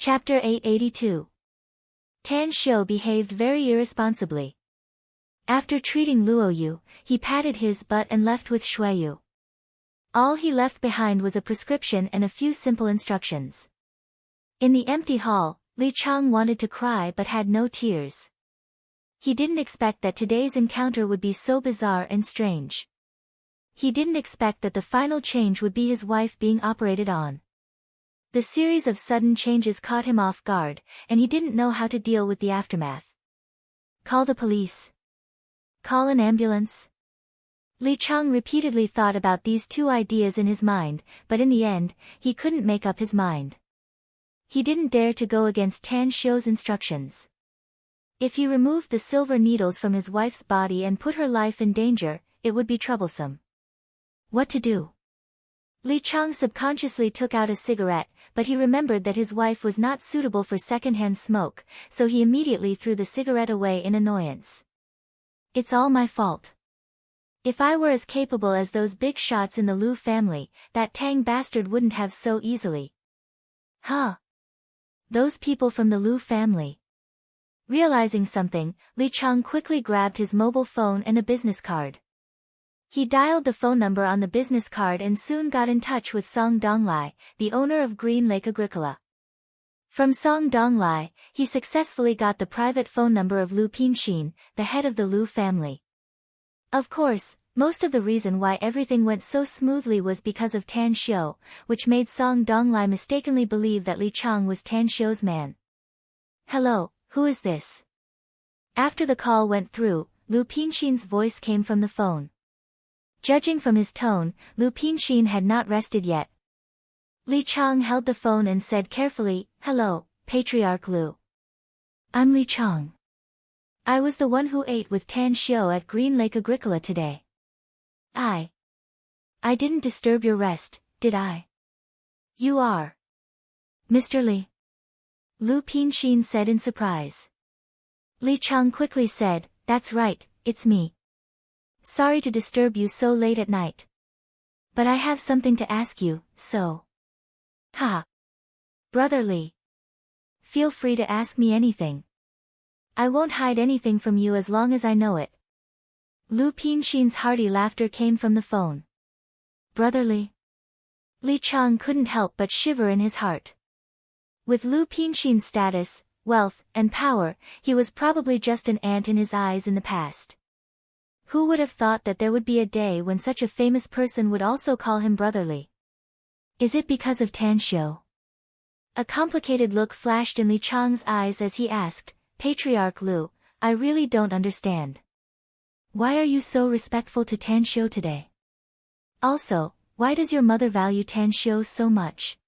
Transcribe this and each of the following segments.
Chapter 882. Tan Xiu behaved very irresponsibly. After treating Luoyu, he patted his butt and left with Shuiyu. All he left behind was a prescription and a few simple instructions. In the empty hall, Li Chang wanted to cry but had no tears. He didn't expect that today's encounter would be so bizarre and strange. He didn't expect that the final change would be his wife being operated on. The series of sudden changes caught him off guard, and he didn't know how to deal with the aftermath. Call the police. Call an ambulance. Li Chang repeatedly thought about these two ideas in his mind, but in the end, he couldn't make up his mind. He didn't dare to go against Tan Xiu's instructions. If he removed the silver needles from his wife's body and put her life in danger, it would be troublesome. What to do? Li Chang subconsciously took out a cigarette, but he remembered that his wife was not suitable for secondhand smoke, so he immediately threw the cigarette away in annoyance. It's all my fault. If I were as capable as those big shots in the Lu family, that Tang bastard wouldn't have so easily. Huh? Those people from the Lu family. Realizing something, Li Chang quickly grabbed his mobile phone and a business card. He dialed the phone number on the business card and soon got in touch with Song Donglai, the owner of Green Lake Agricola. From Song Donglai, he successfully got the private phone number of Lu Pinxin, the head of the Lu family. Of course, most of the reason why everything went so smoothly was because of Tan Xiu, which made Song Donglai mistakenly believe that Li Chang was Tan Xiu's man. Hello, who is this? After the call went through, Lu Pinxin's voice came from the phone. Judging from his tone, Lu Pinxin had not rested yet. Li Chang held the phone and said carefully, "Hello, Patriarch Lu. I'm Li Chang. I was the one who ate with Tan Xiu at Green Lake Agricola today. I didn't disturb your rest, did I? You are Mr. Li?" Lu Pinxin said in surprise. Li Chang quickly said, "That's right, it's me. Sorry to disturb you so late at night. But I have something to ask you, so." "Ha! Brother Li. Feel free to ask me anything. I won't hide anything from you as long as I know it." Lu Pinxin's hearty laughter came from the phone. Brother Li? Li Chang couldn't help but shiver in his heart. With Lu Pinxin's status, wealth, and power, he was probably just an ant in his eyes in the past. Who would have thought that there would be a day when such a famous person would also call him brotherly? Is it because of Tan Xiu? A complicated look flashed in Li Chang's eyes as he asked, "Patriarch Lu, I really don't understand. Why are you so respectful to Tan Xiu today? Also, why does your mother value Tan Xiu so much?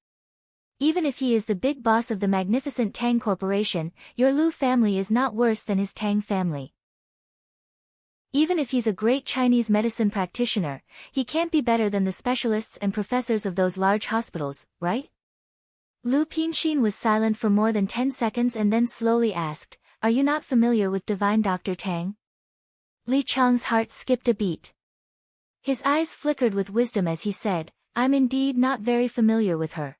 Even if he is the big boss of the magnificent Tang Corporation, your Lu family is not worse than his Tang family. Even if he's a great Chinese medicine practitioner, he can't be better than the specialists and professors of those large hospitals, right?" Lu Pinxin was silent for more than 10 seconds and then slowly asked, "Are you not familiar with Divine Dr. Tang?" Li Chang's heart skipped a beat. His eyes flickered with wisdom as he said, "I'm indeed not very familiar with her.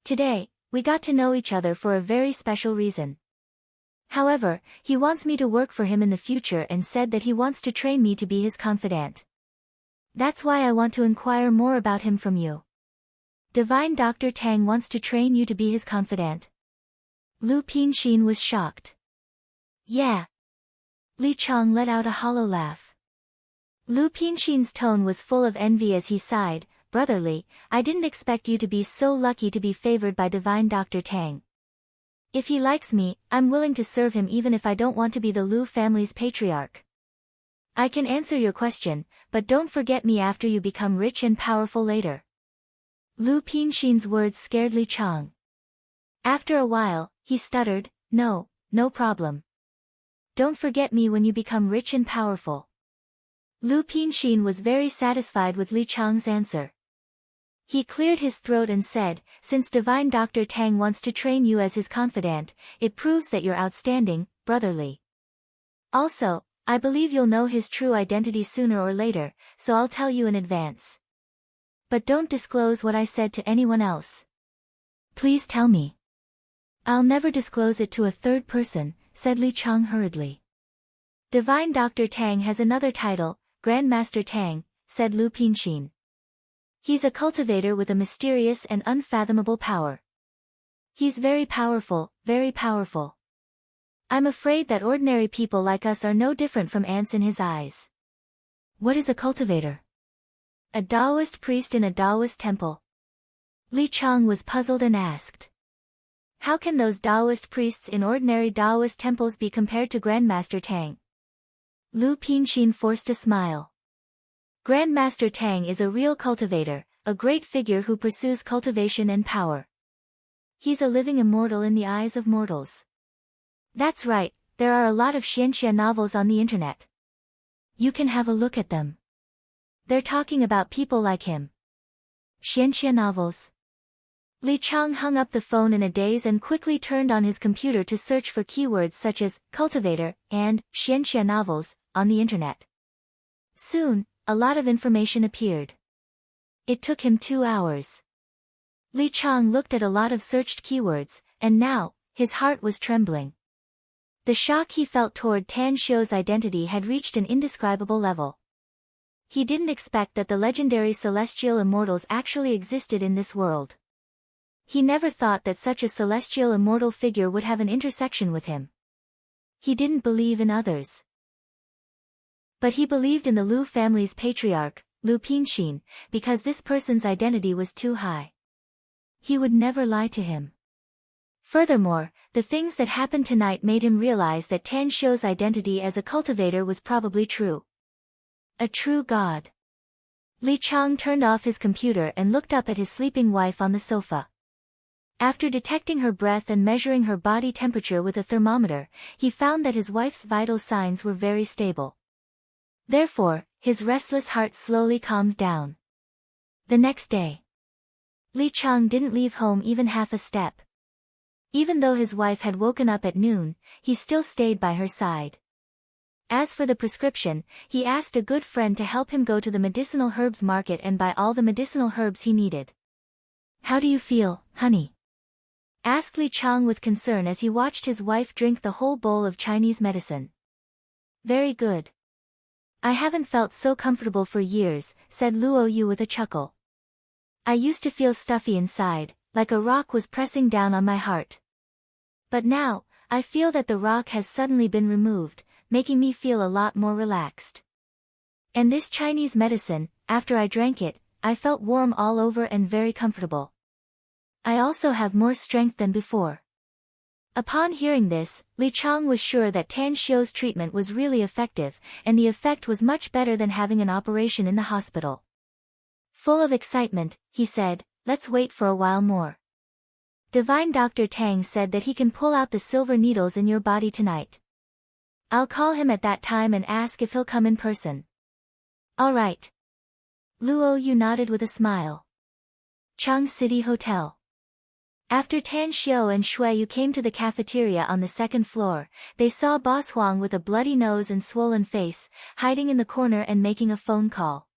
Today, we got to know each other for a very special reason. However, he wants me to work for him in the future and said that he wants to train me to be his confidant. That's why I want to inquire more about him from you." Divine Dr. Tang wants to train you to be his confidant? Lu Pinxin was shocked. Yeah. Li Chang let out a hollow laugh. Lu Pinxin's tone was full of envy as he sighed, "Brother Li, I didn't expect you to be so lucky to be favored by Divine Dr. Tang. If he likes me, I'm willing to serve him even if I don't want to be the Lu family's patriarch. I can answer your question, but don't forget me after you become rich and powerful later." Lu Pinxin's words scared Li Chang. After a while, he stuttered, No problem. Don't forget me when you become rich and powerful." Lu Pinxin was very satisfied with Li Chang's answer. He cleared his throat and said, "Since Divine Dr. Tang wants to train you as his confidant, it proves that you're outstanding, Brother Li. Also, I believe you'll know his true identity sooner or later, so I'll tell you in advance. But don't disclose what I said to anyone else. Please tell me." I'll never disclose it to a third person, said Li Chang hurriedly. Divine Dr. Tang has another title, Grandmaster Tang, said Lu Pinxin. He's a cultivator with a mysterious and unfathomable power. He's very powerful, very powerful. I'm afraid that ordinary people like us are no different from ants in his eyes. What is a cultivator? A Taoist priest in a Taoist temple. Li Chang was puzzled and asked. How can those Taoist priests in ordinary Taoist temples be compared to Grandmaster Tang? Lu Pinxin forced a smile. Grandmaster Tang is a real cultivator, a great figure who pursues cultivation and power. He's a living immortal in the eyes of mortals. That's right, there are a lot of xianxia novels on the internet. You can have a look at them. They're talking about people like him. Xianxia novels. Li Chang hung up the phone in a daze and quickly turned on his computer to search for keywords such as cultivator and xianxia novels on the internet. Soon, a lot of information appeared. It took him 2 hours. Li Chang looked at a lot of searched keywords, and now, his heart was trembling. The shock he felt toward Tan Xiu's identity had reached an indescribable level. He didn't expect that the legendary celestial immortals actually existed in this world. He never thought that such a celestial immortal figure would have an intersection with him. He didn't believe in others. But he believed in the Lu family's patriarch, Lu Pinxin, because this person's identity was too high. He would never lie to him. Furthermore, the things that happened tonight made him realize that Tan Xiu's identity as a cultivator was probably true. A true god. Li Chang turned off his computer and looked up at his sleeping wife on the sofa. After detecting her breath and measuring her body temperature with a thermometer, he found that his wife's vital signs were very stable. Therefore, his restless heart slowly calmed down. The next day, Li Chang didn't leave home even half a step. Even though his wife had woken up at noon, he still stayed by her side. As for the prescription, he asked a good friend to help him go to the medicinal herbs market and buy all the medicinal herbs he needed. How do you feel, honey? Asked Li Chang with concern as he watched his wife drink the whole bowl of Chinese medicine. Very good. I haven't felt so comfortable for years, said Luo Yu with a chuckle. I used to feel stuffy inside, like a rock was pressing down on my heart. But now, I feel that the rock has suddenly been removed, making me feel a lot more relaxed. And this Chinese medicine, after I drank it, I felt warm all over and very comfortable. I also have more strength than before. Upon hearing this, Li Chang was sure that Tan Xiu's treatment was really effective, and the effect was much better than having an operation in the hospital. Full of excitement, he said, let's wait for a while more. Divine Dr. Tang said that he can pull out the silver needles in your body tonight. I'll call him at that time and ask if he'll come in person. All right. Luo Yu nodded with a smile. Chang City Hotel. After Tan Xiu and Shui Yu came to the cafeteria on the second floor, they saw Boss Huang with a bloody nose and swollen face, hiding in the corner and making a phone call.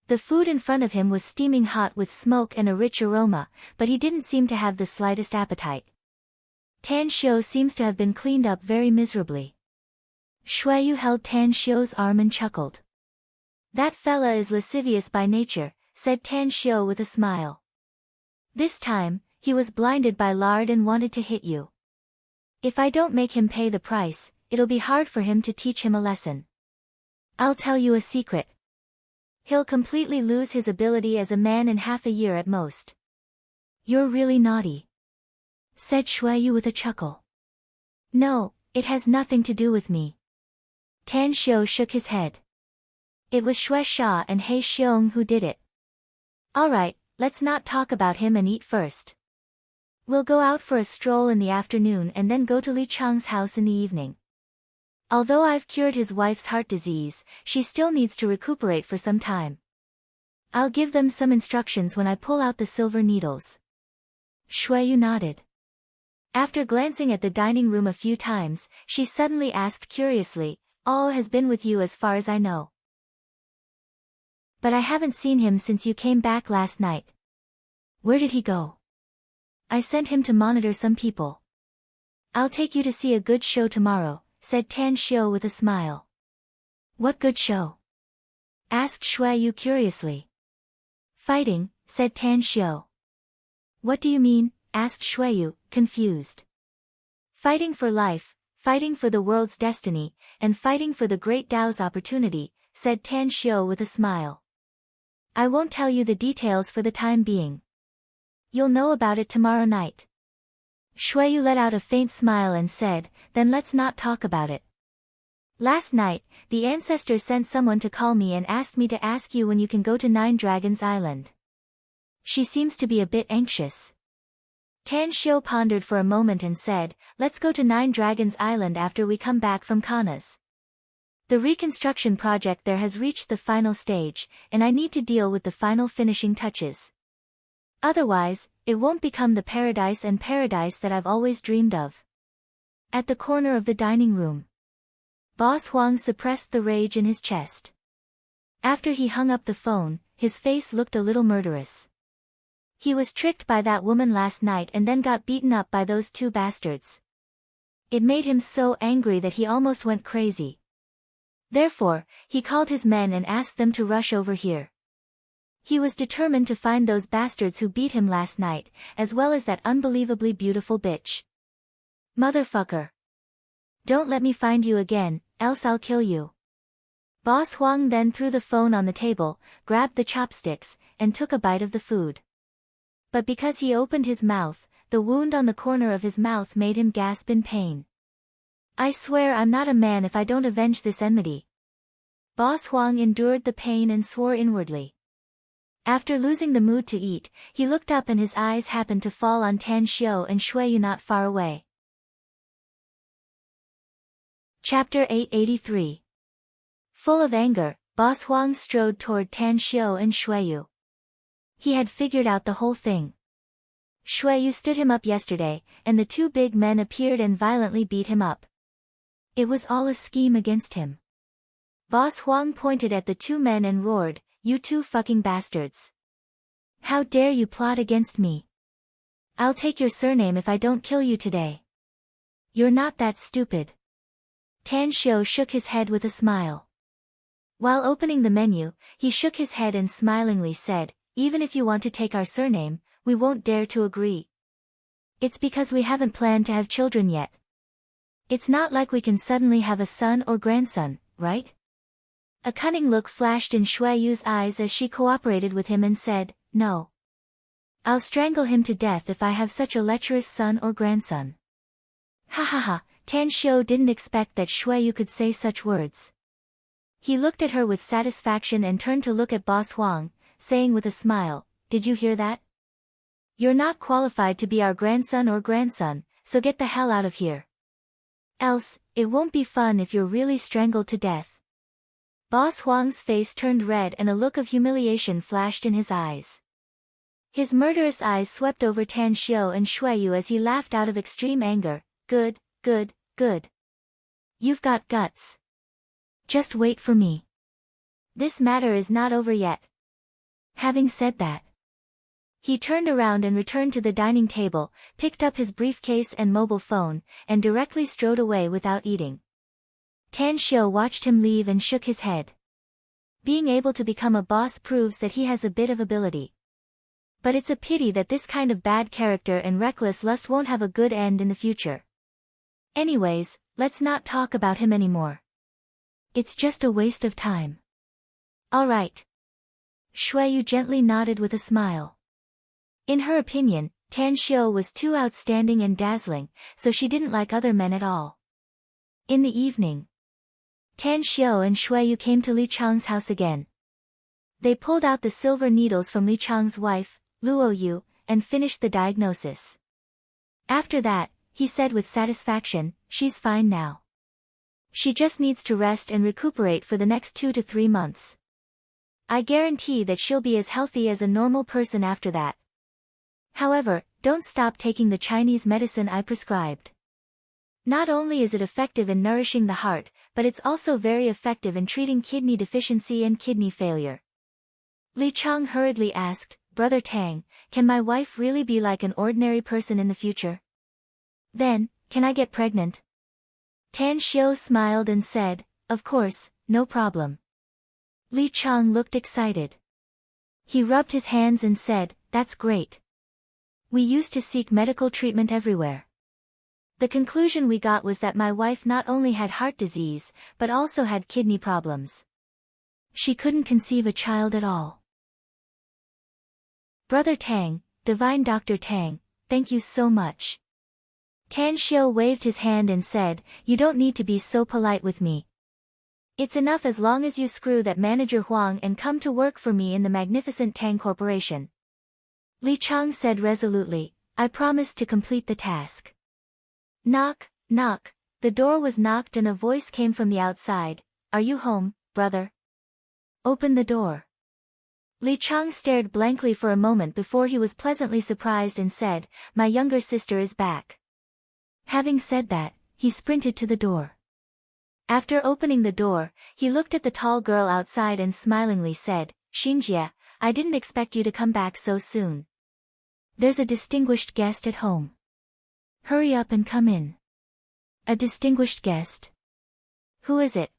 The food in front of him was steaming hot with smoke and a rich aroma, but he didn't seem to have the slightest appetite. Tan Xiu seems to have been cleaned up very miserably. Shui Yu held Tan Xiu's arm and chuckled. That fella is lascivious by nature, said Tan Xiu with a smile. This time, he was blinded by lard and wanted to hit you. If I don't make him pay the price, it'll be hard for him to teach him a lesson. I'll tell you a secret. He'll completely lose his ability as a man in half a year at most. You're really naughty, said Shui Yu with a chuckle. No, it has nothing to do with me. Tan Xiu shook his head. It was Shui Sha and He Xiong who did it. All right, let's not talk about him and eat first. We'll go out for a stroll in the afternoon and then go to Li Chang's house in the evening. Although I've cured his wife's heart disease, she still needs to recuperate for some time. I'll give them some instructions when I pull out the silver needles. Shui Yu nodded. After glancing at the dining room a few times, she suddenly asked curiously, All has been with you as far as I know. But I haven't seen him since you came back last night. Where did he go? I sent him to monitor some people. I'll take you to see a good show tomorrow, said Tan Xiu with a smile. What good show? Asked Shuai curiously. Fighting, said Tan Xiu. What do you mean? Asked Shuai, confused. Fighting for life, fighting for the world's destiny, and fighting for the great Tao's opportunity, said Tan Xiu with a smile. I won't tell you the details for the time being. You'll know about it tomorrow night. Shuai let out a faint smile and said, then let's not talk about it. Last night, the ancestors sent someone to call me and asked me to ask you when you can go to Nine Dragons Island. She seems to be a bit anxious. Tan Xiu pondered for a moment and said, let's go to Nine Dragons Island after we come back from Kana's. The reconstruction project there has reached the final stage, and I need to deal with the final finishing touches. Otherwise, it won't become the paradise that I've always dreamed of. At the corner of the dining room, Boss Huang suppressed the rage in his chest. After he hung up the phone, his face looked a little murderous. He was tricked by that woman last night and then got beaten up by those two bastards. It made him so angry that he almost went crazy. Therefore, he called his men and asked them to rush over here. He was determined to find those bastards who beat him last night, as well as that unbelievably beautiful bitch. Motherfucker. Don't let me find you again, else I'll kill you. Boss Huang then threw the phone on the table, grabbed the chopsticks, and took a bite of the food. But because he opened his mouth, the wound on the corner of his mouth made him gasp in pain. I swear I'm not a man if I don't avenge this enmity. Boss Huang endured the pain and swore inwardly. After losing the mood to eat, he looked up and his eyes happened to fall on Tan Xiu and Shuai not far away. Chapter 883. Full of anger, Boss Huang strode toward Tan Xiu and Shuai. He had figured out the whole thing. Shuai stood him up yesterday, and the two big men appeared and violently beat him up. It was all a scheme against him. Boss Huang pointed at the two men and roared, you two fucking bastards. How dare you plot against me? I'll take your surname if I don't kill you today. You're not that stupid. Tan Xiu shook his head with a smile. While opening the menu, he shook his head and smilingly said, even if you want to take our surname, we won't dare to agree. It's because we haven't planned to have children yet. It's not like we can suddenly have a son or grandson, right? A cunning look flashed in Shuai's eyes as she cooperated with him and said, no. I'll strangle him to death if I have such a lecherous son or grandson. Ha ha ha, Tan Xiu didn't expect that Shuai could say such words. He looked at her with satisfaction and turned to look at Boss Huang, saying with a smile, did you hear that? You're not qualified to be our grandson, so get the hell out of here. Else, it won't be fun if you're really strangled to death. Boss Huang's face turned red and a look of humiliation flashed in his eyes. His murderous eyes swept over Tan Xiu and Shuai as he laughed out of extreme anger. Good, good, good. You've got guts. Just wait for me. This matter is not over yet. Having said that, he turned around and returned to the dining table, picked up his briefcase and mobile phone, and directly strode away without eating. Tan Xiu watched him leave and shook his head. Being able to become a boss proves that he has a bit of ability. But it's a pity that this kind of bad character and reckless lust won't have a good end in the future. Anyways, let's not talk about him anymore. It's just a waste of time. Alright. Shuai gently nodded with a smile. In her opinion, Tan Xiu was too outstanding and dazzling, so she didn't like other men at all. In the evening, Tan Xiu and Shuai came to Li Chang's house again. They pulled out the silver needles from Li Chang's wife, Luo Yu, and finished the diagnosis. After that, he said with satisfaction, she's fine now. She just needs to rest and recuperate for the next 2 to 3 months. I guarantee that she'll be as healthy as a normal person after that. However, don't stop taking the Chinese medicine I prescribed. Not only is it effective in nourishing the heart, but it's also very effective in treating kidney deficiency and kidney failure. Li Chang hurriedly asked, Brother Tang, can my wife really be like an ordinary person in the future? Then, can I get pregnant? Tan Xiu smiled and said, of course, no problem. Li Chang looked excited. He rubbed his hands and said, that's great. We used to seek medical treatment everywhere. The conclusion we got was that my wife not only had heart disease, but also had kidney problems. She couldn't conceive a child at all. Brother Tang, Divine Dr. Tang, thank you so much. Tan Xiu waved his hand and said, you don't need to be so polite with me. It's enough as long as you screw that manager Huang and come to work for me in the magnificent Tang Corporation. Li Chang said resolutely, I promise to complete the task. Knock, knock, the door was knocked and a voice came from the outside, are you home, brother? Open the door. Li Chang stared blankly for a moment before he was pleasantly surprised and said, my younger sister is back. Having said that, he sprinted to the door. After opening the door, he looked at the tall girl outside and smilingly said, Xinjie, I didn't expect you to come back so soon. There's a distinguished guest at home. Hurry up and come in. A distinguished guest? Who is it?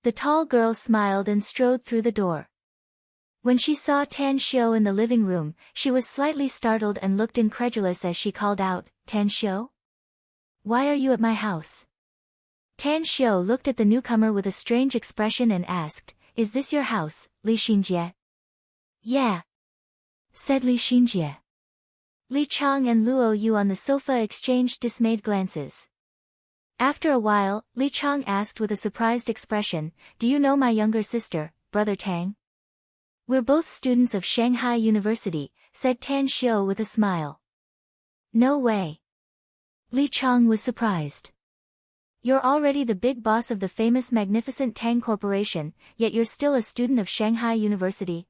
The tall girl smiled and strode through the door. When she saw Tan Xiu in the living room, she was slightly startled and looked incredulous as she called out, Tan Xiu? Why are you at my house? Tan Xiu looked at the newcomer with a strange expression and asked, is this your house, Li Xinjie? Yeah, said Li Xinjie. Li Chang and Luo Yu on the sofa exchanged dismayed glances. After a while, Li Chang asked with a surprised expression, do you know my younger sister, Brother Tang? We're both students of Shanghai University, said Tan Xiu with a smile. No way. Li Chang was surprised. You're already the big boss of the famous magnificent Tang Corporation, yet you're still a student of Shanghai University.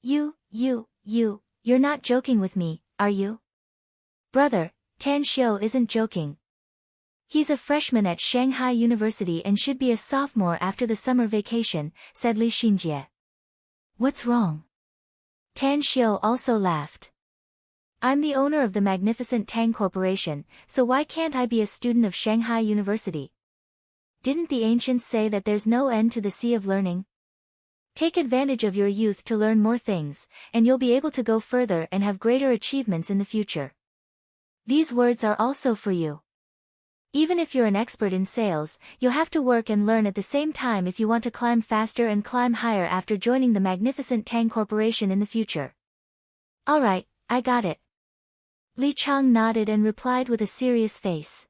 You're not joking with me, are you? Brother, Tan Xiu isn't joking. He's a freshman at Shanghai University and should be a sophomore after the summer vacation, said Li Xinjie. What's wrong? Tan Xiu also laughed. I'm the owner of the magnificent Tang Corporation, so why can't I be a student of Shanghai University? Didn't the ancients say that there's no end to the sea of learning? Take advantage of your youth to learn more things, and you'll be able to go further and have greater achievements in the future. These words are also for you. Even if you're an expert in sales, you'll have to work and learn at the same time if you want to climb faster and climb higher after joining the magnificent Tang Corporation in the future. Alright, I got it. Li Chang nodded and replied with a serious face.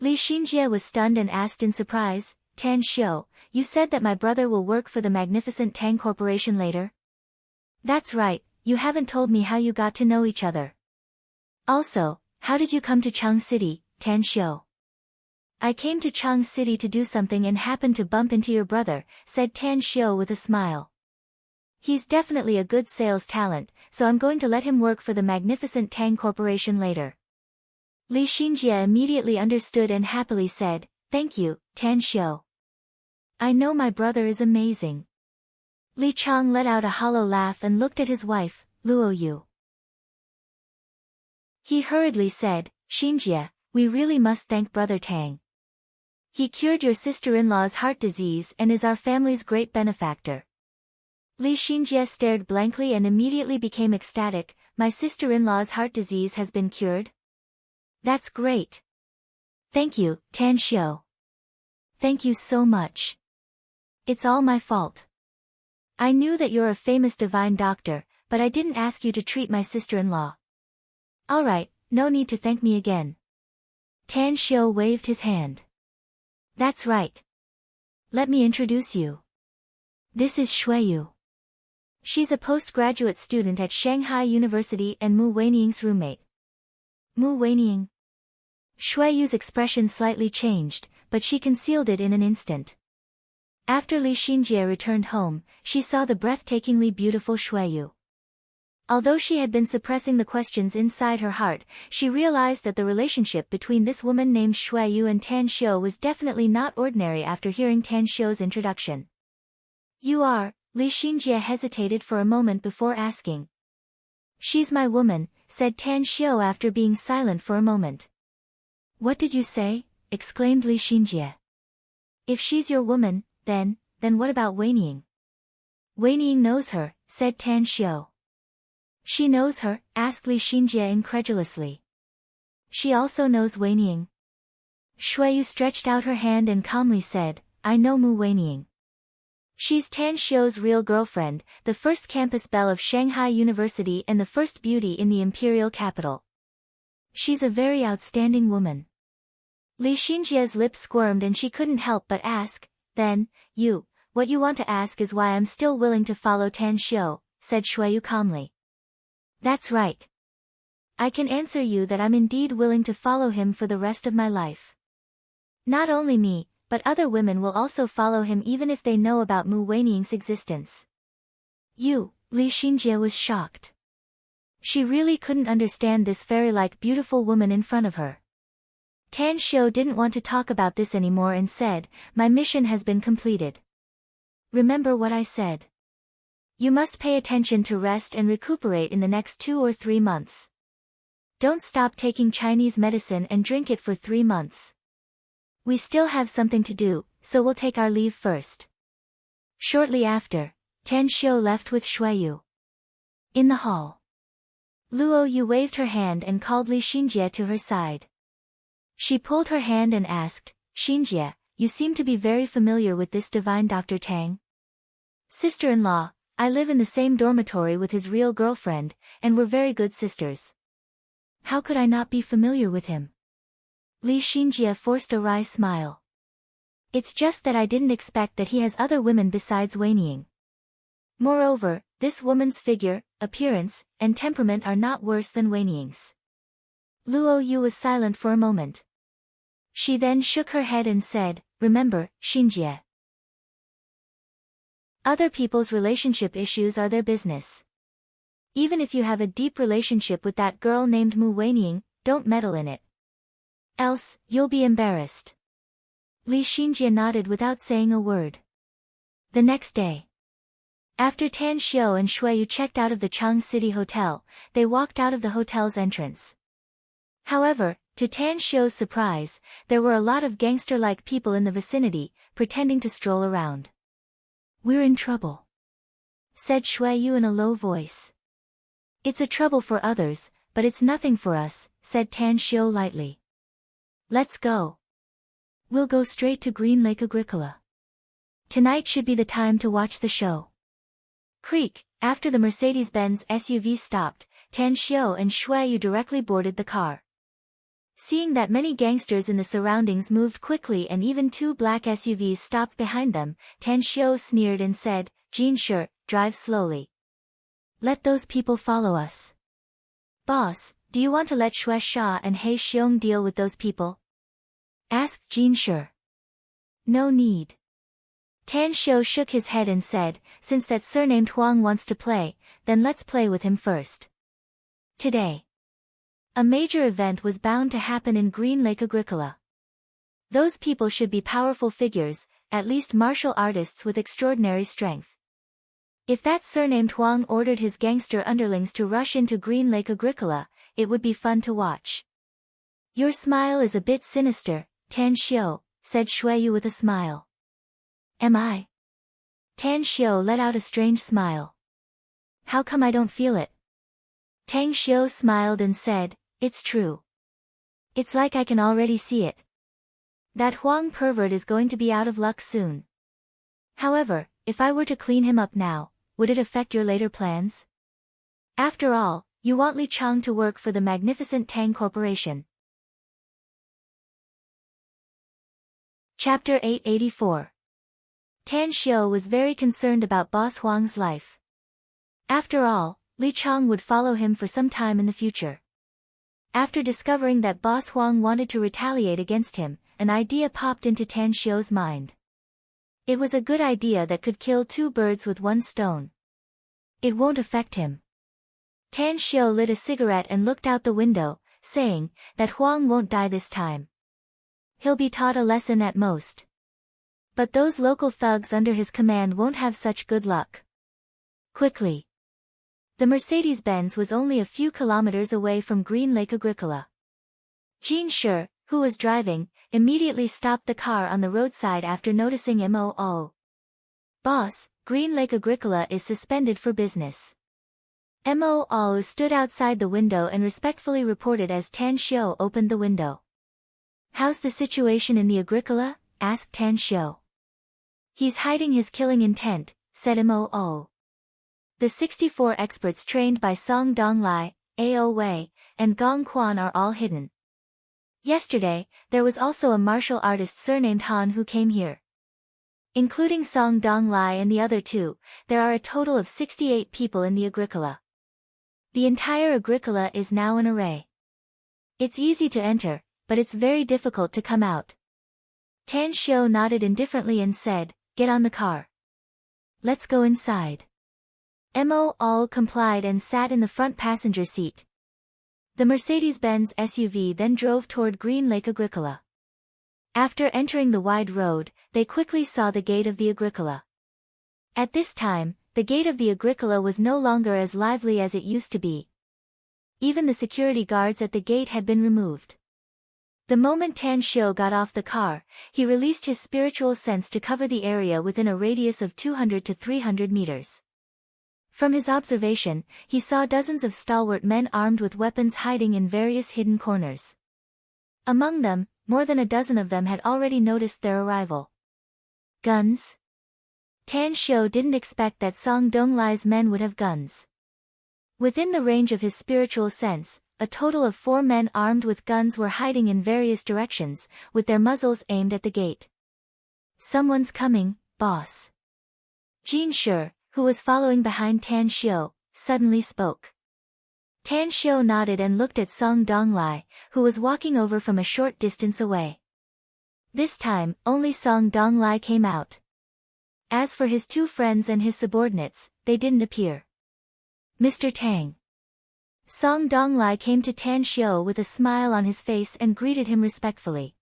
Li Xinjie was stunned and asked in surprise, Tan Xiu, you said that my brother will work for the magnificent Tang Corporation later? That's right, you haven't told me how you got to know each other. Also, how did you come to Chang City, Tan Xiu? I came to Chang City to do something and happened to bump into your brother, said Tan Xiu with a smile. He's definitely a good sales talent, so I'm going to let him work for the magnificent Tang Corporation later. Li Xinjie immediately understood and happily said, thank you, Tan Xiu. I know my brother is amazing. Li Chang let out a hollow laugh and looked at his wife, Luo Yu. He hurriedly said, Xinjie, we really must thank Brother Tang. He cured your sister-in-law's heart disease and is our family's great benefactor. Li Xinjie stared blankly and immediately became ecstatic, my sister-in-law's heart disease has been cured? That's great. Thank you, Tan Xiu. Thank you so much. It's all my fault. I knew that you're a famous divine doctor, but I didn't ask you to treat my sister-in-law. Alright, no need to thank me again. Tan Xiu waved his hand. That's right. Let me introduce you. This is Xueyu. She's a postgraduate student at Shanghai University and Mu Weiniang's roommate. Mu Weiniang. Xueyu's expression slightly changed, but she concealed it in an instant. After Li Xinjie returned home, she saw the breathtakingly beautiful Xueyu. Although she had been suppressing the questions inside her heart, she realized that the relationship between this woman named Xueyu and Tan Xiu was definitely not ordinary after hearing Tan Xiu's introduction. You are, Li Xinjie hesitated for a moment before asking. She's my woman, said Tan Xiu after being silent for a moment. What did you say? Exclaimed Li Xinjie. If she's your woman, then what about Wei Ning? Wei Ning knows her, said Tan Xiu. She knows her? Asked Li Xinjie incredulously. She also knows Wei Ning. Shuiyu stretched out her hand and calmly said, I know Mu Weining. She's Tan Xiu's real girlfriend, the first campus belle of Shanghai University and the first beauty in the imperial capital. She's a very outstanding woman. Li Xinjie's lips squirmed and she couldn't help but ask, then, what you want to ask is why I'm still willing to follow Tan Xiu, said Shuiyu calmly. That's right. I can answer you that I'm indeed willing to follow him for the rest of my life. Not only me, but other women will also follow him even if they know about Mu Weining's existence. Li Xinjie was shocked. She really couldn't understand this fairy-like beautiful woman in front of her. Tan Xiu didn't want to talk about this anymore and said, my mission has been completed. Remember what I said. You must pay attention to rest and recuperate in the next 2 or 3 months. Don't stop taking Chinese medicine and drink it for 3 months. We still have something to do, so we'll take our leave first. Shortly after, Tan Xiu left with Shuiyu. In the hall, Luo Yu waved her hand and called Li Xinjie to her side. She pulled her hand and asked, Xinjie, you seem to be very familiar with this divine Dr. Tang. Sister-in-law, I live in the same dormitory with his real girlfriend, and we're very good sisters. How could I not be familiar with him? Li Xinjie forced a wry smile. It's just that I didn't expect that he has other women besides Wei Ning. Moreover, this woman's figure, appearance, and temperament are not worse than Wei Ning's. Luo Yu was silent for a moment. She then shook her head and said, remember, Xinjie. Other people's relationship issues are their business. Even if you have a deep relationship with that girl named Mu Weining, don't meddle in it. Else, you'll be embarrassed. Li Xinjie nodded without saying a word. The next day, after Tan Xiu and Shuiyu checked out of the Chang City Hotel, they walked out of the hotel's entrance. However, to Tan Xiu's surprise, there were a lot of gangster-like people in the vicinity, pretending to stroll around. We're in trouble, said Shuiyu in a low voice. It's a trouble for others, but it's nothing for us, said Tan Xiu lightly. Let's go. We'll go straight to Green Lake Agricola. Tonight should be the time to watch the show. Creak, after the Mercedes-Benz SUV stopped, Tan Xiu and Shuiyu directly boarded the car. Seeing that many gangsters in the surroundings moved quickly and even 2 black SUVs stopped behind them, Tan Xiu sneered and said, Jin Shi, drive slowly. Let those people follow us. Boss, do you want to let Xue Sha and He Xiong deal with those people? Asked Jin Shi. No need. Tan Xiu shook his head and said, since that surnamed Huang wants to play, then let's play with him first. Today, a major event was bound to happen in Green Lake Agricola. Those people should be powerful figures, at least martial artists with extraordinary strength. If that surnamed Huang ordered his gangster underlings to rush into Green Lake Agricola, it would be fun to watch. Your smile is a bit sinister, Tan Xiu, said Shuiyu with a smile. Am I? Tan Xiu let out a strange smile. How come I don't feel it? Tang Xiu smiled and said, it's true. It's like I can already see it. That Huang pervert is going to be out of luck soon. However, if I were to clean him up now, would it affect your later plans? After all, you want Li Chang to work for the magnificent Tang Corporation. Chapter 884. Tan Xiu was very concerned about Boss Huang's life. After all, Li Chang would follow him for some time in the future. After discovering that Boss Huang wanted to retaliate against him, an idea popped into Tan Xiu's mind. It was a good idea that could kill 2 birds with 1 stone. It won't affect him. Tan Xiu lit a cigarette and looked out the window, saying that Huang won't die this time. He'll be taught a lesson at most. But those local thugs under his command won't have such good luck. Quickly, the Mercedes-Benz was only a few kilometers away from Green Lake Agricola. Jin Shi, who was driving, immediately stopped the car on the roadside after noticing Moo. Boss, Green Lake Agricola is suspended for business. Moo stood outside the window and respectfully reported as Tan Xiu opened the window. How's the situation in the Agricola? Asked Tan Xiu. He's hiding his killing intent, said Moo. The 64 experts trained by Song Donglai, Ao Wei, and Gong Quan are all hidden. Yesterday, there was also a martial artist surnamed Han who came here. Including Song Donglai and the other two, there are a total of 68 people in the Agricola. The entire Agricola is now in array. It's easy to enter, but it's very difficult to come out. Tan Xiu nodded indifferently and said, "Get on the car. Let's go inside." Moo complied and sat in the front passenger seat. The Mercedes-Benz SUV then drove toward Green Lake Agricola. After entering the wide road, they quickly saw the gate of the Agricola. At this time, the gate of the Agricola was no longer as lively as it used to be. Even the security guards at the gate had been removed. The moment Tan Xiu got off the car, he released his spiritual sense to cover the area within a radius of 200 to 300 meters. From his observation, he saw dozens of stalwart men armed with weapons hiding in various hidden corners. Among them, more than a dozen of them had already noticed their arrival. Guns? Tan Xiu didn't expect that Song Donglai's men would have guns. Within the range of his spiritual sense, a total of 4 men armed with guns were hiding in various directions, with their muzzles aimed at the gate. "Someone's coming, boss." Jin Shi, who was following behind Tan Xiu, suddenly spoke. Tan Xiu nodded and looked at Song Donglai, who was walking over from a short distance away. This time, only Song Donglai came out. As for his 2 friends and his subordinates, they didn't appear. "Mr. Tang." Song Donglai came to Tan Xiu with a smile on his face and greeted him respectfully.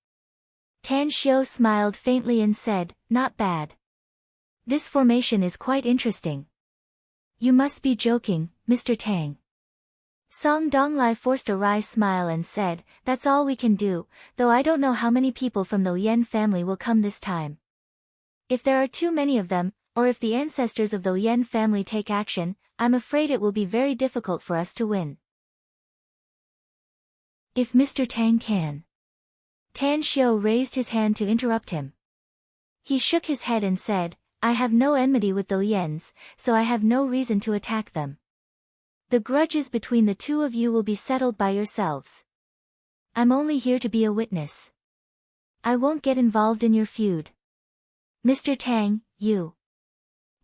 Tan Xiu smiled faintly and said, "Not bad. This formation is quite interesting." "You must be joking, Mr. Tang." Song Donglai forced a wry smile and said, "That's all we can do, though I don't know how many people from the Lien family will come this time. If there are too many of them, or if the ancestors of the Lien family take action, I'm afraid it will be very difficult for us to win." "If Mr. Tang can." Tan Xiu raised his hand to interrupt him. He shook his head and said, "I have no enmity with the Liens, so I have no reason to attack them. The grudges between the two of you will be settled by yourselves. I'm only here to be a witness. I won't get involved in your feud." "Mr. Tang, you,"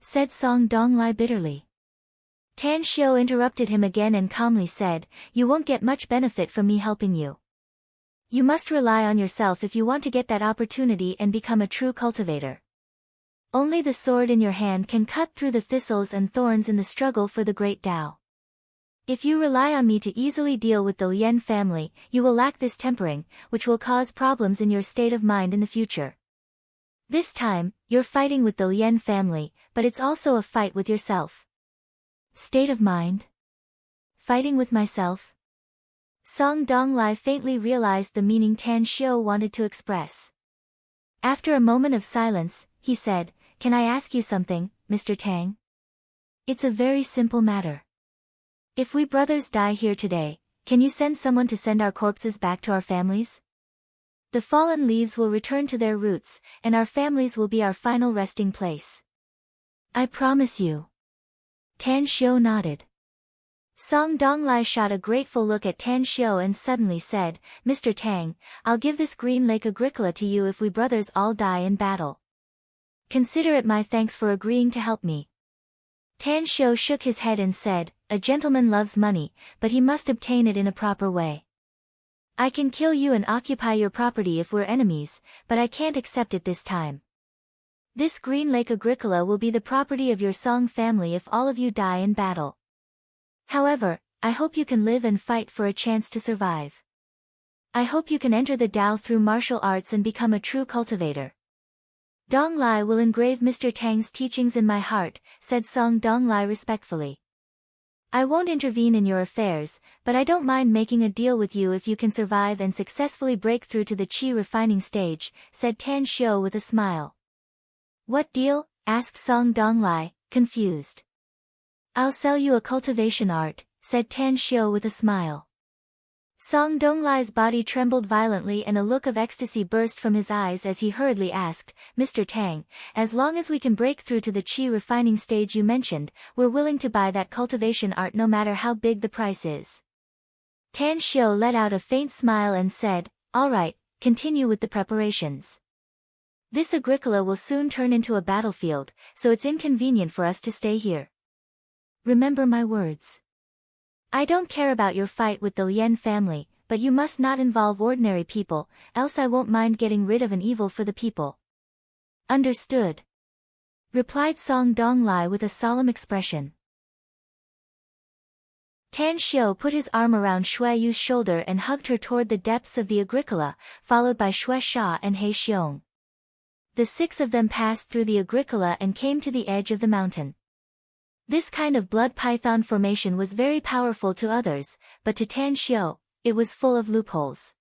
said Song Donglai bitterly. Tan Xiu interrupted him again and calmly said, "You won't get much benefit from me helping you. You must rely on yourself if you want to get that opportunity and become a true cultivator. Only the sword in your hand can cut through the thistles and thorns in the struggle for the great Tao. If you rely on me to easily deal with the Lien family, you will lack this tempering, which will cause problems in your state of mind in the future. This time, you're fighting with the Lien family, but it's also a fight with yourself." "State of mind? Fighting with myself?" Song Donglai faintly realized the meaning Tan Xiu wanted to express. After a moment of silence, he said, "Can I ask you something, Mr. Tang? It's a very simple matter. If we brothers die here today, can you send someone to send our corpses back to our families? The fallen leaves will return to their roots, and our families will be our final resting place." "I promise you." Tan Xiu nodded. Song Donglai shot a grateful look at Tan Xiu and suddenly said, "Mr. Tang, I'll give this Green Lake Agricola to you if we brothers all die in battle. Consider it my thanks for agreeing to help me." Tan Xiu shook his head and said, "A gentleman loves money, but he must obtain it in a proper way. I can kill you and occupy your property if we're enemies, but I can't accept it this time. This Green Lake Agricola will be the property of your Song family if all of you die in battle. However, I hope you can live and fight for a chance to survive. I hope you can enter the Tao through martial arts and become a true cultivator." "Donglai will engrave Mr. Tang's teachings in my heart," said Song Donglai respectfully. I won't intervene in your affairs, but I don't mind making a deal with you if you can survive and successfully break through to the qi refining stage, said Tan Xiu with a smile. What deal? Asked Song Donglai, confused. I'll sell you a cultivation art, said Tan Xiu with a smile. Song Donglai's body trembled violently and a look of ecstasy burst from his eyes as he hurriedly asked, Mr. Tang, as long as we can break through to the qi refining stage you mentioned, we're willing to buy that cultivation art no matter how big the price is. Tan Xiu let out a faint smile and said, all right, continue with the preparations. This Agricola will soon turn into a battlefield, so it's inconvenient for us to stay here. Remember my words. I don't care about your fight with the Lien family, but you must not involve ordinary people, else I won't mind getting rid of an evil for the people. Understood, replied Song Donglai with a solemn expression. Tan Xiu put his arm around Shui Yu's shoulder and hugged her toward the depths of the Agricola, followed by Shui Sha and He Xiong. The six of them passed through the Agricola and came to the edge of the mountain. This kind of blood python formation was very powerful to others, but to Tan Xiu, it was full of loopholes.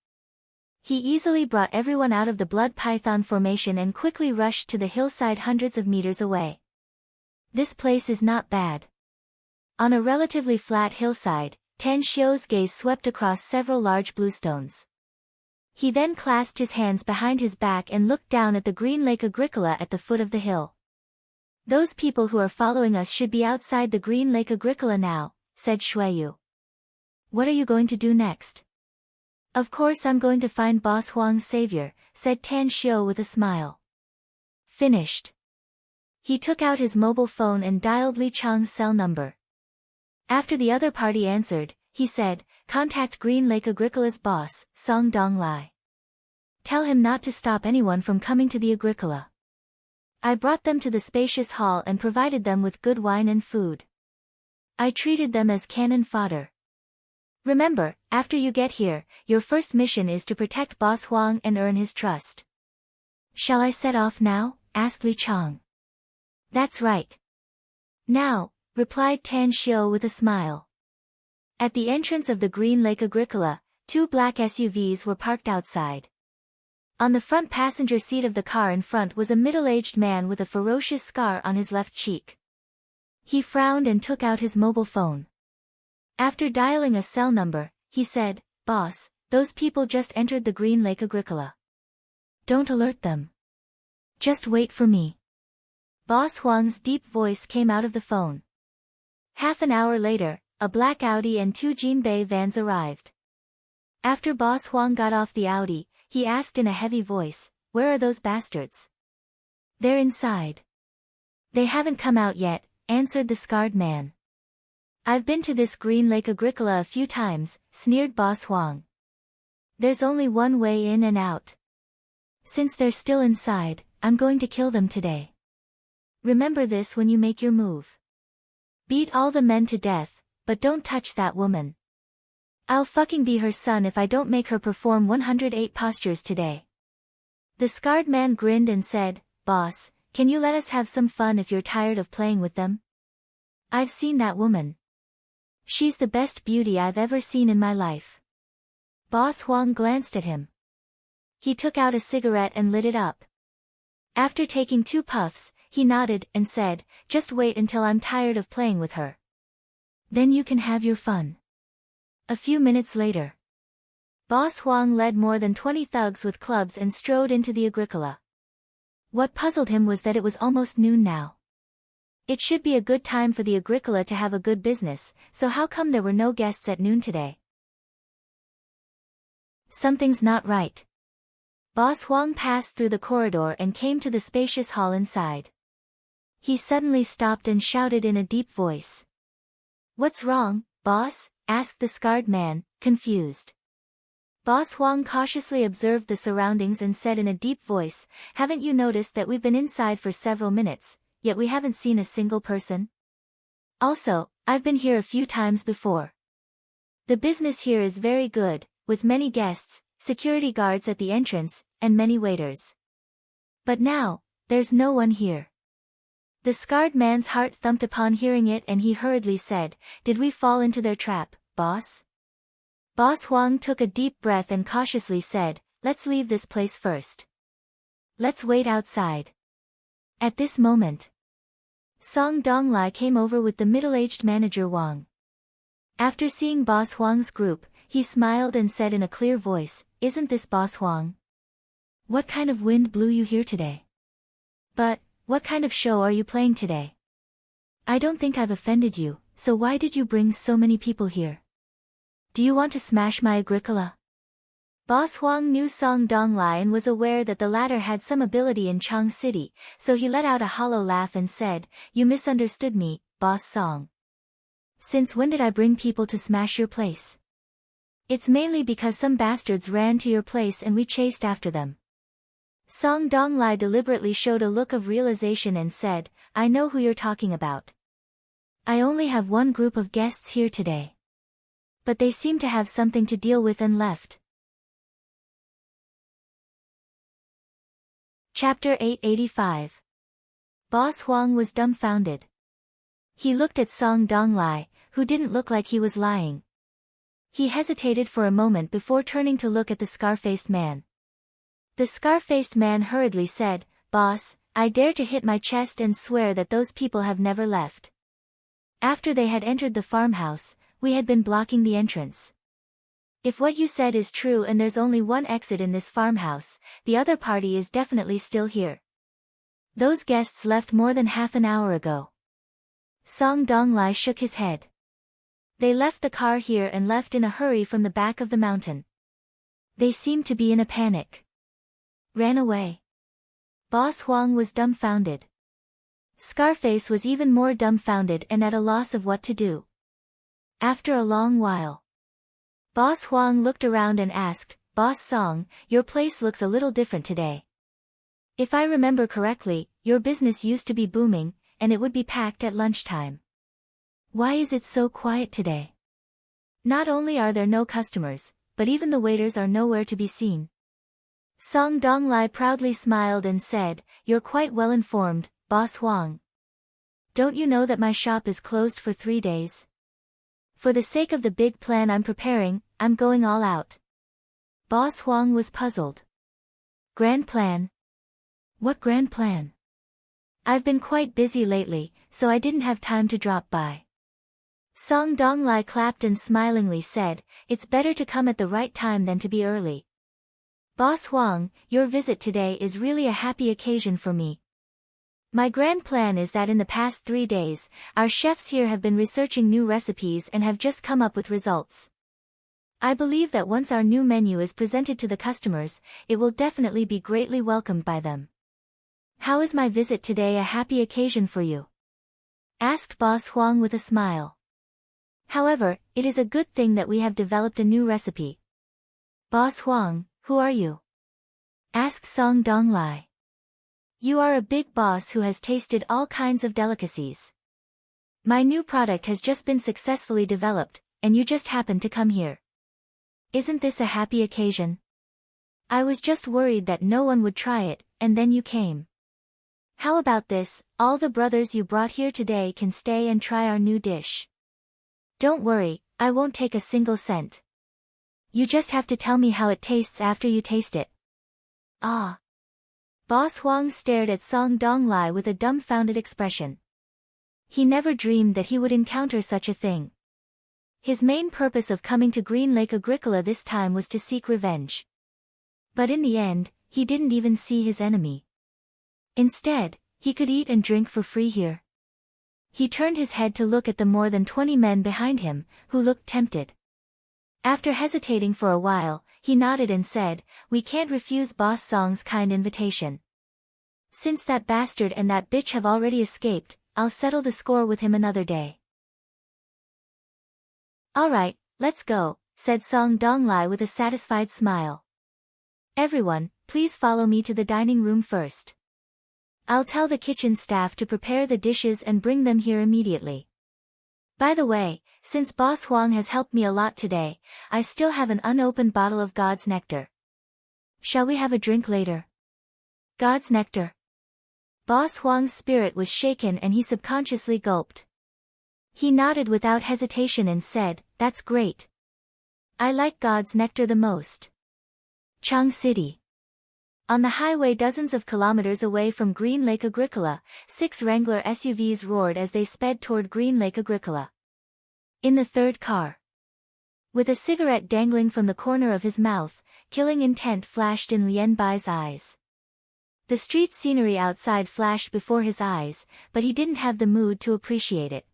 He easily brought everyone out of the blood python formation and quickly rushed to the hillside hundreds of meters away. This place is not bad. On a relatively flat hillside, Tan Xiu's gaze swept across several large bluestones. He then clasped his hands behind his back and looked down at the green lake Agricola at the foot of the hill. Those people who are following us should be outside the green lake Agricola now, said Shuiyu. What are you going to do next? Of course I'm going to find Boss Huang's savior, said Tan Xiu with a smile. Finished. He took out his mobile phone and dialed Li Chang's cell number. After the other party answered, he said, contact Green Lake Agricola's boss, Song Donglai. Tell him not to stop anyone from coming to the Agricola. I brought them to the spacious hall and provided them with good wine and food. I treated them as cannon fodder. Remember, after you get here, your first mission is to protect Boss Huang and earn his trust. Shall I set off now? Asked Li Chang. That's right. Now, replied Tan Xiu with a smile. At the entrance of the Green Lake Agricola, two black SUVs were parked outside. On the front passenger seat of the car in front was a middle-aged man with a ferocious scar on his left cheek. He frowned and took out his mobile phone. After dialing a cell number, he said, Boss, those people just entered the Green Lake Agricola. Don't alert them. Just wait for me. Boss Huang's deep voice came out of the phone. Half an hour later, a black Audi and two Jinbei vans arrived. After Boss Huang got off the Audi, he asked in a heavy voice, where are those bastards? They're inside. They haven't come out yet, answered the scarred man. I've been to this Green Lake Agricola a few times, sneered Boss Huang. There's only one way in and out. Since they're still inside, I'm going to kill them today. Remember this when you make your move. Beat all the men to death, but don't touch that woman. I'll fucking be her son if I don't make her perform 108 postures today. The scarred man grinned and said, Boss, can you let us have some fun if you're tired of playing with them? I've seen that woman. She's the best beauty I've ever seen in my life. Boss Huang glanced at him. He took out a cigarette and lit it up. After taking 2 puffs, he nodded and said, just wait until I'm tired of playing with her. Then you can have your fun. A few minutes later, Boss Huang led more than 20 thugs with clubs and strode into the Agricola. What puzzled him was that it was almost noon now. It should be a good time for the Agricola to have a good business, so how come there were no guests at noon today? Something's not right. Boss Huang passed through the corridor and came to the spacious hall inside. He suddenly stopped and shouted in a deep voice. What's wrong, boss? Asked the scarred man, confused. Boss Huang cautiously observed the surroundings and said in a deep voice, haven't you noticed that we've been inside for several minutes, yet we haven't seen a single person? Also, I've been here a few times before. The business here is very good, with many guests, security guards at the entrance, and many waiters. But now, there's no one here. The scarred man's heart thumped upon hearing it, and he hurriedly said, "Did we fall into their trap, boss?" Boss Huang took a deep breath and cautiously said, "Let's leave this place first. Let's wait outside." At this moment, Song Donglai came over with the middle-aged manager Wang. After seeing Boss Huang's group, he smiled and said in a clear voice, "Isn't this Boss Huang? What kind of wind blew you here today? But, what kind of show are you playing today? I don't think I've offended you, so why did you bring so many people here? Do you want to smash my Agricola?" Boss Huang knew Song Donglai and was aware that the latter had some ability in Chang City, so he let out a hollow laugh and said, "You misunderstood me, Boss Song. Since when did I bring people to smash your place? It's mainly because some bastards ran to your place and we chased after them." Song Donglai deliberately showed a look of realization and said, "I know who you're talking about. I only have one group of guests here today. But they seem to have something to deal with and left." Chapter 885. Boss Huang was dumbfounded. He looked at Song Donglai, who didn't look like he was lying. He hesitated for a moment before turning to look at the scar-faced man. The scar-faced man hurriedly said, "Boss, I dare to hit my chest and swear that those people have never left. After they had entered the farmhouse, we had been blocking the entrance. If what you said is true and there's only one exit in this farmhouse, the other party is definitely still here. Those guests left more than half an hour ago." Song Donglai shook his head. "They left the car here and left in a hurry from the back of the mountain. They seemed to be in a panic. Ran away." Boss Huang was dumbfounded. Scarface was even more dumbfounded and at a loss of what to do. After a long while, Boss Huang looked around and asked, "Boss Song, your place looks a little different today. If I remember correctly, your business used to be booming, and it would be packed at lunchtime. Why is it so quiet today? Not only are there no customers, but even the waiters are nowhere to be seen." Song Donglai proudly smiled and said, "You're quite well informed, Boss Huang. Don't you know that my shop is closed for 3 days? For the sake of the big plan I'm preparing, I'm going all out." Boss Huang was puzzled. "Grand plan? What grand plan? I've been quite busy lately, so I didn't have time to drop by." Song Donglai clapped and smilingly said, "It's better to come at the right time than to be early. Boss Huang, your visit today is really a happy occasion for me. My grand plan is that in the past 3 days, our chefs here have been researching new recipes and have just come up with results. I believe that once our new menu is presented to the customers, it will definitely be greatly welcomed by them. How is my visit today a happy occasion for you?" asked Boss Huang with a smile. "However, it is a good thing that we have developed a new recipe." "Boss Huang, who are you?" asked Song Donglai. "You are a big boss who has tasted all kinds of delicacies. My new product has just been successfully developed, and you just happened to come here. Isn't this a happy occasion? I was just worried that no one would try it, and then you came. How about this, all the brothers you brought here today can stay and try our new dish. Don't worry, I won't take a single cent. You just have to tell me how it tastes after you taste it." "Ah." Boss Huang stared at Song Donglai with a dumbfounded expression. He never dreamed that he would encounter such a thing. His main purpose of coming to Green Lake Agricola this time was to seek revenge. But in the end, he didn't even see his enemy. Instead, he could eat and drink for free here. He turned his head to look at the more than 20 men behind him, who looked tempted. After hesitating for a while, he nodded and said, "We can't refuse Boss Song's kind invitation. Since that bastard and that bitch have already escaped, I'll settle the score with him another day." "Alright, let's go," said Song Donglai with a satisfied smile. "Everyone, please follow me to the dining room first. I'll tell the kitchen staff to prepare the dishes and bring them here immediately. By the way, since Boss Huang has helped me a lot today, I still have an unopened bottle of God's nectar. Shall we have a drink later?" "God's nectar? Boss Huang's spirit was shaken and he subconsciously gulped. He nodded without hesitation and said, "That's great. I like God's nectar the most." Chang City. On the highway dozens of kilometers away from Green Lake Agricola, 6 Wrangler SUVs roared as they sped toward Green Lake Agricola. In the third car, with a cigarette dangling from the corner of his mouth, killing intent flashed in Lien Bai's eyes. The street scenery outside flashed before his eyes, but he didn't have the mood to appreciate it.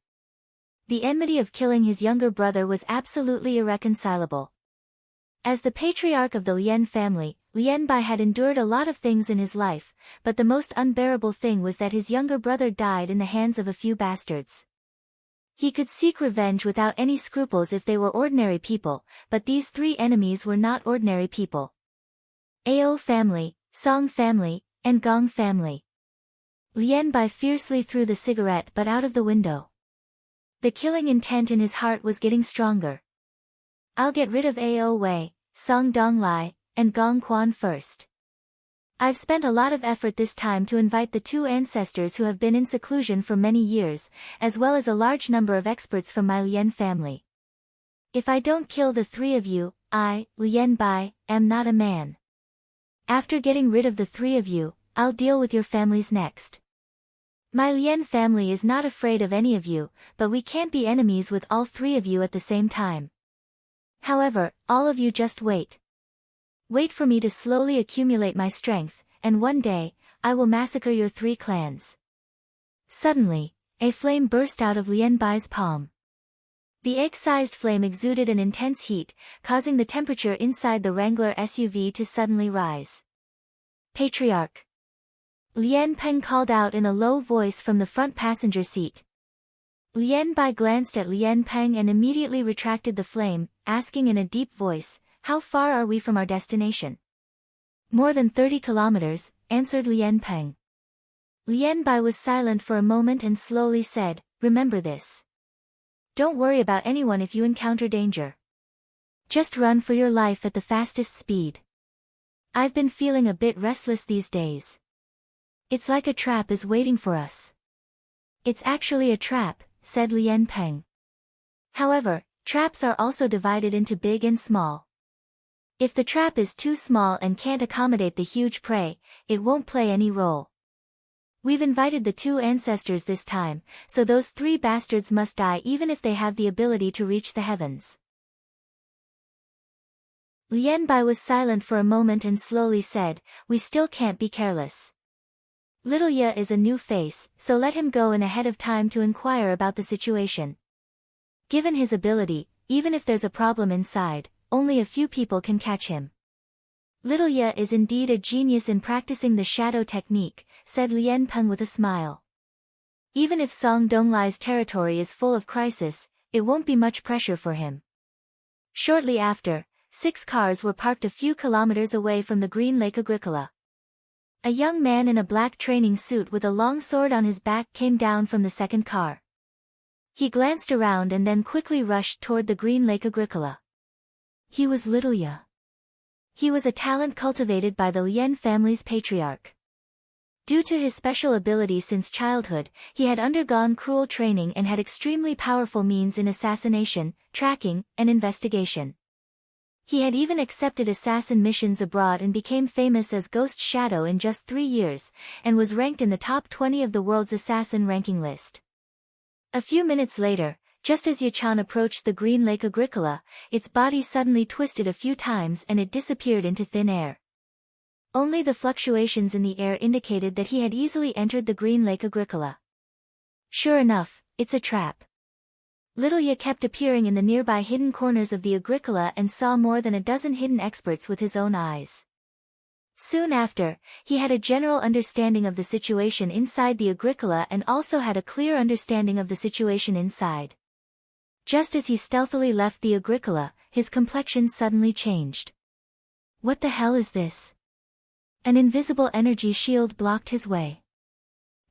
The enmity of killing his younger brother was absolutely irreconcilable. As the patriarch of the Lien family, Lien Bai had endured a lot of things in his life, but the most unbearable thing was that his younger brother died in the hands of a few bastards. He could seek revenge without any scruples if they were ordinary people, but these 3 enemies were not ordinary people. Ao family, Song family, and Gong family. Lien Bai fiercely threw the cigarette butt out of the window. The killing intent in his heart was getting stronger. "I'll get rid of Ao Wei, Song Donglai, and Gong Quan first. I've spent a lot of effort this time to invite the 2 ancestors who have been in seclusion for many years, as well as a large number of experts from my Lien family. If I don't kill the 3 of you, I, Lien Bai, am not a man. After getting rid of the 3 of you, I'll deal with your families next. My Lien family is not afraid of any of you, but we can't be enemies with all 3 of you at the same time. However, all of you just wait. Wait for me to slowly accumulate my strength, and one day, I will massacre your 3 clans." Suddenly, a flame burst out of Lien Bai's palm. The egg-sized flame exuded an intense heat, causing the temperature inside the Wrangler SUV to suddenly rise. "Patriarch!" Lien Peng called out in a low voice from the front passenger seat. Lien Bai glanced at Lien Peng and immediately retracted the flame, asking in a deep voice, "How far are we from our destination?" "More than 30 kilometers, answered Lien Peng. Lien Bai was silent for a moment and slowly said, "Remember this. Don't worry about anyone if you encounter danger. Just run for your life at the fastest speed. I've been feeling a bit restless these days. It's like a trap is waiting for us." "It's actually a trap," said Lien Peng. "However, traps are also divided into big and small. If the trap is too small and can't accommodate the huge prey, it won't play any role. We've invited the 2 ancestors this time, so those 3 bastards must die even if they have the ability to reach the heavens." Lien Bai was silent for a moment and slowly said, "We still can't be careless. Little Ye is a new face, so let him go in ahead of time to inquire about the situation. Given his ability, even if there's a problem inside, only a few people can catch him." "Little Ye is indeed a genius in practicing the shadow technique," said Lien Peng with a smile. "Even if Song Donglai's territory is full of crisis, it won't be much pressure for him." Shortly after, 6 cars were parked a few kilometers away from the Green Lake Agricola. A young man in a black training suit with a long sword on his back came down from the second car. He glanced around and then quickly rushed toward the Green Lake Agricola. He was Little Ye. He was a talent cultivated by the Lien family's patriarch. Due to his special ability since childhood, he had undergone cruel training and had extremely powerful means in assassination, tracking, and investigation. He had even accepted assassin missions abroad and became famous as Ghost Shadow in just 3 years, and was ranked in the top 20 of the world's assassin ranking list. A few minutes later, just as Yachan approached the Green Lake Agricola, its body suddenly twisted a few times and it disappeared into thin air. Only the fluctuations in the air indicated that he had easily entered the Green Lake Agricola. Sure enough, it's a trap. Little Ye kept appearing in the nearby hidden corners of the Agricola and saw more than a dozen hidden experts with his own eyes. Soon after, he had a general understanding of the situation inside the Agricola and also had a clear understanding of the situation inside. Just as he stealthily left the Agricola, his complexion suddenly changed. What the hell is this? An invisible energy shield blocked his way.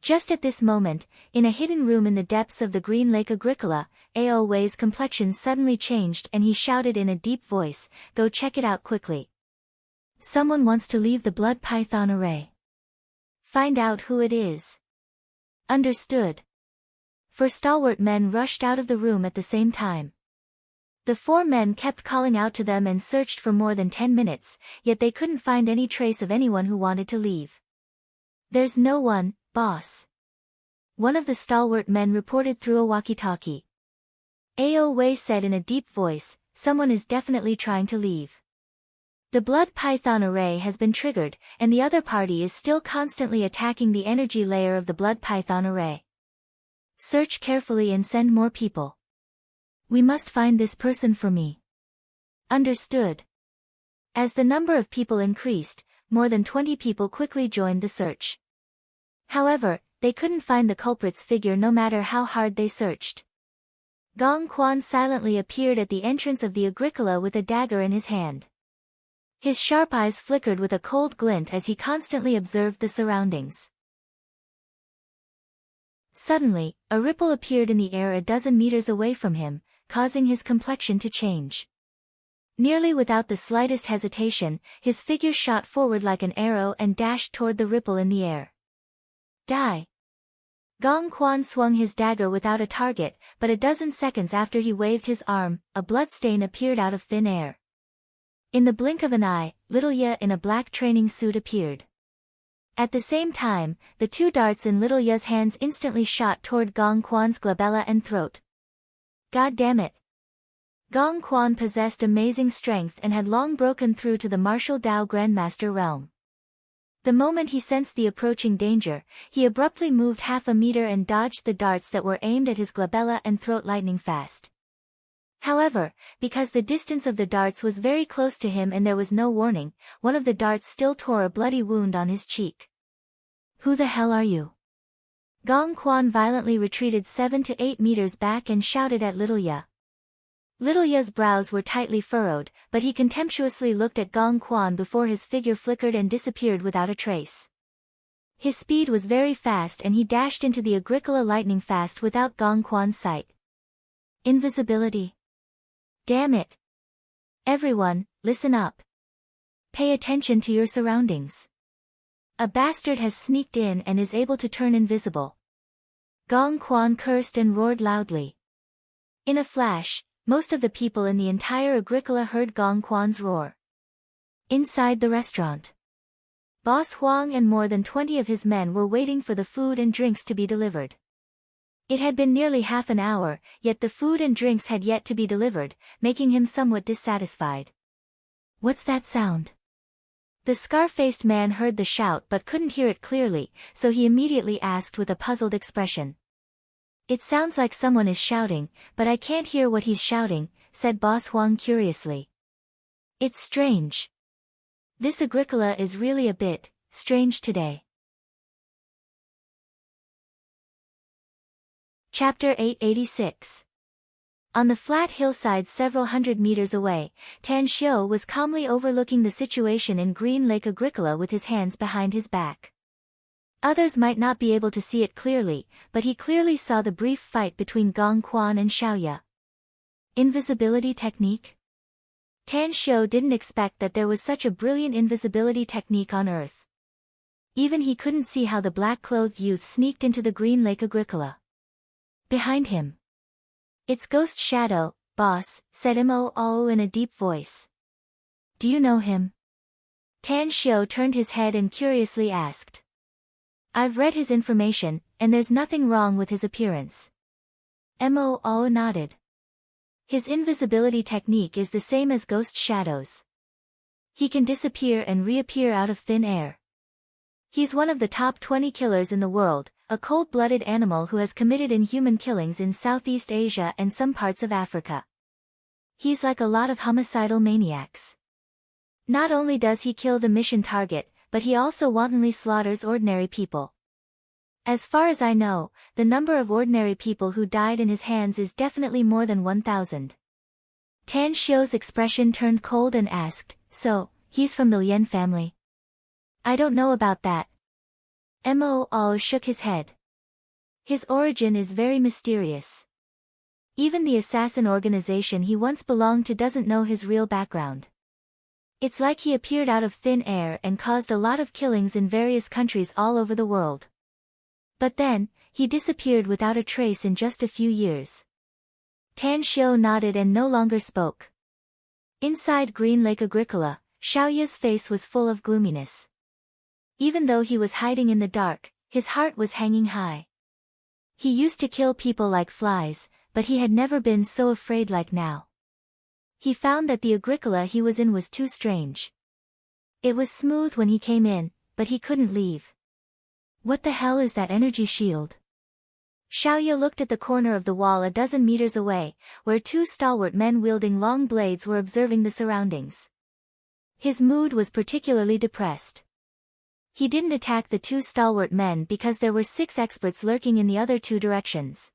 Just at this moment, in a hidden room in the depths of the Green Lake Agricola, Ao Wei's complexion suddenly changed and he shouted in a deep voice, "Go check it out quickly. Someone wants to leave the blood python array." Find out who it is. Understood. 4 stalwart men rushed out of the room at the same time. The 4 men kept calling out to them and searched for more than 10 minutes, yet they couldn't find any trace of anyone who wanted to leave. There's no one, boss. One of the stalwart men reported through a walkie-talkie. Ao Wei said in a deep voice, someone is definitely trying to leave. The blood python array has been triggered, and the other party is still constantly attacking the energy layer of the blood python array. Search carefully and send more people. We must find this person for me. Understood. As the number of people increased, more than 20 people quickly joined the search. However, they couldn't find the culprit's figure no matter how hard they searched. Gong Quan silently appeared at the entrance of the Agricola with a dagger in his hand. His sharp eyes flickered with a cold glint as he constantly observed the surroundings. Suddenly, a ripple appeared in the air a dozen meters away from him, causing his complexion to change. Nearly without the slightest hesitation, his figure shot forward like an arrow and dashed toward the ripple in the air. Die! Gong Quan swung his dagger without a target, but a dozen seconds after he waved his arm, a bloodstain appeared out of thin air. In the blink of an eye, Little Ye in a black training suit appeared. At the same time, the 2 darts in Little Ye's hands instantly shot toward Gong Quan's glabella and throat. God damn it! Gong Quan possessed amazing strength and had long broken through to the martial Dao Grandmaster realm. The moment he sensed the approaching danger, he abruptly moved half a meter and dodged the darts that were aimed at his glabella and throat lightning fast. However, because the distance of the darts was very close to him and there was no warning, one of the darts still tore a bloody wound on his cheek. Who the hell are you? Gong Quan violently retreated 7 to 8 meters back and shouted at Little Ye. Little Ye's brows were tightly furrowed, but he contemptuously looked at Gong Quan before his figure flickered and disappeared without a trace. His speed was very fast and he dashed into the Agricola lightning fast without Gong Quan's sight. Invisibility. Damn it! Everyone, listen up. Pay attention to your surroundings. A bastard has sneaked in and is able to turn invisible. Gong Quan cursed and roared loudly. In a flash, most of the people in the entire Agricola heard Gong Quan's roar. Inside the restaurant, Boss Huang and more than 20 of his men were waiting for the food and drinks to be delivered. It had been nearly half an hour, yet the food and drinks had yet to be delivered, making him somewhat dissatisfied. What's that sound? The scar-faced man heard the shout but couldn't hear it clearly, so he immediately asked with a puzzled expression. It sounds like someone is shouting, but I can't hear what he's shouting, said Boss Huang curiously. It's strange. This Agricola is really a bit strange today. Chapter 886. On the flat hillside several hundred meters away, Tan Xiu was calmly overlooking the situation in Green Lake Agricola with his hands behind his back. Others might not be able to see it clearly, but he clearly saw the brief fight between Gong Quan and Xiaoye. Invisibility technique? Tan Xiu didn't expect that there was such a brilliant invisibility technique on Earth. Even he couldn't see how the black-clothed youth sneaked into the Green Lake Agricola. Behind him. It's Ghost Shadow, boss, said Mo in a deep voice. Do you know him? Tan Xiu turned his head and curiously asked. I've read his information, and there's nothing wrong with his appearance. Mo nodded. His invisibility technique is the same as Ghost Shadow's. He can disappear and reappear out of thin air. He's one of the top 20 killers in the world, a cold-blooded animal who has committed inhuman killings in Southeast Asia and some parts of Africa. He's like a lot of homicidal maniacs. Not only does he kill the mission target, but he also wantonly slaughters ordinary people. As far as I know, the number of ordinary people who died in his hands is definitely more than 1,000. Tan Xiu's expression turned cold and asked, so, he's from the Lien family? I don't know about that. Mo shook his head. His origin is very mysterious. Even the assassin organization he once belonged to doesn't know his real background. It's like he appeared out of thin air and caused a lot of killings in various countries all over the world. But then, he disappeared without a trace in just a few years. Tan Xiu nodded and no longer spoke. Inside Green Lake Agricola, Xiaoya's face was full of gloominess. Even though he was hiding in the dark, his heart was hanging high. He used to kill people like flies, but he had never been so afraid like now. He found that the Agricola he was in was too strange. It was smooth when he came in, but he couldn't leave. What the hell is that energy shield? Xiaoya looked at the corner of the wall a dozen meters away, where two stalwart men wielding long blades were observing the surroundings. His mood was particularly depressed. He didn't attack the two stalwart men because there were 6 experts lurking in the other 2 directions.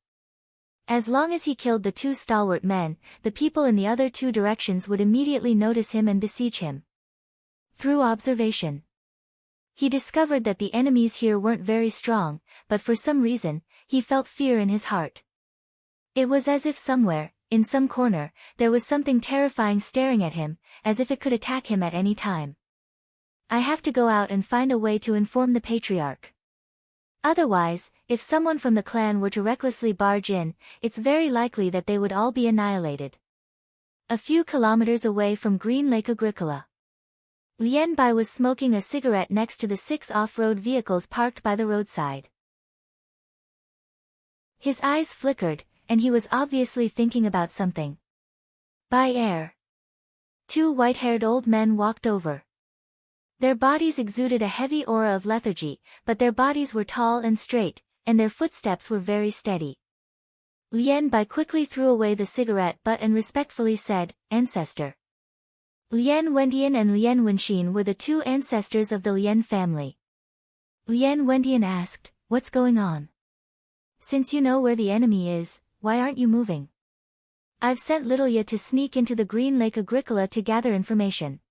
As long as he killed the 2 stalwart men, the people in the other 2 directions would immediately notice him and besiege him. Through observation, he discovered that the enemies here weren't very strong, but for some reason, he felt fear in his heart. It was as if somewhere, in some corner, there was something terrifying staring at him, as if it could attack him at any time. I have to go out and find a way to inform the patriarch. Otherwise, if someone from the clan were to recklessly barge in, it's very likely that they would all be annihilated. A few kilometers away from Green Lake Agricola, Lian Bai was smoking a cigarette next to the 6 off-road vehicles parked by the roadside. His eyes flickered, and he was obviously thinking about something. By air, 2 white-haired old men walked over. Their bodies exuded a heavy aura of lethargy, but their bodies were tall and straight, and their footsteps were very steady. Lian Bai quickly threw away the cigarette butt and respectfully said, "Ancestor." Lian Wendian and Lian Wenxin were the 2 ancestors of the Lian family. Lian Wendian asked, "What's going on? Since you know where the enemy is, why aren't you moving?" "I've sent Little Ye to sneak into the Green Lake Agricola to gather information.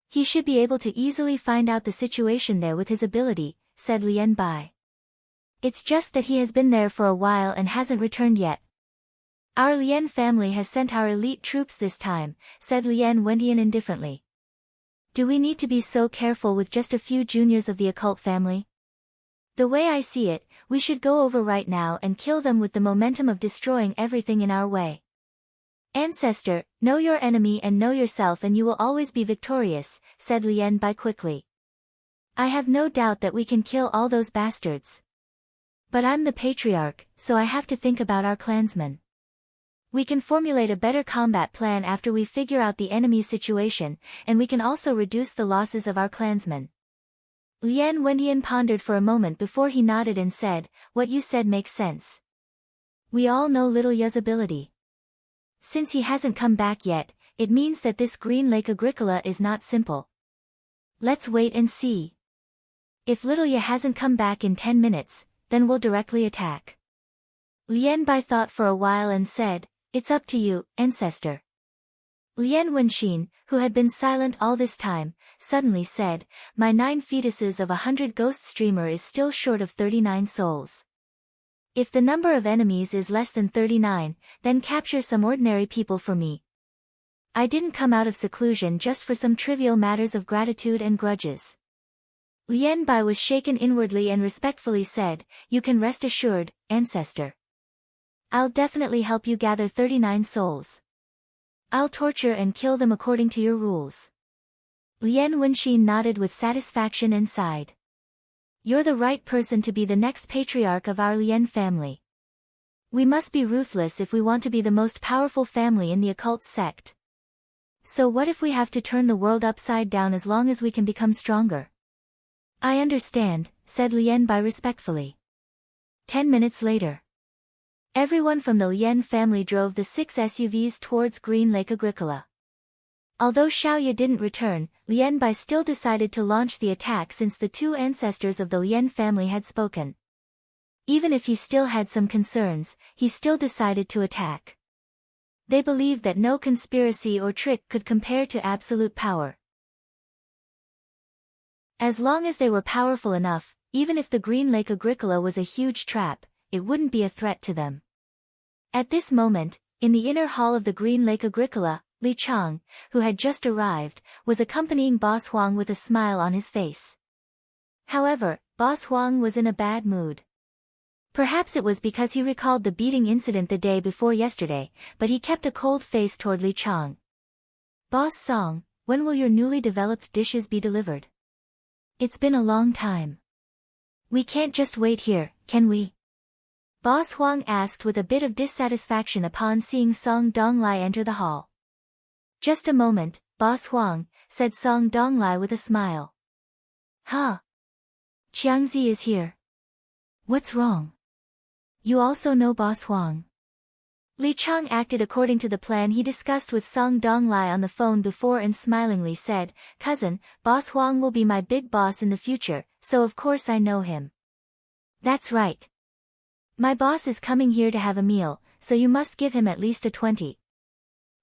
He should be able to easily find out the situation there with his ability," said Lian Bai. "It's just that he has been there for a while and hasn't returned yet." "Our Lian family has sent our elite troops this time," said Lian Wendian indifferently. "Do we need to be so careful with just a few juniors of the occult family? The way I see it, we should go over right now and kill them with the momentum of destroying everything in our way." "Ancestor, know your enemy and know yourself and you will always be victorious," said Lian Bai quickly. "I have no doubt that we can kill all those bastards. But I'm the patriarch, so I have to think about our clansmen. We can formulate a better combat plan after we figure out the enemy's situation, and we can also reduce the losses of our clansmen." Lian Wendian pondered for a moment before he nodded and said, "What you said makes sense. We all know Little Ye's ability. Since he hasn't come back yet, it means that this Green Lake Agricola is not simple. Let's wait and see. If Little Ye hasn't come back in 10 minutes, then we'll directly attack." Lian Bai thought for a while and said, "It's up to you, ancestor." Lian Wenxin, who had been silent all this time, suddenly said, "My 9 fetuses of 100 ghost streamer is still short of 39 souls. If the number of enemies is less than 39, then capture some ordinary people for me. I didn't come out of seclusion just for some trivial matters of gratitude and grudges." Lian Bai was shaken inwardly and respectfully said, "You can rest assured, ancestor. I'll definitely help you gather 39 souls. I'll torture and kill them according to your rules." Lian Wenxin nodded with satisfaction and sighed. "You're the right person to be the next patriarch of our Lian family. We must be ruthless if we want to be the most powerful family in the occult sect. So what if we have to turn the world upside down as long as we can become stronger?" "I understand," said Lian Bai respectfully. 10 minutes later, everyone from the Lian family drove the 6 SUVs towards Green Lake Agricola. Although Xiaoya didn't return, Lian Bai still decided to launch the attack since the 2 ancestors of the Lian family had spoken. Even if he still had some concerns, he still decided to attack. They believed that no conspiracy or trick could compare to absolute power. As long as they were powerful enough, even if the Green Lake Agricola was a huge trap, it wouldn't be a threat to them. At this moment, in the inner hall of the Green Lake Agricola, Li Chang, who had just arrived, was accompanying Boss Huang with a smile on his face. However, Boss Huang was in a bad mood. Perhaps it was because he recalled the beating incident the day before yesterday, but he kept a cold face toward Li Chang. "Boss Song, when will your newly developed dishes be delivered? It's been a long time. We can't just wait here, can we?" Boss Huang asked with a bit of dissatisfaction upon seeing Song Donglai enter the hall. "Just a moment, Boss Huang," said Song Donglai with a smile. "Huh? Qiangzi is here. What's wrong? You also know Boss Huang?" Li Chang acted according to the plan he discussed with Song Donglai on the phone before and smilingly said, "Cousin, Boss Huang will be my big boss in the future, so of course I know him." "That's right. My boss is coming here to have a meal, so you must give him at least a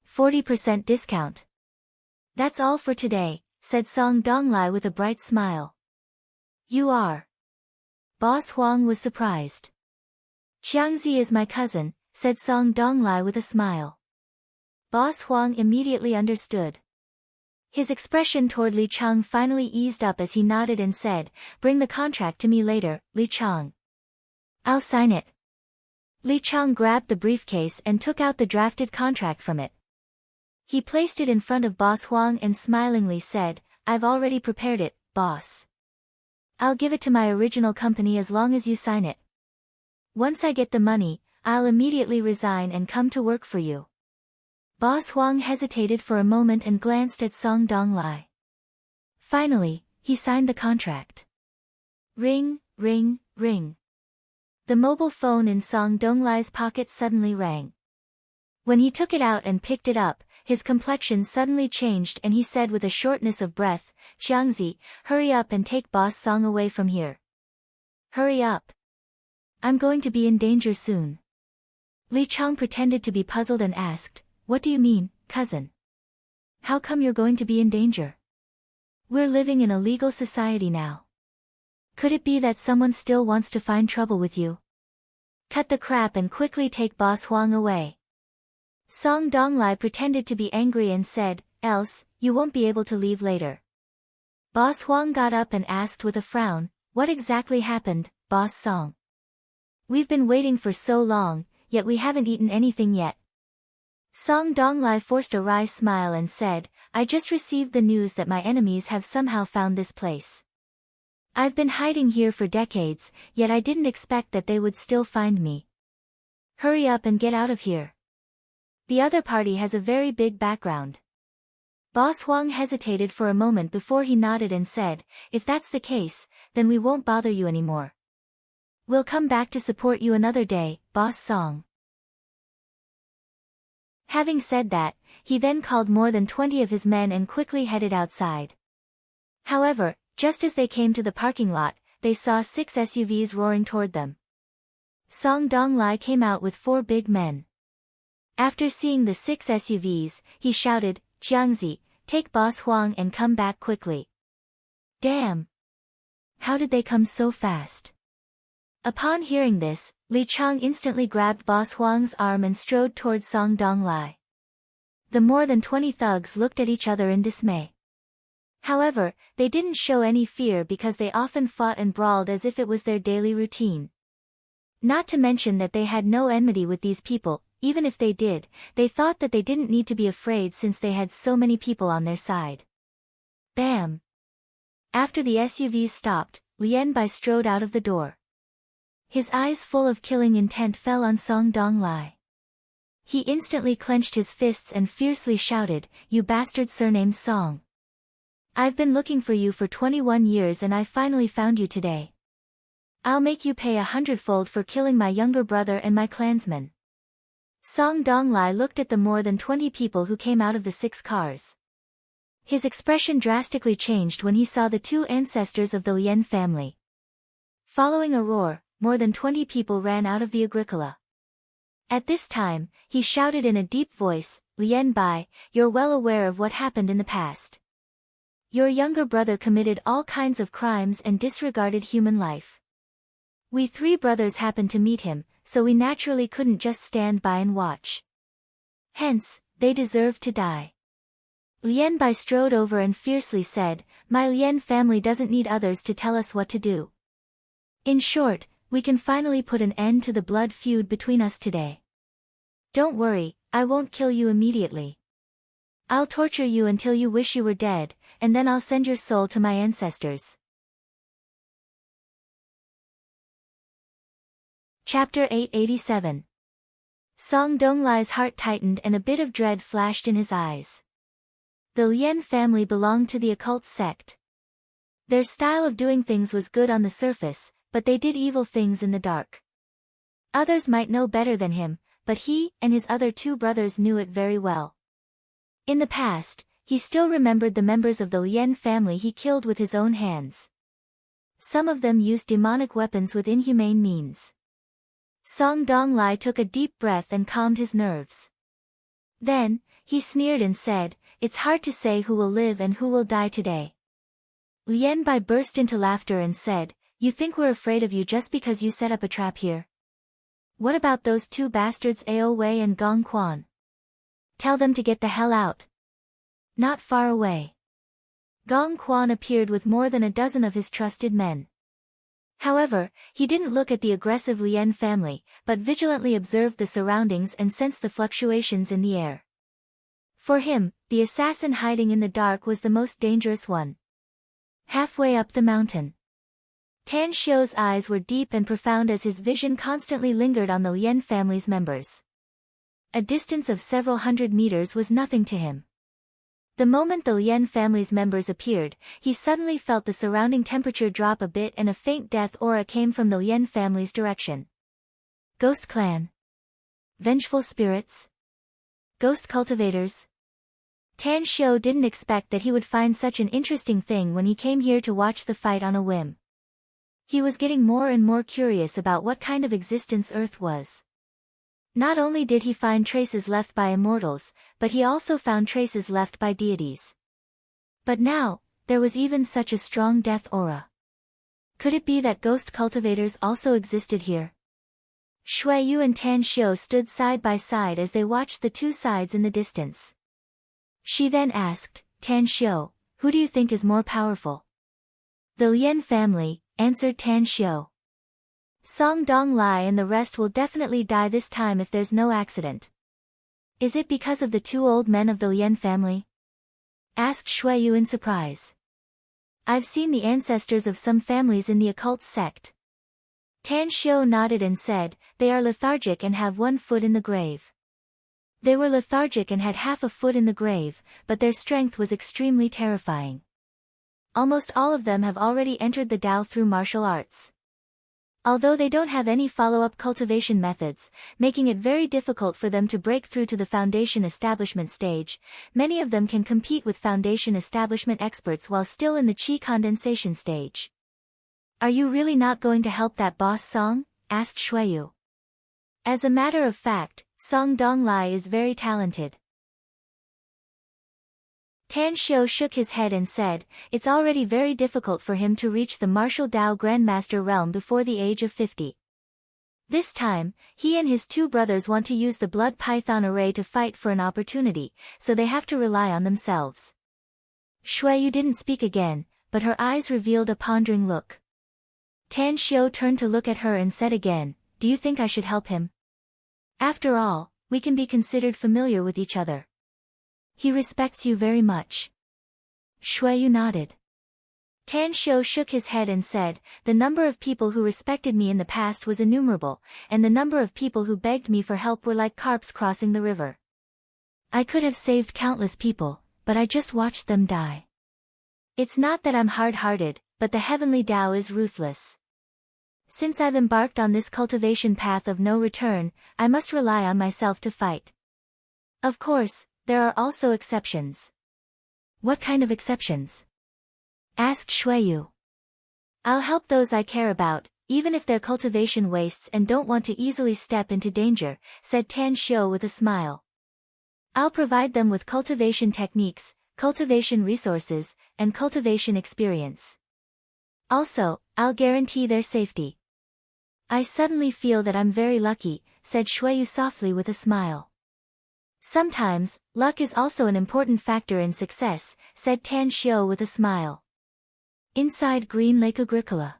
40% discount." "That's all for today," said Song Donglai with a bright smile. "You are?" Boss Huang was surprised. "Qiangzi is my cousin," said Song Donglai with a smile. Boss Huang immediately understood. His expression toward Li Chang finally eased up as he nodded and said, "Bring the contract to me later, Li Chang. I'll sign it." Li Chang grabbed the briefcase and took out the drafted contract from it. He placed it in front of Boss Huang and smilingly said, "I've already prepared it, boss. I'll give it to my original company as long as you sign it. Once I get the money, I'll immediately resign and come to work for you." Boss Huang hesitated for a moment and glanced at Song Donglai. Finally, he signed the contract. Ring, ring, ring. The mobile phone in Song Donglai's pocket suddenly rang. When he took it out and picked it up, his complexion suddenly changed and he said with a shortness of breath, "Qiangzi, hurry up and take Boss Song away from here. Hurry up. I'm going to be in danger soon." Li Chang pretended to be puzzled and asked, "What do you mean, cousin? How come you're going to be in danger? We're living in a legal society now. Could it be that someone still wants to find trouble with you? Cut the crap and quickly take Boss Huang away." Song Donglai pretended to be angry and said, "Else, you won't be able to leave later." Boss Huang got up and asked with a frown, "What exactly happened, Boss Song? We've been waiting for so long, yet we haven't eaten anything yet." Song Donglai forced a wry smile and said, "I just received the news that my enemies have somehow found this place. I've been hiding here for decades, yet I didn't expect that they would still find me. Hurry up and get out of here. The other party has a very big background." Boss Huang hesitated for a moment before he nodded and said, "If that's the case, then we won't bother you anymore. We'll come back to support you another day, Boss Song." Having said that, he then called more than 20 of his men and quickly headed outside. However, just as they came to the parking lot, they saw 6 SUVs roaring toward them. Song Donglai came out with 4 big men. After seeing the 6 SUVs, he shouted, "Qiangzi, take Boss Huang and come back quickly." Damn! How did they come so fast? Upon hearing this, Li Chang instantly grabbed Boss Huang's arm and strode towards Song Donglai. The more than 20 thugs looked at each other in dismay. However, they didn't show any fear because they often fought and brawled as if it was their daily routine. Not to mention that they had no enmity with these people. Even if they did, they thought that they didn't need to be afraid since they had so many people on their side. Bam! After the SUVs stopped, Lien Bai strode out of the door. His eyes full of killing intent fell on Song Donglai. He instantly clenched his fists and fiercely shouted, "You bastard surnamed Song! I've been looking for you for 21 years and I finally found you today. I'll make you pay 100-fold for killing my younger brother and my clansmen." Song Donglai looked at the more than 20 people who came out of the 6 cars. His expression drastically changed when he saw the 2 ancestors of the Lien family. Following a roar, more than 20 people ran out of the Agricola. At this time, he shouted in a deep voice, "Lien Bai, you're well aware of what happened in the past. Your younger brother committed all kinds of crimes and disregarded human life. We 3 brothers happened to meet him, so we naturally couldn't just stand by and watch. Hence, they deserve to die. Lian Bai strode over and fiercely said, my Lian family doesn't need others to tell us what to do. In short, we can finally put an end to the blood feud between us today. Don't worry, I won't kill you immediately. I'll torture you until you wish you were dead, and then I'll send your soul to my ancestors. Chapter 887. Song Donglai's heart tightened and a bit of dread flashed in his eyes. The Lian family belonged to the occult sect. Their style of doing things was good on the surface, but they did evil things in the dark. Others might know better than him, but he and his other two brothers knew it very well. In the past, he still remembered the members of the Lian family he killed with his own hands. Some of them used demonic weapons with inhumane means. Song Donglai took a deep breath and calmed his nerves. Then, he sneered and said, it's hard to say who will live and who will die today. Lian Bai burst into laughter and said, you think we're afraid of you just because you set up a trap here? What about those two bastards Ao Wei and Gong Quan? Tell them to get the hell out. Not far away. Gong Quan appeared with more than a dozen of his trusted men. However, he didn't look at the aggressive Lian family, but vigilantly observed the surroundings and sensed the fluctuations in the air. For him, the assassin hiding in the dark was the most dangerous one. Halfway up the mountain, Tan Xiu's eyes were deep and profound as his vision constantly lingered on the Lian family's members. A distance of several hundred meters was nothing to him. The moment the Lian family's members appeared, he suddenly felt the surrounding temperature drop a bit and a faint death aura came from the Lian family's direction. Ghost Clan. Vengeful spirits. Ghost cultivators. Tan Xiu didn't expect that he would find such an interesting thing when he came here to watch the fight on a whim. He was getting more and more curious about what kind of existence Earth was. Not only did he find traces left by immortals, but he also found traces left by deities. But now, there was even such a strong death aura. Could it be that ghost cultivators also existed here? Shui Yu and Tan Xiu stood side by side as they watched the two sides in the distance. She then asked, Tan Xiu, who do you think is more powerful? The Lian family, answered Tan Xiu. Song Donglai and the rest will definitely die this time if there's no accident. Is it because of the two old men of the Lian family? Asked Shui Yu in surprise. I've seen the ancestors of some families in the occult sect. Tan Xiu nodded and said, they are lethargic and have 1 foot in the grave. They were lethargic and had half a foot in the grave, but their strength was extremely terrifying. Almost all of them have already entered the Tao through martial arts. Although they don't have any follow-up cultivation methods, making it very difficult for them to break through to the foundation establishment stage, many of them can compete with foundation establishment experts while still in the qi condensation stage. Are you really not going to help that boss Song? Asked Shuiyu. As a matter of fact, Song Donglai is very talented. Tan Xiu shook his head and said, it's already very difficult for him to reach the martial Tao Grandmaster realm before the age of 50. This time, he and his two brothers want to use the Blood Python array to fight for an opportunity, so they have to rely on themselves. Shuiyu didn't speak again, but her eyes revealed a pondering look. Tan Xiu turned to look at her and said again, do you think I should help him? After all, we can be considered familiar with each other. He respects you very much. Shuiyu nodded. Tan Xiu shook his head and said, the number of people who respected me in the past was innumerable, and the number of people who begged me for help were like carps crossing the river. I could have saved countless people, but I just watched them die. It's not that I'm hard-hearted, but the heavenly Tao is ruthless. Since I've embarked on this cultivation path of no return, I must rely on myself to fight. Of course, there are also exceptions. What kind of exceptions? Asked Shuiyu. I'll help those I care about, even if their cultivation wastes and don't want to easily step into danger, said Tan Xiu with a smile. I'll provide them with cultivation techniques, cultivation resources, and cultivation experience. Also, I'll guarantee their safety. I suddenly feel that I'm very lucky, said Shuiyu softly with a smile. Sometimes, luck is also an important factor in success, said Tan Xiu with a smile. Inside Green Lake Agricola.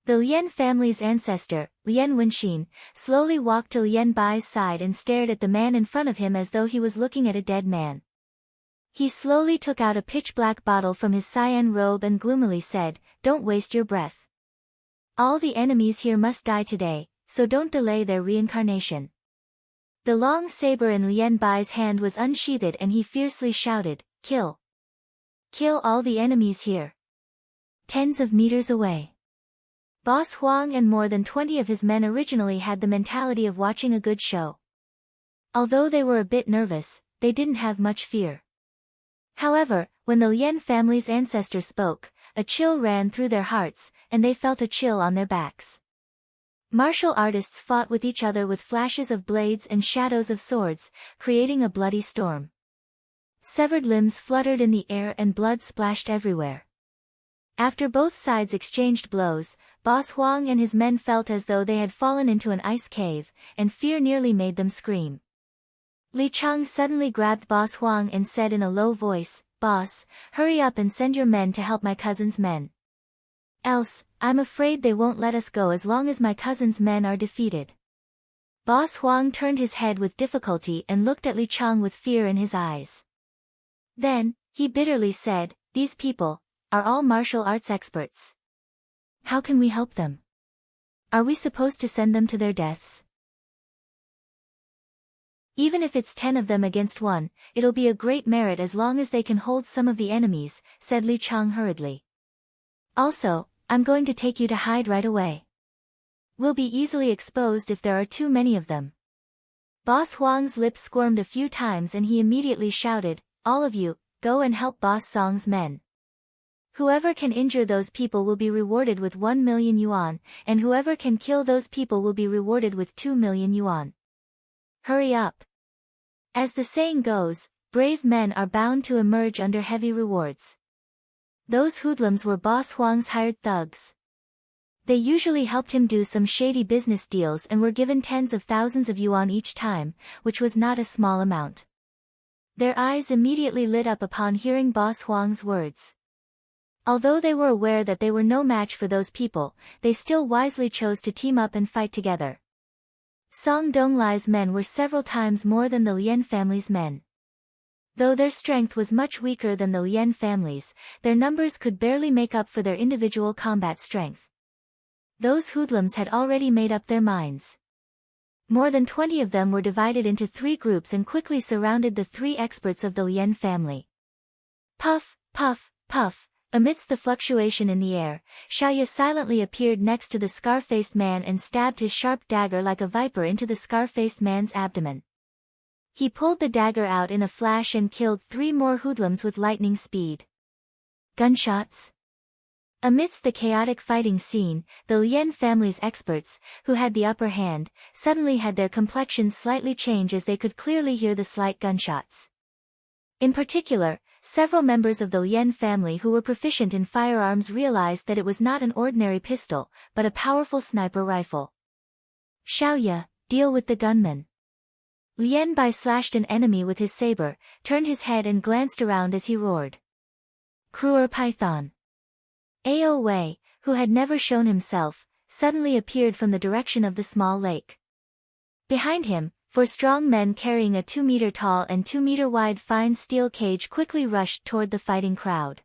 The Lian family's ancestor, Lian Wenxin, slowly walked to Lian Bai's side and stared at the man in front of him as though he was looking at a dead man. He slowly took out a pitch-black bottle from his cyan robe and gloomily said, "Don't waste your breath. All the enemies here must die today, so don't delay their reincarnation." The long saber in Lian Bai's hand was unsheathed and he fiercely shouted, "Kill! Kill all the enemies here." Tens of meters away. Boss Huang and more than 20 of his men originally had the mentality of watching a good show. Although they were a bit nervous, they didn't have much fear. However, when the Lian family's ancestor spoke, a chill ran through their hearts, and they felt a chill on their backs. Martial artists fought with each other with flashes of blades and shadows of swords, creating a bloody storm. Severed limbs fluttered in the air and blood splashed everywhere. After both sides exchanged blows, Boss Huang and his men felt as though they had fallen into an ice cave, and fear nearly made them scream. Li Chang suddenly grabbed Boss Huang and said in a low voice, "Boss, hurry up and send your men to help my cousin's men. Else, I'm afraid they won't let us go as long as my cousin's men are defeated." Boss Huang turned his head with difficulty and looked at Li Chang with fear in his eyes. Then, he bitterly said, "These people are all martial arts experts. How can we help them? Are we supposed to send them to their deaths? Even if it's 10 of them against 1, it'll be a great merit as long as they can hold some of the enemies," said Li Chang hurriedly. "Also, I'm going to take you to hide right away. We'll be easily exposed if there are too many of them." Boss Huang's lips squirmed a few times and he immediately shouted, "All of you, go and help Boss Song's men. Whoever can injure those people will be rewarded with 1 million yuan, and whoever can kill those people will be rewarded with 2 million yuan. Hurry up. As the saying goes, brave men are bound to emerge under heavy rewards." Those hoodlums were Boss Huang's hired thugs. They usually helped him do some shady business deals and were given tens of thousands of yuan each time, which was not a small amount. Their eyes immediately lit up upon hearing Boss Huang's words. Although they were aware that they were no match for those people, they still wisely chose to team up and fight together. Song Donglai's men were several times more than the Lian family's men. Though their strength was much weaker than the Lian family's, their numbers could barely make up for their individual combat strength. Those hoodlums had already made up their minds. More than 20 of them were divided into 3 groups and quickly surrounded the 3 experts of the Lian family. Puff, puff, puff. Amidst the fluctuation in the air, Xiaoya silently appeared next to the scar-faced man and stabbed his sharp dagger like a viper into the scar-faced man's abdomen. He pulled the dagger out in a flash and killed 3 more hoodlums with lightning speed. Gunshots. Amidst the chaotic fighting scene, the Lian family's experts, who had the upper hand, suddenly had their complexions slightly change as they could clearly hear the slight gunshots. In particular, several members of the Lian family who were proficient in firearms realized that it was not an ordinary pistol, but a powerful sniper rifle. "Xiaoya, deal with the gunman." Lian Bai slashed an enemy with his saber, turned his head and glanced around as he roared. Cruer Python. Ao Wei, who had never shown himself, suddenly appeared from the direction of the small lake. Behind him, 4 strong men carrying a 2-meter tall and 2-meter wide fine steel cage quickly rushed toward the fighting crowd.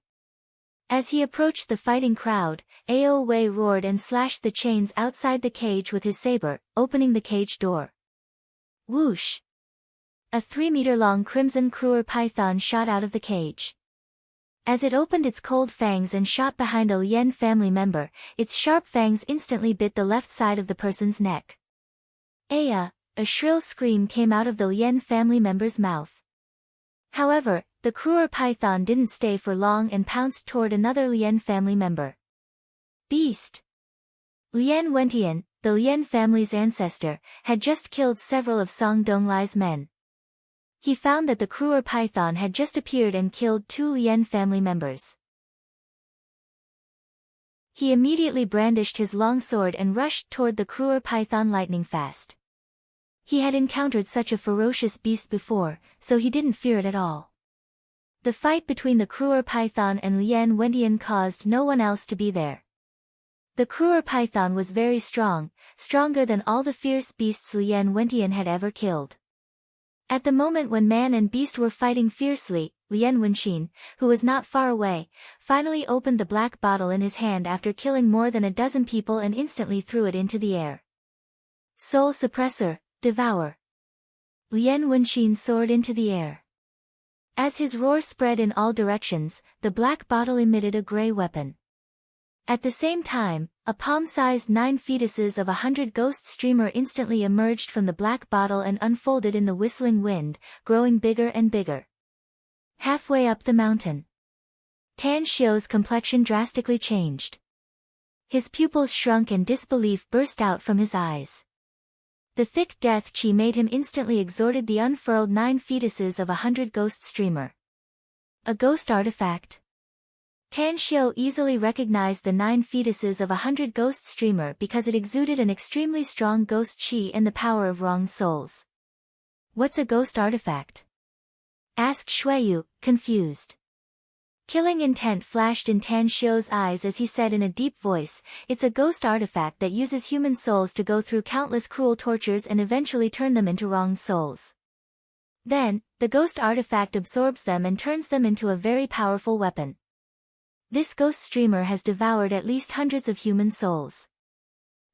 As he approached the fighting crowd, Ao Wei roared and slashed the chains outside the cage with his saber, opening the cage door. Whoosh! A 3-meter-long crimson cruer python shot out of the cage. As it opened its cold fangs and shot behind a Lian family member, its sharp fangs instantly bit the left side of the person's neck. Aya! A shrill scream came out of the Lian family member's mouth. However, the cruel python didn't stay for long and pounced toward another Lian family member. Beast! Lian Wentian, the Lian family's ancestor, had just killed several of Song Donglai's men. He found that the cruel python had just appeared and killed 2 Lian family members. He immediately brandished his long sword and rushed toward the cruel python lightning fast. He had encountered such a ferocious beast before, so he didn't fear it at all. The fight between the Kruer python and Lien Wentian caused no one else to be there. The Kruer python was very strong, stronger than all the fierce beasts Lien Wentian had ever killed. At the moment when man and beast were fighting fiercely, Lien Wentian, who was not far away, finally opened the black bottle in his hand after killing more than a dozen people and instantly threw it into the air. Soul suppressor, devour. Lien Wentian soared into the air. As his roar spread in all directions, the black bottle emitted a gray weapon. At the same time, a palm-sized 9 fetuses of 100 ghost streamer instantly emerged from the black bottle and unfolded in the whistling wind, growing bigger and bigger. Halfway up the mountain, Tan Xiu's complexion drastically changed. His pupils shrunk and disbelief burst out from his eyes. The thick death chi made him instantly exhorted the unfurled 9 fetuses of 100 ghost streamer. A ghost artifact. Tan Xiu easily recognized the 9 fetuses of 100 ghost streamer because it exuded an extremely strong ghost chi and the power of wronged souls. What's a ghost artifact? Asked Xueyu, confused. Killing intent flashed in Tan Xiu's eyes as he said in a deep voice, it's a ghost artifact that uses human souls to go through countless cruel tortures and eventually turn them into wronged souls. Then, the ghost artifact absorbs them and turns them into a very powerful weapon. This ghost streamer has devoured at least hundreds of human souls.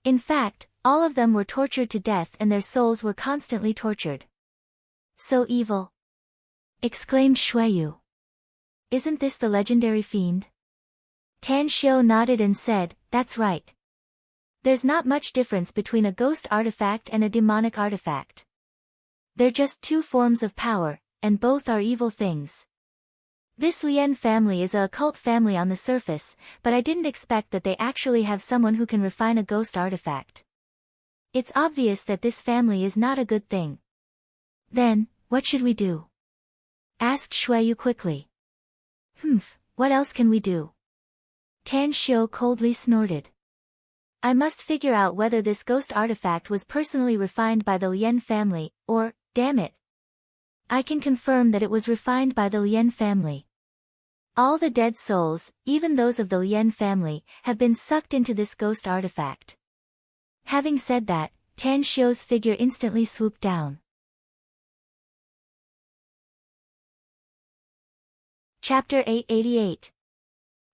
In fact, all of them were tortured to death and their souls were constantly tortured. So evil! Exclaimed Xueyu. Isn't this the legendary fiend? Tan Xiu nodded and said, that's right. There's not much difference between a ghost artifact and a demonic artifact. They're just 2 forms of power, and both are evil things. This Lien family is a occult family on the surface, but I didn't expect that they actually have someone who can refine a ghost artifact. It's obvious that this family is not a good thing. Then, what should we do? Asked Xueyu quickly. What else can we do? Tan Xiu coldly snorted. I must figure out whether this ghost artifact was personally refined by the Lien family, or, damn it, I can confirm that it was refined by the Lien family. All the dead souls, even those of the Lien family, have been sucked into this ghost artifact. Having said that, Tan Xiu's figure instantly swooped down. Chapter 888.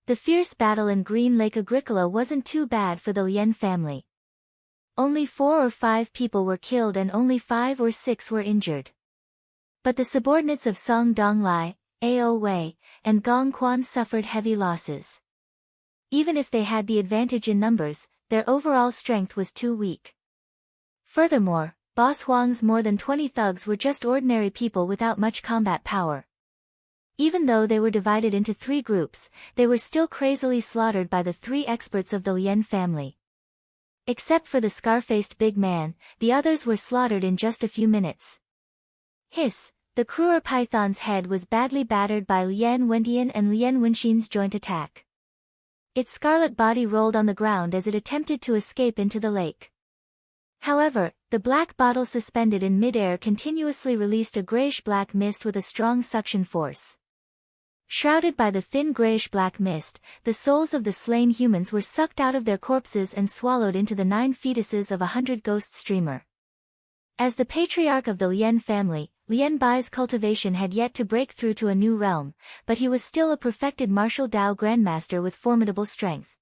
The fierce battle in Green Lake Agricola wasn't too bad for the Lien family. Only 4 or 5 people were killed and only 5 or 6 were injured. But the subordinates of Song Donglai, Ao Wei, and Gong Quan suffered heavy losses. Even if they had the advantage in numbers, their overall strength was too weak. Furthermore, Boss Huang's more than 20 thugs were just ordinary people without much combat power. Even though they were divided into 3 groups, they were still crazily slaughtered by the 3 experts of the Lien family. Except for the scar-faced big man, the others were slaughtered in just a few minutes. Hiss! The Kruer python's head was badly battered by Lien Wentian and Lien Wentian's joint attack. Its scarlet body rolled on the ground as it attempted to escape into the lake. However, the black bottle suspended in mid-air continuously released a grayish-black mist with a strong suction force. Shrouded by the thin grayish-black mist, the souls of the slain humans were sucked out of their corpses and swallowed into the 9 fetuses of 100 ghost streamer. As the patriarch of the Lien family, Lien Bai's cultivation had yet to break through to a new realm, but he was still a perfected martial Dao grandmaster with formidable strength.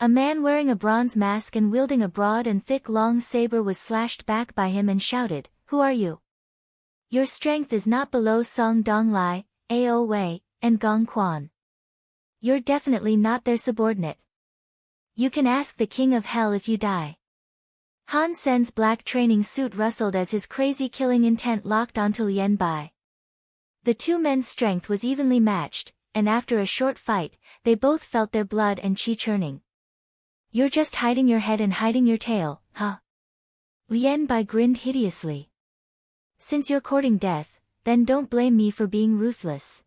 A man wearing a bronze mask and wielding a broad and thick long saber was slashed back by him and shouted, "Who are you? Your strength is not below Song Donglai, Ao Wei, and Gong Quan. You're definitely not their subordinate. You can ask the King of Hell if you die." Han Sen's black training suit rustled as his crazy killing intent locked onto Lien Bai. The 2 men's strength was evenly matched, and after a short fight, they both felt their blood and chi churning. "You're just hiding your head and hiding your tail, huh?" Lien Bai grinned hideously. "Since you're courting death, then don't blame me for being ruthless."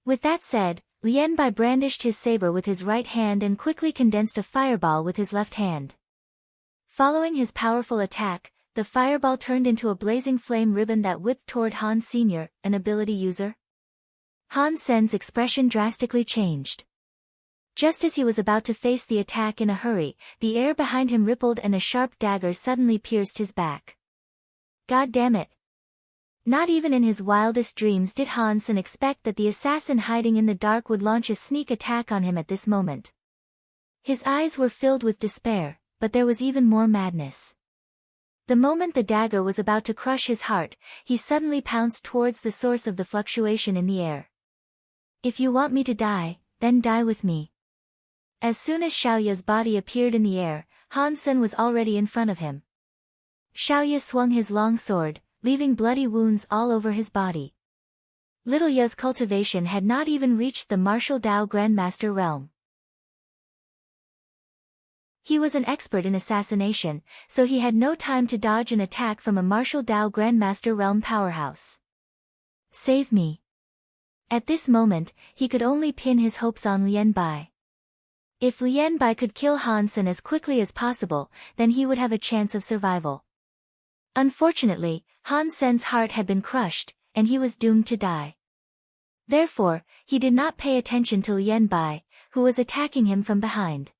With that said, Lien Bai brandished his saber with his right hand and quickly condensed a fireball with his left hand. Following his powerful attack, the fireball turned into a blazing flame ribbon that whipped toward Han Sr., an ability user. Han Sen's expression drastically changed. Just as he was about to face the attack in a hurry, the air behind him rippled and a sharp dagger suddenly pierced his back. God damn it! Not even in his wildest dreams did Han Sen expect that the assassin hiding in the dark would launch a sneak attack on him at this moment. His eyes were filled with despair, but there was even more madness. The moment the dagger was about to crush his heart, he suddenly pounced towards the source of the fluctuation in the air. If you want me to die, then die with me. As soon as Xiaoya's body appeared in the air, Han Sen was already in front of him. Xiaoya swung his long sword, leaving bloody wounds all over his body. Little Ya's cultivation had not even reached the martial Dao Grandmaster realm. He was an expert in assassination, so he had no time to dodge an attack from a martial Dao Grandmaster realm powerhouse. Save me. At this moment, he could only pin his hopes on Lian Bai. If Lian Bai could kill Han Sen as quickly as possible, then he would have a chance of survival. Unfortunately, Han Sen's heart had been crushed, and he was doomed to die. Therefore, he did not pay attention to Lian Bai, who was attacking him from behind.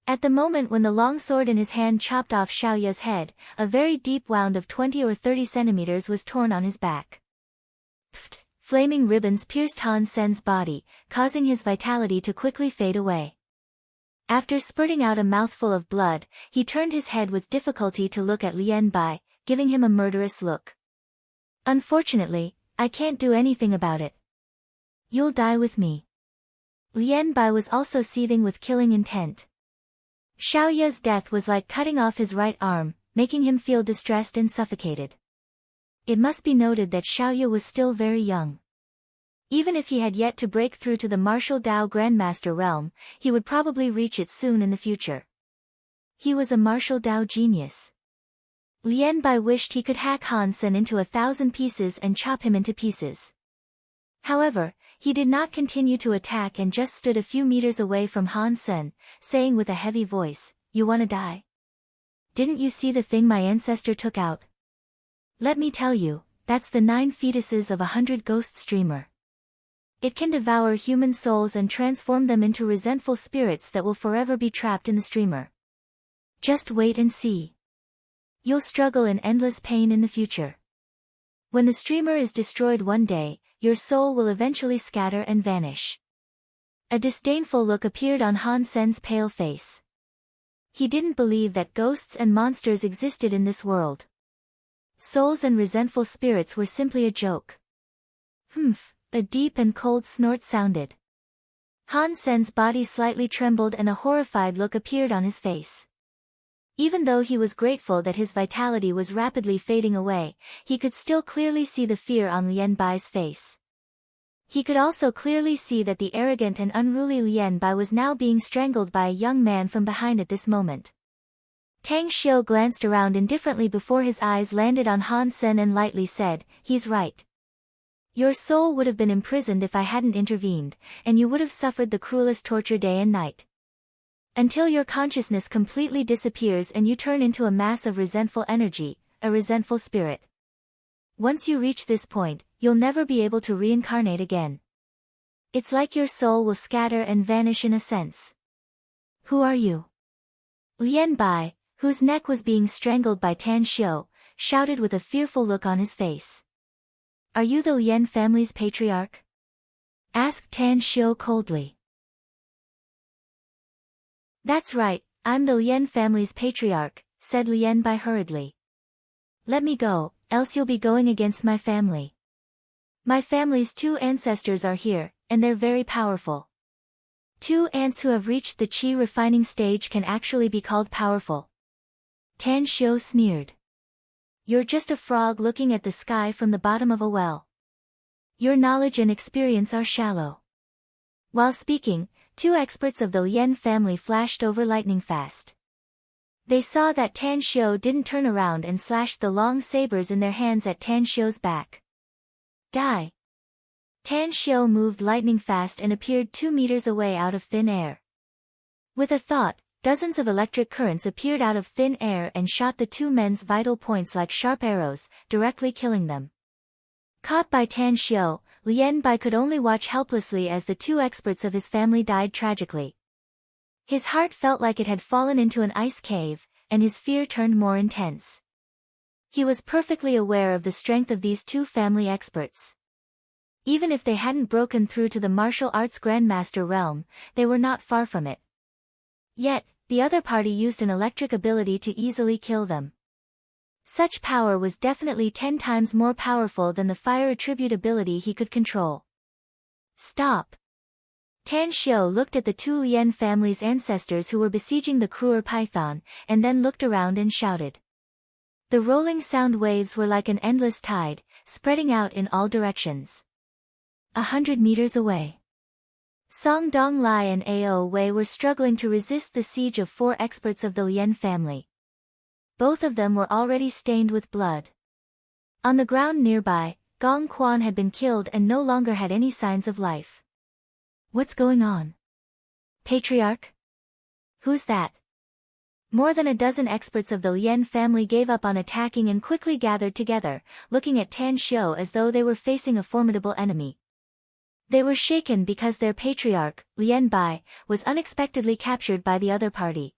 At the moment when the long sword in his hand chopped off Xiaoya's head, a very deep wound of 20 or 30 centimeters was torn on his back. Pfft! Flaming ribbons pierced Han Sen's body, causing his vitality to quickly fade away. After spurting out a mouthful of blood, he turned his head with difficulty to look at Lian Bai, giving him a murderous look. Unfortunately, I can't do anything about it. You'll die with me. Lian Bai was also seething with killing intent. Xiaoya's death was like cutting off his right arm, making him feel distressed and suffocated. It must be noted that Xiaoya was still very young. Even if he had yet to break through to the martial Dao Grandmaster realm, he would probably reach it soon in the future. He was a martial Dao genius. Lian Bai wished he could hack Han Sen into 1,000 pieces and chop him into pieces. However, he did not continue to attack and just stood a few meters away from Han Sen, saying with a heavy voice, "You wanna die? Didn't you see the thing my ancestor took out? Let me tell you, that's the 9 fetuses of 100 ghost streamer. It can devour human souls and transform them into resentful spirits that will forever be trapped in the streamer. Just wait and see. You'll struggle in endless pain in the future. When the streamer is destroyed one day, your soul will eventually scatter and vanish." A disdainful look appeared on Han Sen's pale face. He didn't believe that ghosts and monsters existed in this world. Souls and resentful spirits were simply a joke. Humph. A deep and cold snort sounded. Han Sen's body slightly trembled and a horrified look appeared on his face. Even though he was grateful that his vitality was rapidly fading away, he could still clearly see the fear on Lian Bai's face. He could also clearly see that the arrogant and unruly Lian Bai was now being strangled by a young man from behind at this moment. Tang Xiu glanced around indifferently before his eyes landed on Han Sen and lightly said, "He's right. Your soul would have been imprisoned if I hadn't intervened, and you would have suffered the cruelest torture day and night. Until your consciousness completely disappears and you turn into a mass of resentful energy, a resentful spirit. Once you reach this point, you'll never be able to reincarnate again. It's like your soul will scatter and vanish in a sense." "Who are you?" Lian Bai, whose neck was being strangled by Tan Xiu, shouted with a fearful look on his face. "Are you the Lian family's patriarch?" asked Tan Xiu coldly. "That's right, I'm the Lian family's patriarch," said Lian Bai hurriedly. "Let me go, else you'll be going against my family. My family's 2 ancestors are here, and they're very powerful. 2 ants who have reached the qi refining stage can actually be called powerful." Tan Xiu sneered. "You're just a frog looking at the sky from the bottom of a well. Your knowledge and experience are shallow." While speaking, 2 experts of the Lian family flashed over lightning fast. They saw that Tan Xiu didn't turn around and slashed the long sabers in their hands at Tan Xiu's back. "Die!" Tan Xiu moved lightning fast and appeared 2 meters away out of thin air. With a thought, Dozens of electric currents appeared out of thin air and shot the two men's vital points like sharp arrows, directly killing them. Caught by Tan Xiu, Lian Bai could only watch helplessly as the two experts of his family died tragically. His heart felt like it had fallen into an ice cave, and his fear turned more intense. He was perfectly aware of the strength of these two family experts. Even if they hadn't broken through to the martial arts grandmaster realm, they were not far from it. Yet, the other party used an electric ability to easily kill them. Such power was definitely 10 times more powerful than the fire attribute ability he could control. Stop! Tan Xiu looked at the two Lian family's ancestors who were besieging the Kruer python, and then looked around and shouted. The rolling sound waves were like an endless tide, spreading out in all directions. 100 meters away. Song Dong Lai and Ao Wei were struggling to resist the siege of 4 experts of the Lian family. Both of them were already stained with blood. On the ground nearby, Gong Quan had been killed and no longer had any signs of life. What's going on? Patriarch? Who's that? More than a dozen experts of the Lian family gave up on attacking and quickly gathered together, looking at Tan Xiu as though they were facing a formidable enemy. They were shaken because their patriarch, Lian Bai, was unexpectedly captured by the other party.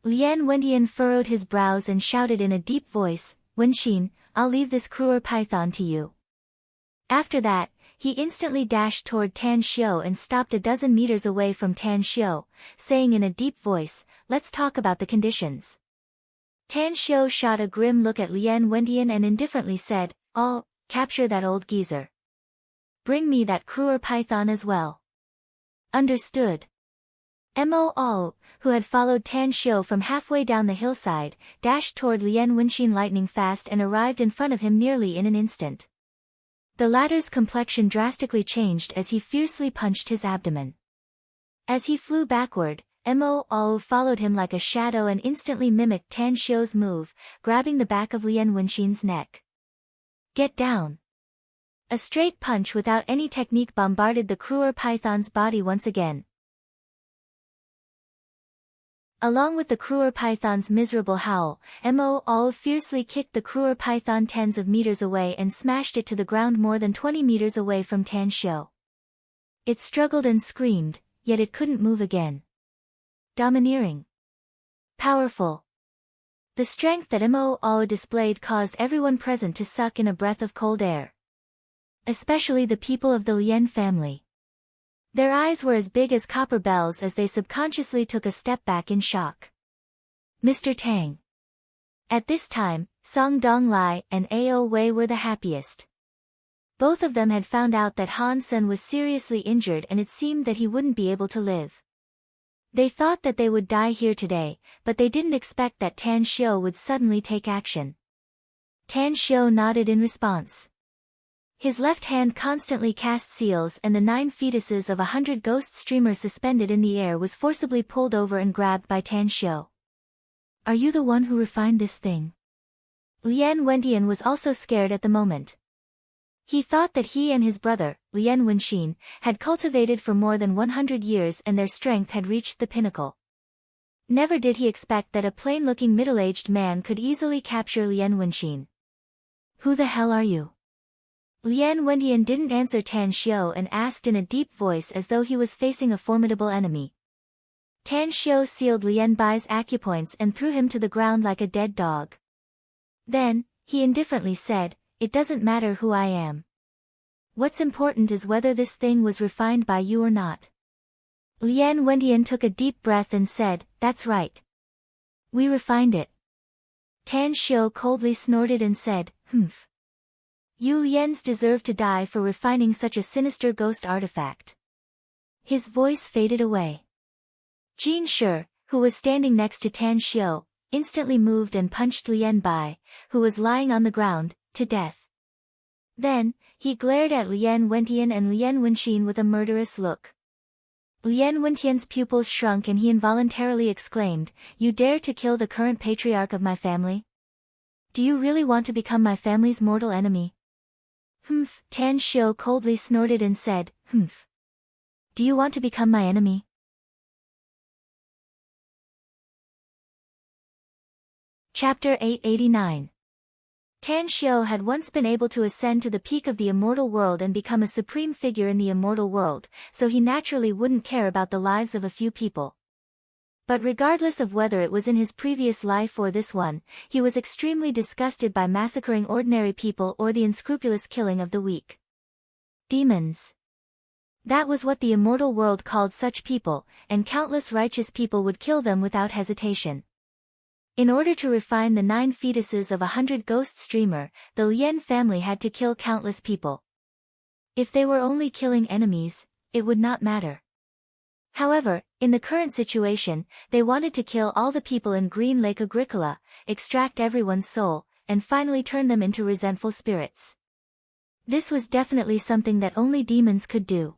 Lian Wendian furrowed his brows and shouted in a deep voice, Wenxin, I'll leave this Kruer python to you. After that, he instantly dashed toward Tan Xiu and stopped a dozen meters away from Tan Xiu, saying in a deep voice, let's talk about the conditions. Tan Xiu shot a grim look at Lian Wendian and indifferently said, I'll capture that old geezer. Bring me that Kruer python as well. Understood. Mo Ao, who had followed Tan Xiu from halfway down the hillside, dashed toward Lian Wenxin lightning fast and arrived in front of him nearly in an instant. The latter's complexion drastically changed as he fiercely punched his abdomen. As he flew backward, Mo Ao followed him like a shadow and instantly mimicked Tan Xiu's move, grabbing the back of Lian Wenxin's neck. Get down! A straight punch without any technique bombarded the Kruer python's body once again. Along with the Kruer python's miserable howl, Mo Ao fiercely kicked the Kruer python tens of meters away and smashed it to the ground more than 20 meters away from Tan Xiu. It struggled and screamed, yet it couldn't move again. Domineering. Powerful. The strength that Mo Ao displayed caused everyone present to suck in a breath of cold air. Especially the people of the Lian family. Their eyes were as big as copper bells as they subconsciously took a step back in shock. Mr. Tang. At this time, Song Dong Lai and Ao Wei were the happiest. Both of them had found out that Han Sen was seriously injured and it seemed that he wouldn't be able to live. They thought that they would die here today, but they didn't expect that Tan Xiu would suddenly take action. Tan Xiu nodded in response. His left hand constantly cast seals and the 9 fetuses of 100 ghost streamers suspended in the air was forcibly pulled over and grabbed by Tan Xiu. Are you the one who refined this thing? Lian Wendian was also scared at the moment. He thought that he and his brother, Lian Wenxin, had cultivated for more than 100 years and their strength had reached the pinnacle. Never did he expect that a plain-looking middle-aged man could easily capture Lian Wenxin. Who the hell are you? Lian Wendian didn't answer Tan Xiu and asked in a deep voice as though he was facing a formidable enemy. Tan Xiu sealed Lian Bai's acupoints and threw him to the ground like a dead dog. Then, he indifferently said, It doesn't matter who I am. What's important is whether this thing was refined by you or not. Lian Wendian took a deep breath and said, That's right. We refined it. Tan Xiu coldly snorted and said, Humph. You Lians deserve to die for refining such a sinister ghost artifact. His voice faded away. Jin Shi, who was standing next to Tan Xiu, instantly moved and punched Lian Bai, who was lying on the ground, to death. Then, he glared at Lian Wendian and Lian Wenxin with a murderous look. Lian Wendian's pupils shrunk and he involuntarily exclaimed, You dare to kill the current patriarch of my family? Do you really want to become my family's mortal enemy? Humph. Tan Xiu coldly snorted and said, Humph. Do you want to become my enemy? Chapter 889. Tan Xiu had once been able to ascend to the peak of the immortal world and become a supreme figure in the immortal world, so he naturally wouldn't care about the lives of a few people. But regardless of whether it was in his previous life or this one, he was extremely disgusted by massacring ordinary people or the unscrupulous killing of the weak. Demons. That was what the immortal world called such people, and countless righteous people would kill them without hesitation. In order to refine the 9 fetuses of 100 Ghosts Dreamer, the Lien family had to kill countless people. If they were only killing enemies, it would not matter. However, in the current situation, they wanted to kill all the people in Green Lake Agricola, extract everyone's soul, and finally turn them into resentful spirits. This was definitely something that only demons could do.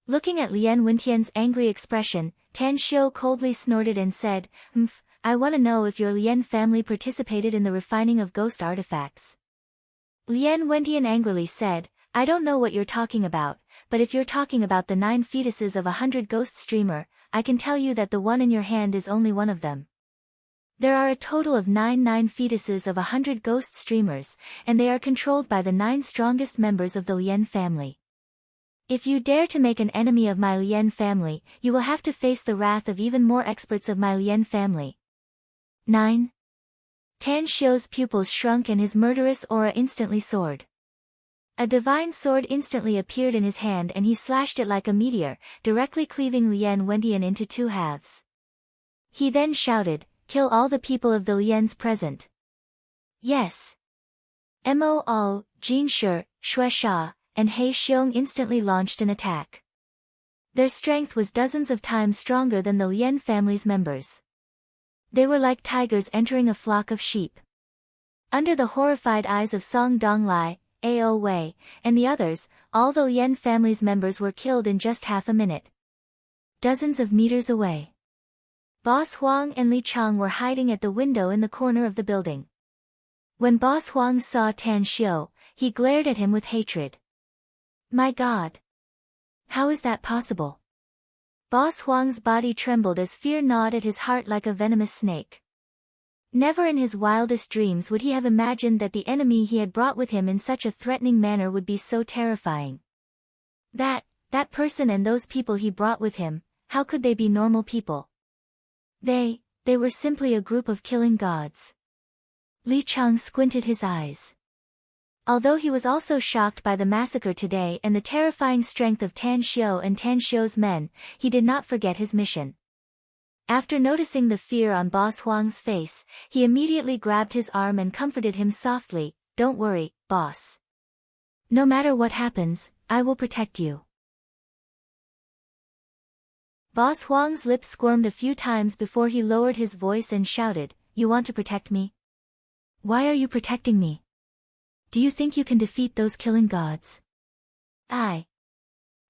Looking at Lien Wintian's angry expression, Tan Xiu coldly snorted and said, I want to know if your Lien family participated in the refining of ghost artifacts. Lien Wentian angrily said, I don't know what you're talking about, but if you're talking about the 9 fetuses of 100 Ghosts Dreamer, I can tell you that the one in your hand is only one of them. There are a total of 9 fetuses of 100 Ghosts Dreamers, and they are controlled by the 9 strongest members of the Lien family. If you dare to make an enemy of my Lien family, you will have to face the wrath of even more experts of my Lien family. 9. Tan Xiu's pupils shrunk and his murderous aura instantly soared. A divine sword instantly appeared in his hand and he slashed it like a meteor, directly cleaving Lien Wentian into 2 halves. He then shouted, kill all the people of the Liens present. Yes. Mo Al, Jin Shi, Shui Sha, and He Xiong instantly launched an attack. Their strength was dozens of times stronger than the Lien family's members. They were like tigers entering a flock of sheep. Under the horrified eyes of Song Donglai, Ao Wei, and the others, all the Lien family's members were killed in just half a minute. Dozens of meters away, Boss Huang and Li Chang were hiding at the window in the corner of the building. When Boss Huang saw Tan Xiu, he glared at him with hatred. My God! How is that possible? Boss Huang's body trembled as fear gnawed at his heart like a venomous snake. Never in his wildest dreams would he have imagined that the enemy he had brought with him in such a threatening manner would be so terrifying. That person and those people he brought with him, how could they be normal people? They were simply a group of killing gods. Li Chang squinted his eyes. Although he was also shocked by the massacre today and the terrifying strength of Tan Xiu and Tan Xiu's men, he did not forget his mission. After noticing the fear on Boss Huang's face, he immediately grabbed his arm and comforted him softly, Don't worry, boss. No matter what happens, I will protect you. Boss Huang's lips squirmed a few times before he lowered his voice and shouted, You want to protect me? Why are you protecting me? Do you think you can defeat those killing gods? I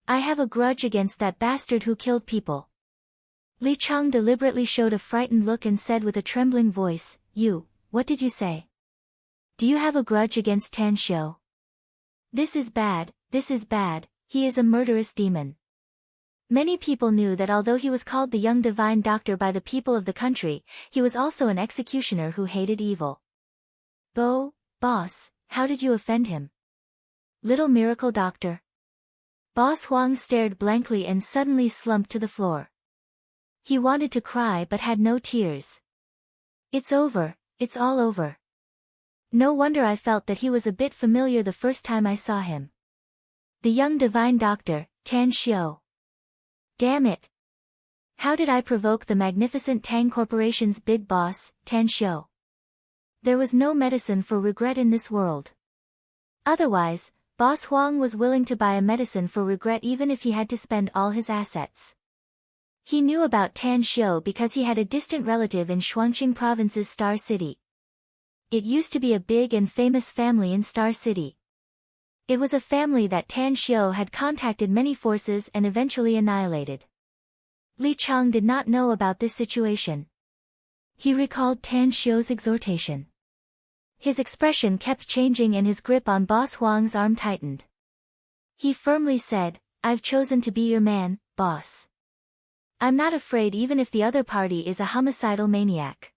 have a grudge against that bastard who killed people. Li Chang deliberately showed a frightened look and said with a trembling voice, What did you say? Do you have a grudge against Tan Xiu? This is bad, he is a murderous demon. Many people knew that although he was called the young divine doctor by the people of the country, he was also an executioner who hated evil. Boss, how did you offend him? Little miracle doctor. Boss Huang stared blankly and suddenly slumped to the floor. He wanted to cry but had no tears. It's over, it's all over. No wonder I felt that he was a bit familiar the first time I saw him. The young divine doctor, Tan Xiu. Damn it. How did I provoke the magnificent Tang Corporation's big boss, Tan Xiu? There was no medicine for regret in this world. Otherwise, Boss Huang was willing to buy a medicine for regret even if he had to spend all his assets. He knew about Tan Xiu because he had a distant relative in Shuangqing Province's Star City. It used to be a big and famous family in Star City. It was a family that Tan Xiu had contacted many forces and eventually annihilated. Li Chang did not know about this situation. He recalled Tan Xiu's exhortation. His expression kept changing and his grip on Boss Huang's arm tightened. He firmly said, I've chosen to be your man, boss. I'm not afraid even if the other party is a homicidal maniac.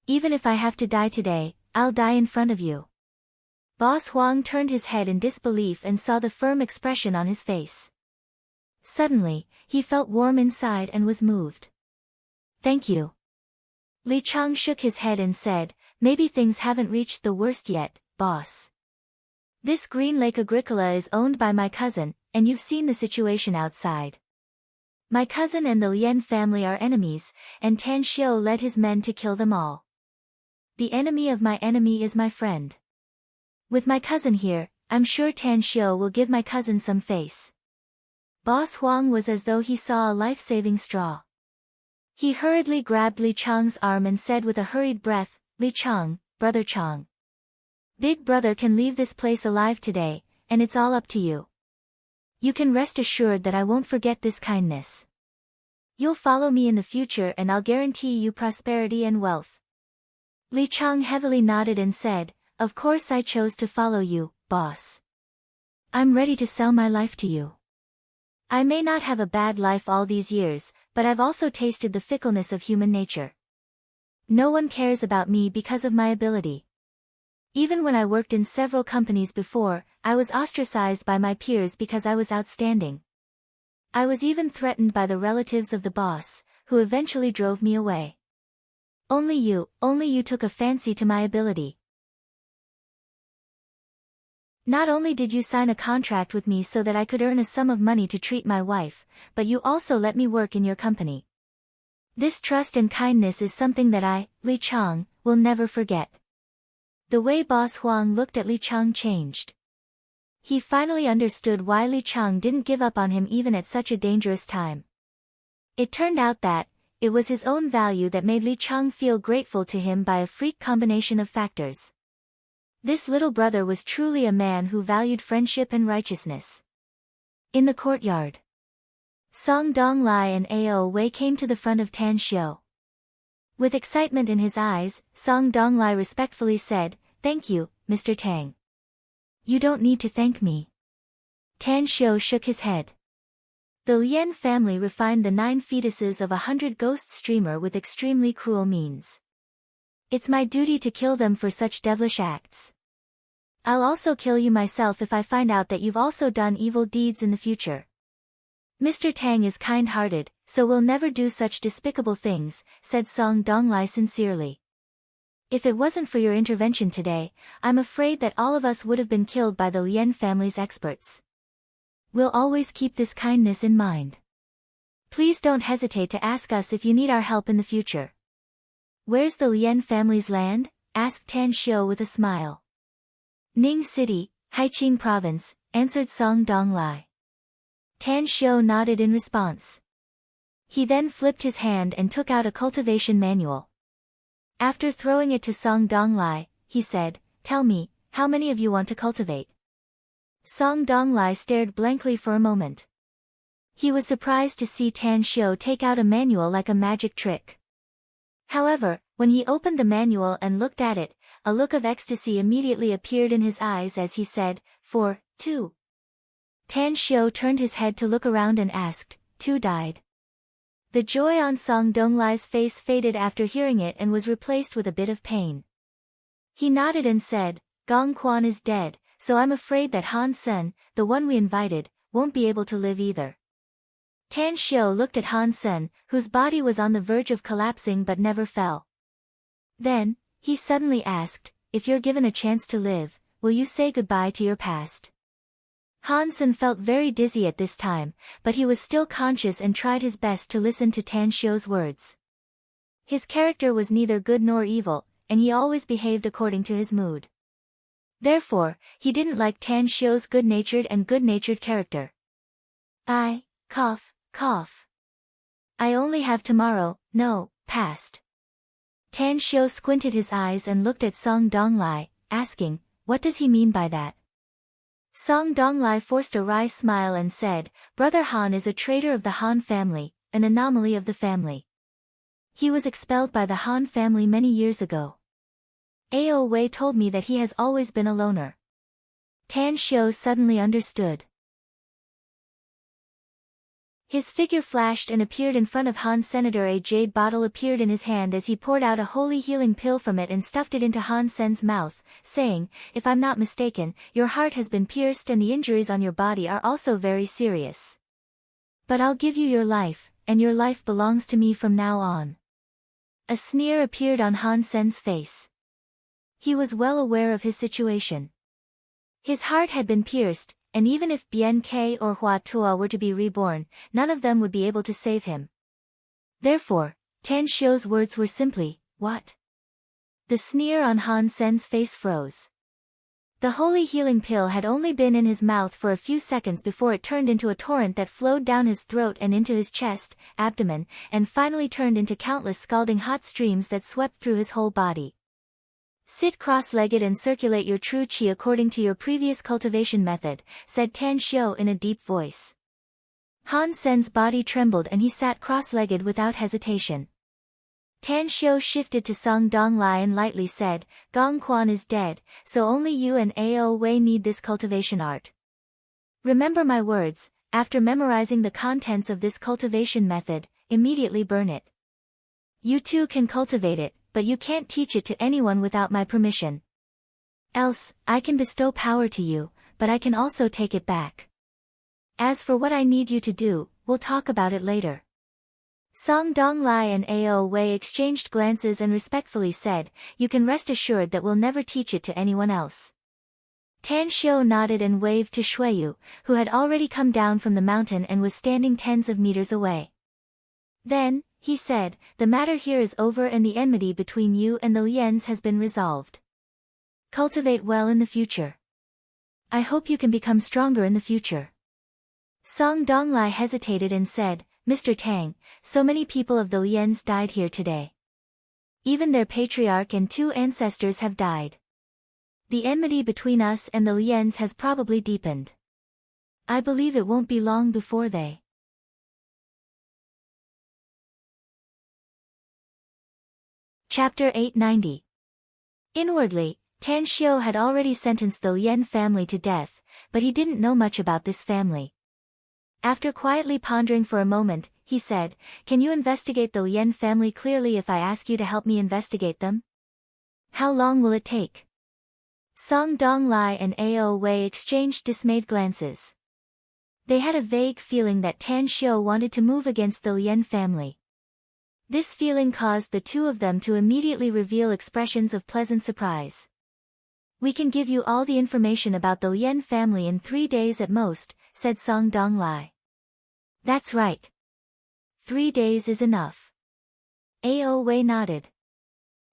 Even if I have to die today, I'll die in front of you. Boss Huang turned his head in disbelief and saw the firm expression on his face. Suddenly, he felt warm inside and was moved. Thank you. Li Chang shook his head and said, maybe things haven't reached the worst yet, boss. This Green Lake Agricola is owned by my cousin, and you've seen the situation outside. My cousin and the Lien family are enemies, and Tan Xiu led his men to kill them all. The enemy of my enemy is my friend. With my cousin here, I'm sure Tan Xiu will give my cousin some face. Boss Huang was as though he saw a life-saving straw. He hurriedly grabbed Li Chang's arm and said with a hurried breath, Li Chang, Brother Chang. Big brother can leave this place alive today, and it's all up to you. You can rest assured that I won't forget this kindness. You'll follow me in the future and I'll guarantee you prosperity and wealth. Li Chang heavily nodded and said, of course I chose to follow you, boss. I'm ready to sell my life to you. I may not have a bad life all these years, but I've also tasted the fickleness of human nature. No one cares about me because of my ability. Even when I worked in several companies before, I was ostracized by my peers because I was outstanding. I was even threatened by the relatives of the boss, who eventually drove me away. Only you took a fancy to my ability. Not only did you sign a contract with me so that I could earn a sum of money to treat my wife, but you also let me work in your company. This trust and kindness is something that I, Li Chang, will never forget. The way Boss Huang looked at Li Chang changed. He finally understood why Li Chang didn't give up on him even at such a dangerous time. It turned out that, it was his own value that made Li Chang feel grateful to him by a freak combination of factors. This little brother was truly a man who valued friendship and righteousness. In the courtyard, Song Donglai and Ao Wei came to the front of Tan Xiu. With excitement in his eyes, Song Donglai respectfully said, thank you, Mr. Tang. You don't need to thank me. Tan Xiu shook his head. The Lien family refined the 9 fetuses of 100 ghost streamer with extremely cruel means. It's my duty to kill them for such devilish acts. I'll also kill you myself if I find out that you've also done evil deeds in the future. Mr. Tang is kind-hearted, so we'll never do such despicable things, said Song Donglai sincerely. If it wasn't for your intervention today, I'm afraid that all of us would have been killed by the Lien family's experts. We'll always keep this kindness in mind. Please don't hesitate to ask us if you need our help in the future. Where's the Lien family's land? Asked Tan Xiu with a smile. Ning City, Haiqing Province, answered Song Donglai. Tan Xiu nodded in response. He then flipped his hand and took out a cultivation manual. After throwing it to Song Donglai, he said, tell me, how many of you want to cultivate? Song Donglai stared blankly for a moment. He was surprised to see Tan Xiu take out a manual like a magic trick. However, when he opened the manual and looked at it, a look of ecstasy immediately appeared in his eyes as he said, 4, 2. Tan Xiu turned his head to look around and asked, 2 died. The joy on Song Donglai's face faded after hearing it and was replaced with a bit of pain. He nodded and said, Gong Quan is dead, so I'm afraid that Han Sen, the one we invited, won't be able to live either. Tan Xiu looked at Han Sen, whose body was on the verge of collapsing but never fell. Then, he suddenly asked, if you're given a chance to live, will you say goodbye to your past? Han Sen felt very dizzy at this time, but he was still conscious and tried his best to listen to Tan Xiu's words. His character was neither good nor evil, and he always behaved according to his mood. Therefore, he didn't like Tan Xiu's good-natured character. Cough. I only have tomorrow, no, past. Tan Xiu squinted his eyes and looked at Song Donglai, asking, what does he mean by that? Song Donglai forced a wry smile and said, Brother Han is a traitor of the Han family, an anomaly of the family. He was expelled by the Han family many years ago. Ao Wei told me that he has always been a loner. Tan Xiu suddenly understood. His figure flashed and appeared in front of Han Senator. A jade bottle appeared in his hand as he poured out a holy healing pill from it and stuffed it into Han Sen's mouth, saying, "If I'm not mistaken, your heart has been pierced and the injuries on your body are also very serious. But I'll give you your life, and your life belongs to me from now on." A sneer appeared on Han Sen's face. He was well aware of his situation. His heart had been pierced, and even if Bien Ke or Hua Tuo were to be reborn, none of them would be able to save him. Therefore, Tan Xiu's words were simply, "What?" The sneer on Han Sen's face froze. The holy healing pill had only been in his mouth for a few seconds before it turned into a torrent that flowed down his throat and into his chest, abdomen, and finally turned into countless scalding hot streams that swept through his whole body. "Sit cross-legged and circulate your true qi according to your previous cultivation method," said Tan Xiu in a deep voice. Han Sen's body trembled and he sat cross-legged without hesitation. Tan Xiu shifted to Song Donglai and lightly said, "Gong Quan is dead, so only you and Ao Wei need this cultivation art. Remember my words, after memorizing the contents of this cultivation method, immediately burn it. You too can cultivate it, but you can't teach it to anyone without my permission. Else, I can bestow power to you, but I can also take it back. As for what I need you to do, we'll talk about it later." Song Donglai and Ao Wei exchanged glances and respectfully said, "You can rest assured that we'll never teach it to anyone else." Tan Xiu nodded and waved to Shuiyu, who had already come down from the mountain and was standing tens of meters away. Then, he said, "The matter here is over and the enmity between you and the Lians has been resolved. Cultivate well in the future. I hope you can become stronger in the future." Song Donglai hesitated and said, "Mr. Tang, so many people of the Lians died here today. Even their patriarch and 2 ancestors have died. The enmity between us and the Lians has probably deepened. I believe it won't be long before they..." Chapter 890. Inwardly, Tan Xiu had already sentenced the Lien family to death, but he didn't know much about this family. After quietly pondering for a moment, he said, "Can you investigate the Lien family clearly if I ask you to help me investigate them? How long will it take?" Song Donglai and Ao Wei exchanged dismayed glances. They had a vague feeling that Tan Xiu wanted to move against the Lien family. This feeling caused the two of them to immediately reveal expressions of pleasant surprise. "We can give you all the information about the Lien family in 3 days at most," said Song Donglai. "That's right. 3 days is enough." Ao Wei nodded.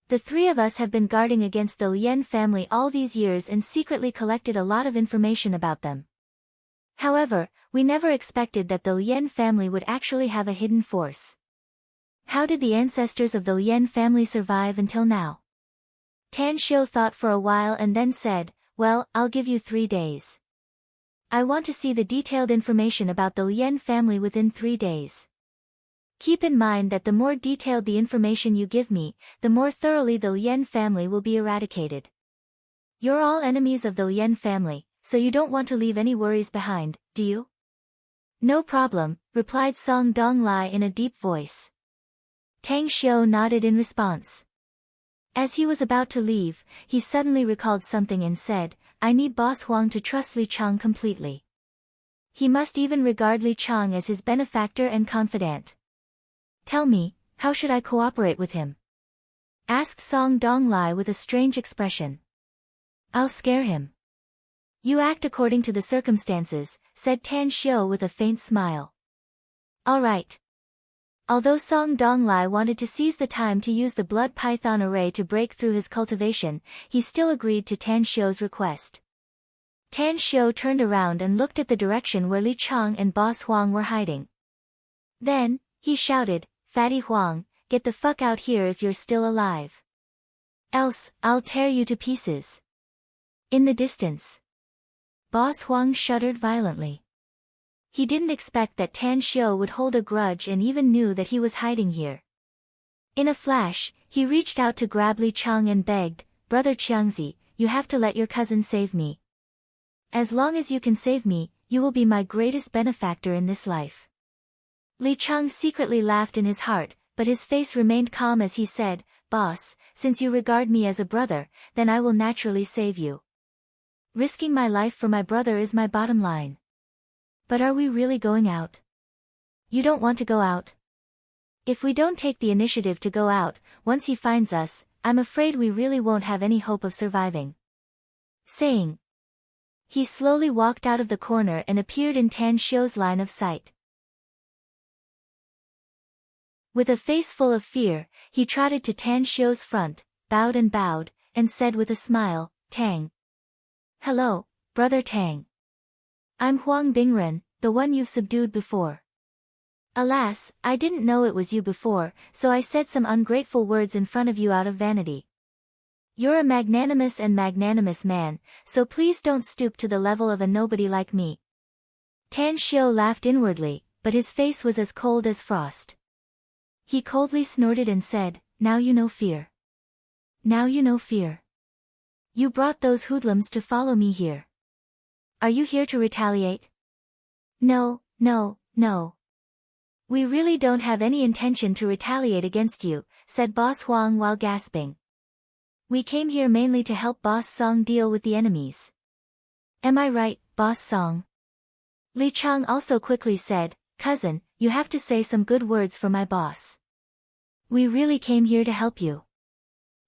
"The 3 of us have been guarding against the Lien family all these years and secretly collected a lot of information about them. However, we never expected that the Lien family would actually have a hidden force. How did the ancestors of the Lien family survive until now?" Tan Xiu thought for a while and then said, "Well, I'll give you 3 days. I want to see the detailed information about the Lien family within 3 days. Keep in mind that the more detailed the information you give me, the more thoroughly the Lien family will be eradicated. You're all enemies of the Lien family, so you don't want to leave any worries behind, do you?" "No problem," replied Song Donglai in a deep voice. Tang Xiu nodded in response. As he was about to leave, he suddenly recalled something and said, "I need Boss Huang to trust Li Chang completely. He must even regard Li Chang as his benefactor and confidant. Tell me, how should I cooperate with him?" asked Song Donglai with a strange expression. "I'll scare him." "You act according to the circumstances," said Tan Xiu with a faint smile. "All right." Although Song Donglai wanted to seize the time to use the blood python array to break through his cultivation, he still agreed to Tan Xiu's request. Tan Xiu turned around and looked at the direction where Li Chang and Boss Huang were hiding. Then, he shouted, "Fatty Huang, get the fuck out here if you're still alive. Else, I'll tear you to pieces." In the distance, Boss Huang shuddered violently. He didn't expect that Tan Xiu would hold a grudge and even knew that he was hiding here. In a flash, he reached out to grab Li Chang and begged, "Brother Qiangzi, you have to let your cousin save me. As long as you can save me, you will be my greatest benefactor in this life." Li Chang secretly laughed in his heart, but his face remained calm as he said, "Boss, since you regard me as a brother, then I will naturally save you. Risking my life for my brother is my bottom line. But are we really going out? You don't want to go out? If we don't take the initiative to go out, once he finds us, I'm afraid we really won't have any hope of surviving." Saying, he slowly walked out of the corner and appeared in Tan Xiu's line of sight. With a face full of fear, he trotted to Tan Xiu's front, bowed, and said with a smile, "Tang. Hello, brother Tang. I'm Huang Bingren, the one you've subdued before. Alas, I didn't know it was you before, so I said some ungrateful words in front of you out of vanity. You're a magnanimous man, so please don't stoop to the level of a nobody like me." Tan Xiu laughed inwardly, but his face was as cold as frost. He coldly snorted and said, "Now you know fear. Now you know fear. You brought those hoodlums to follow me here. Are you here to retaliate?" No. "We really don't have any intention to retaliate against you," said Boss Huang while gasping. "We came here mainly to help Boss Song deal with the enemies. Am I right, Boss Song?" Li Chang also quickly said, "Cousin, you have to say some good words for my boss. We really came here to help you."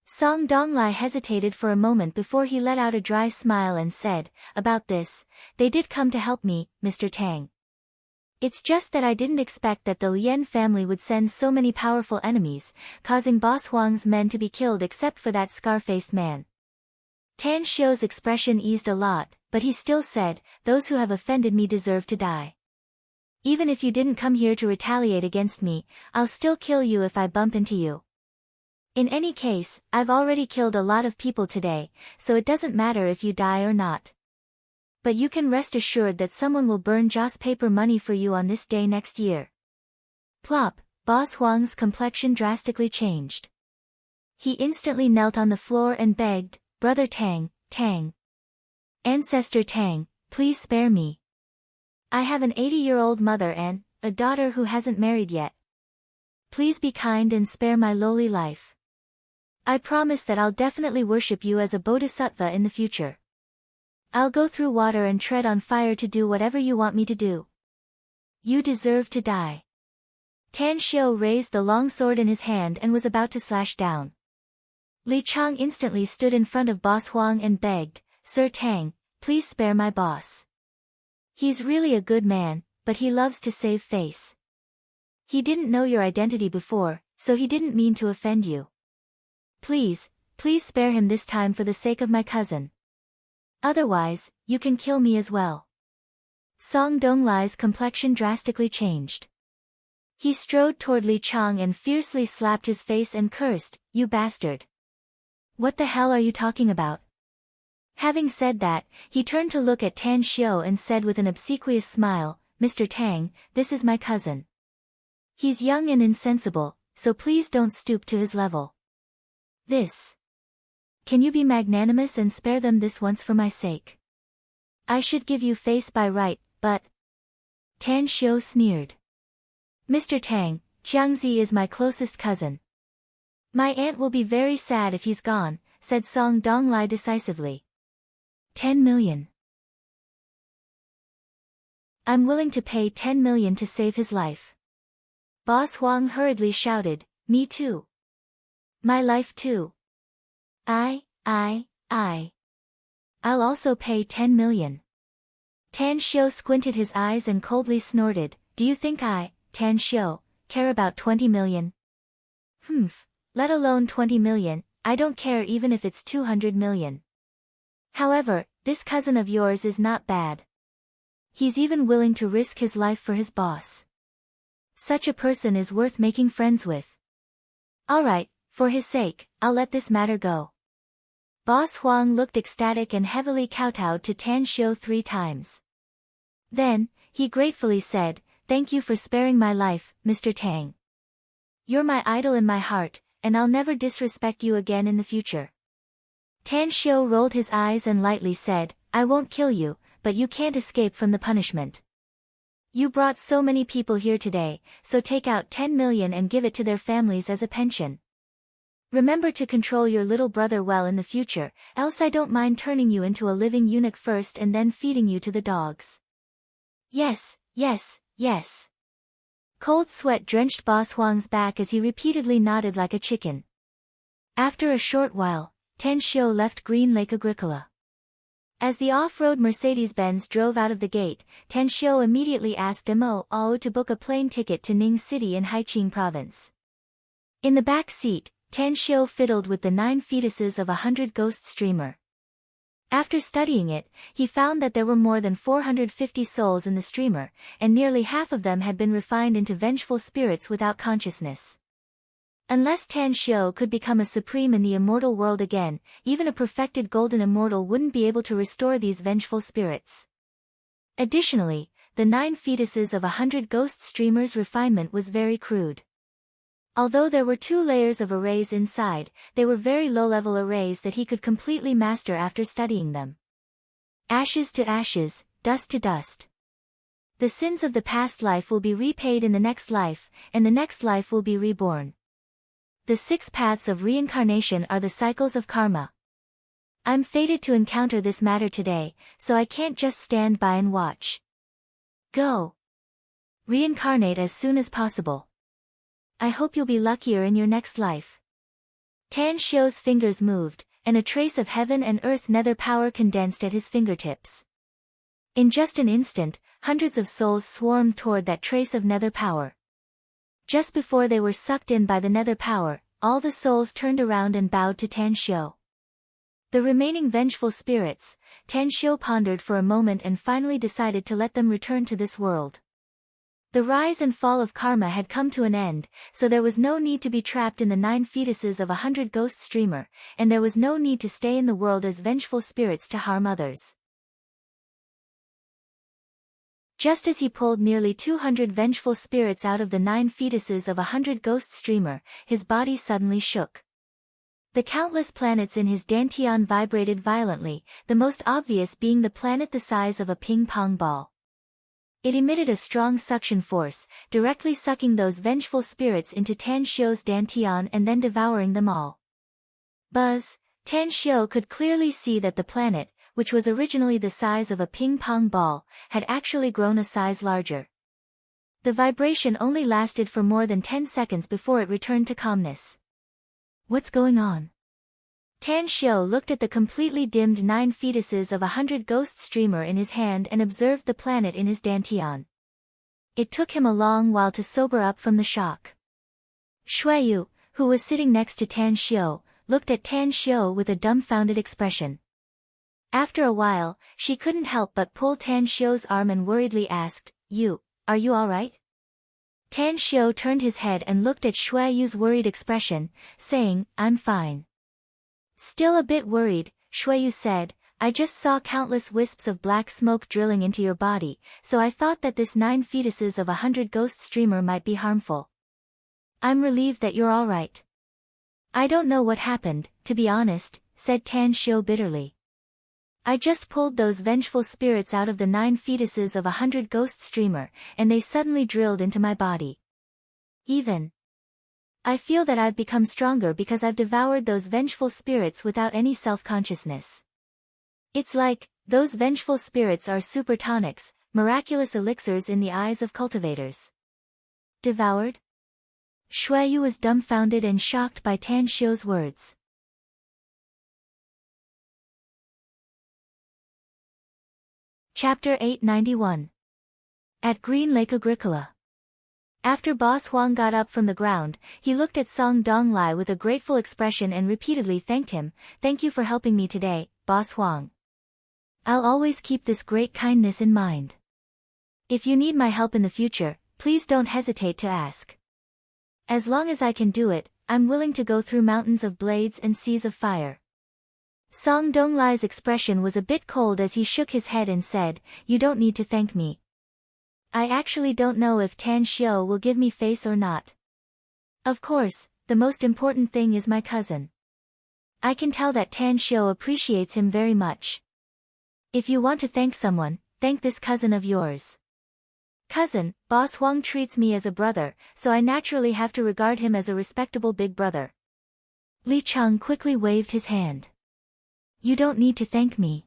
Song Donglai hesitated for a moment before he let out a dry smile and said, "About this, they did come to help me, Mr. Tang. It's just that I didn't expect that the Lien family would send so many powerful enemies, causing Boss Huang's men to be killed except for that scar-faced man." Tan Xiu's expression eased a lot, but he still said, "Those who have offended me deserve to die. Even if you didn't come here to retaliate against me, I'll still kill you if I bump into you. In any case, I've already killed a lot of people today, so it doesn't matter if you die or not. But you can rest assured that someone will burn joss paper money for you on this day next year." Plop, Boss Huang's complexion drastically changed. He instantly knelt on the floor and begged, "Brother Tang, Ancestor Tang, please spare me. I have an 80-year-old mother and a daughter who hasn't married yet. Please be kind and spare my lowly life. I promise that I'll definitely worship you as a bodhisattva in the future. I'll go through water and tread on fire to do whatever you want me to do. You deserve to die." Tan Xiu raised the long sword in his hand and was about to slash down. Li Chang instantly stood in front of Boss Huang and begged, "Sir Tang, please spare my boss. He's really a good man, but he loves to save face. He didn't know your identity before, so he didn't mean to offend you. Please spare him this time for the sake of my cousin. Otherwise, you can kill me as well." Song Donglai's complexion drastically changed. He strode toward Li Chang and fiercely slapped his face and cursed, "You bastard. What the hell are you talking about?" Having said that, he turned to look at Tan Xiu and said with an obsequious smile, "Mr. Tang, this is my cousin. He's young and insensible, so please don't stoop to his level. Can you be magnanimous and spare them this once for my sake? I should give you face by right, but..." Tan Xiu sneered. "Mr. Tang, Jiangzi is my closest cousin. My aunt will be very sad if he's gone," said Song Donglai decisively. 10 million. I'm willing to pay 10 million to save his life. Boss Huang hurriedly shouted, "Me too. My life too. I'll also pay 10 million. Tan Xiu squinted his eyes and coldly snorted, "Do you think I, Tan Xiu, care about 20 million? Let alone 20 million, I don't care even if it's 200 million. However, this cousin of yours is not bad. He's even willing to risk his life for his boss. Such a person is worth making friends with. Alright, for his sake, I'll let this matter go." Boss Huang looked ecstatic and heavily kowtowed to Tan Xiu 3 times. Then, he gratefully said, "Thank you for sparing my life, Mr. Tang. You're my idol in my heart, and I'll never disrespect you again in the future." Tan Xiu rolled his eyes and lightly said, "I won't kill you, but you can't escape from the punishment. You brought so many people here today, so take out 10 million and give it to their families as a pension. Remember to control your little brother well in the future, else I don't mind turning you into a living eunuch first and then feeding you to the dogs. Yes, yes, yes. Cold sweat drenched Boss Huang's back as he repeatedly nodded like a chicken. After a short while, Tan Xiu left Green Lake Agricola. As the off-road Mercedes-Benz drove out of the gate, Tan Xiu immediately asked Mo Ao to book a plane ticket to Ning City in Haiqing Province. In the back seat, Tan Xiu fiddled with the 9 fetuses of a 100 ghost streamer. After studying it, he found that there were more than 450 souls in the streamer, and nearly half of them had been refined into vengeful spirits without consciousness. Unless Tan Xiu could become a supreme in the immortal world again, even a perfected golden immortal wouldn't be able to restore these vengeful spirits. Additionally, the 9 fetuses of a 100 ghost streamers' refinement was very crude. Although there were 2 layers of arrays inside, they were very low-level arrays that he could completely master after studying them. Ashes to ashes, dust to dust. The sins of the past life will be repaid in the next life, and the next life will be reborn. The 6 paths of reincarnation are the cycles of karma. I'm fated to encounter this matter today, so I can't just stand by and watch. Go. Reincarnate as soon as possible. I hope you'll be luckier in your next life. Tan Xiu's fingers moved, and a trace of heaven and earth nether power condensed at his fingertips. In just an instant, hundreds of souls swarmed toward that trace of nether power. Just before they were sucked in by the nether power, all the souls turned around and bowed to Tan Xiu. The remaining vengeful spirits, Tan Xiu pondered for a moment and finally decided to let them return to this world. The rise and fall of karma had come to an end, so there was no need to be trapped in the 9 fetuses of a 100 ghost streamer, and there was no need to stay in the world as vengeful spirits to harm others. Just as he pulled nearly 200 vengeful spirits out of the 9 fetuses of a 100 ghost streamer, his body suddenly shook. The countless planets in his dantian vibrated violently, the most obvious being the planet the size of a ping-pong ball. It emitted a strong suction force, directly sucking those vengeful spirits into Tan Xiu's dantian and then devouring them all. Buzz! Tan Xiu could clearly see that the planet, which was originally the size of a ping-pong ball, had actually grown a size larger. The vibration only lasted for more than 10 seconds before it returned to calmness. What's going on? Tan Xiu looked at the completely dimmed 9 fetuses of a 100 ghost streamer in his hand and observed the planet in his dantian. It took him a long while to sober up from the shock. Shuiyu, who was sitting next to Tan Xiu, looked at Tan Xiu with a dumbfounded expression. After a while, she couldn't help but pull Tan Xiu's arm and worriedly asked, Are you alright? Tan Xiu turned his head and looked at Shuiyu's worried expression, saying, I'm fine. Still a bit worried, Shuiyu said, I just saw countless wisps of black smoke drilling into your body, so I thought that this 9 fetuses of a 100 ghost streamer might be harmful. I'm relieved that you're alright. I don't know what happened, to be honest, said Tan Xiu bitterly. I just pulled those vengeful spirits out of the 9 fetuses of a 100 ghost streamer, and they suddenly drilled into my body. I feel that I've become stronger because I've devoured those vengeful spirits without any self-consciousness. It's like, those vengeful spirits are super tonics, miraculous elixirs in the eyes of cultivators. Devoured? Shuiyu was dumbfounded and shocked by Tan Xiu's words. Chapter 891. At Green Lake Agricola. After Boss Huang got up from the ground, he looked at Song Donglai with a grateful expression and repeatedly thanked him. Thank you for helping me today, Boss Huang. I'll always keep this great kindness in mind. If you need my help in the future, please don't hesitate to ask. As long as I can do it, I'm willing to go through mountains of blades and seas of fire. Song Donglai's expression was a bit cold as he shook his head and said, You don't need to thank me. I actually don't know if Tan Xiu will give me face or not. Of course, the most important thing is my cousin. I can tell that Tan Xiu appreciates him very much. If you want to thank someone, thank this cousin of yours. Cousin, Boss Huang treats me as a brother, so I naturally have to regard him as a respectable big brother. Li Chang quickly waved his hand. You don't need to thank me.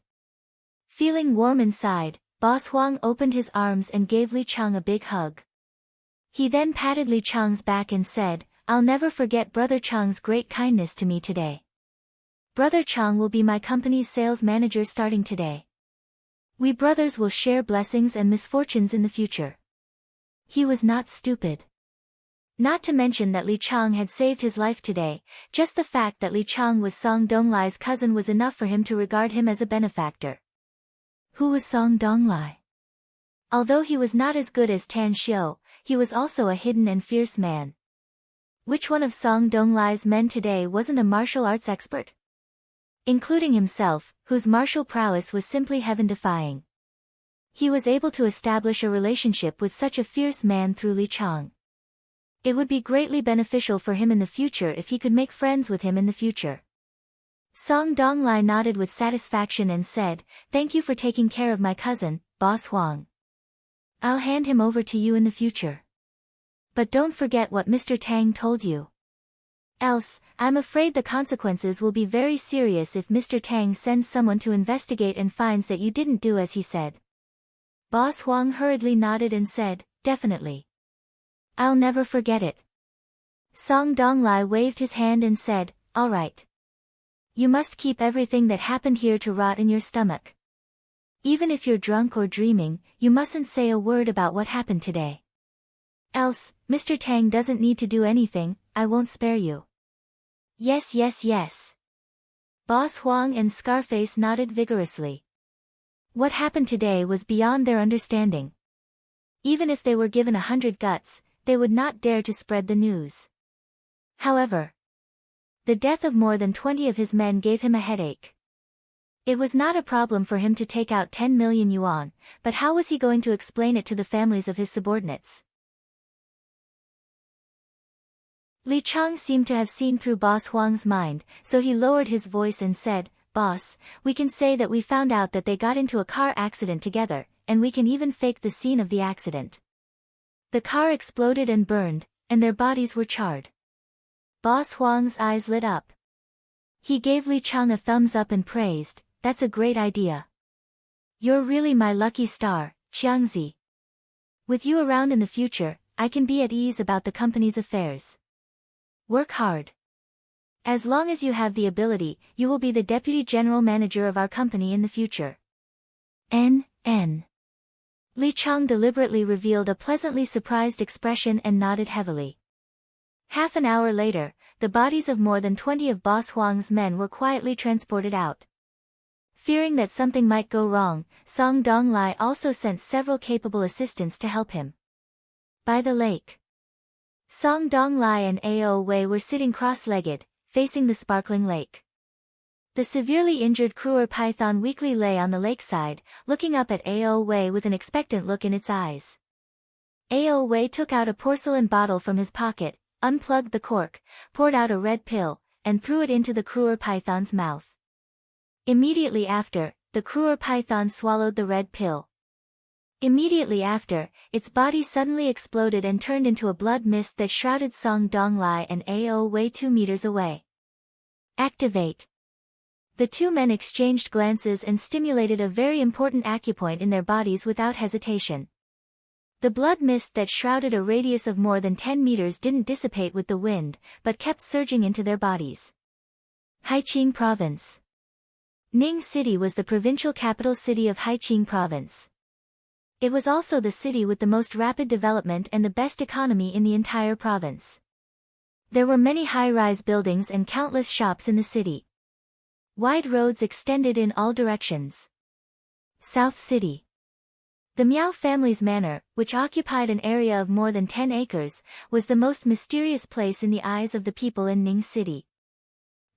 Feeling warm inside, Boss Huang opened his arms and gave Li Chang a big hug. He then patted Li Chang's back and said, I'll never forget Brother Chang's great kindness to me today. Brother Chang will be my company's sales manager starting today. We brothers will share blessings and misfortunes in the future. He was not stupid. Not to mention that Li Chang had saved his life today, just the fact that Li Chang was Song Donglai's cousin was enough for him to regard him as a benefactor. Who was Song Donglai? Although he was not as good as Tan Xiu, he was also a hidden and fierce man. Which one of Song Donglai's men today wasn't a martial arts expert? Including himself, whose martial prowess was simply heaven-defying. He was able to establish a relationship with such a fierce man through Li Chang. It would be greatly beneficial for him in the future if he could make friends with him in the future. Song Donglai nodded with satisfaction and said, Thank you for taking care of my cousin, Boss Huang. I'll hand him over to you in the future. But don't forget what Mr. Tang told you. Else, I'm afraid the consequences will be very serious if Mr. Tang sends someone to investigate and finds that you didn't do as he said. Boss Huang hurriedly nodded and said, Definitely. I'll never forget it. Song Donglai waved his hand and said, All right. You must keep everything that happened here to rot in your stomach. Even if you're drunk or dreaming, you mustn't say a word about what happened today. Else, Mr. Tang doesn't need to do anything, I won't spare you. Yes, yes, yes. Boss Huang and Scarface nodded vigorously. What happened today was beyond their understanding. Even if they were given 100 guts, they would not dare to spread the news. However, the death of more than 20 of his men gave him a headache. It was not a problem for him to take out 10 million yuan, but how was he going to explain it to the families of his subordinates? Li Chang seemed to have seen through Boss Huang's mind, so he lowered his voice and said, Boss, we can say that we found out that they got into a car accident together, and we can even fake the scene of the accident. The car exploded and burned, and their bodies were charred. Boss Huang's eyes lit up. He gave Li Chang a thumbs up and praised, That's a great idea. You're really my lucky star, Xiangzi. With you around in the future, I can be at ease about the company's affairs. Work hard. As long as you have the ability, you will be the deputy general manager of our company in the future. N. Li Chang deliberately revealed a pleasantly surprised expression and nodded heavily. Half an hour later, the bodies of more than 20 of Boss Huang's men were quietly transported out. Fearing that something might go wrong, Song Donglai also sent several capable assistants to help him. By the lake, Song Donglai and Ao Wei were sitting cross-legged, facing the sparkling lake. The severely injured Kruer python weakly lay on the lakeside, looking up at Ao Wei with an expectant look in its eyes. Ao Wei took out a porcelain bottle from his pocket, unplugged the cork, poured out a red pill, and threw it into the Kruer python's mouth. Immediately after, the Kruer python swallowed the red pill. Immediately after, its body suddenly exploded and turned into a blood mist that shrouded Song Donglai and Ao Wei 2 meters away. Activate. The two men exchanged glances and stimulated a very important acupoint in their bodies without hesitation. The blood mist that shrouded a radius of more than 10 meters didn't dissipate with the wind, but kept surging into their bodies. Haiqing Province. Ning City was the provincial capital city of Haiqing Province. It was also the city with the most rapid development and the best economy in the entire province. There were many high-rise buildings and countless shops in the city. Wide roads extended in all directions. South City. The Miao family's manor, which occupied an area of more than 10 acres, was the most mysterious place in the eyes of the people in Ning City.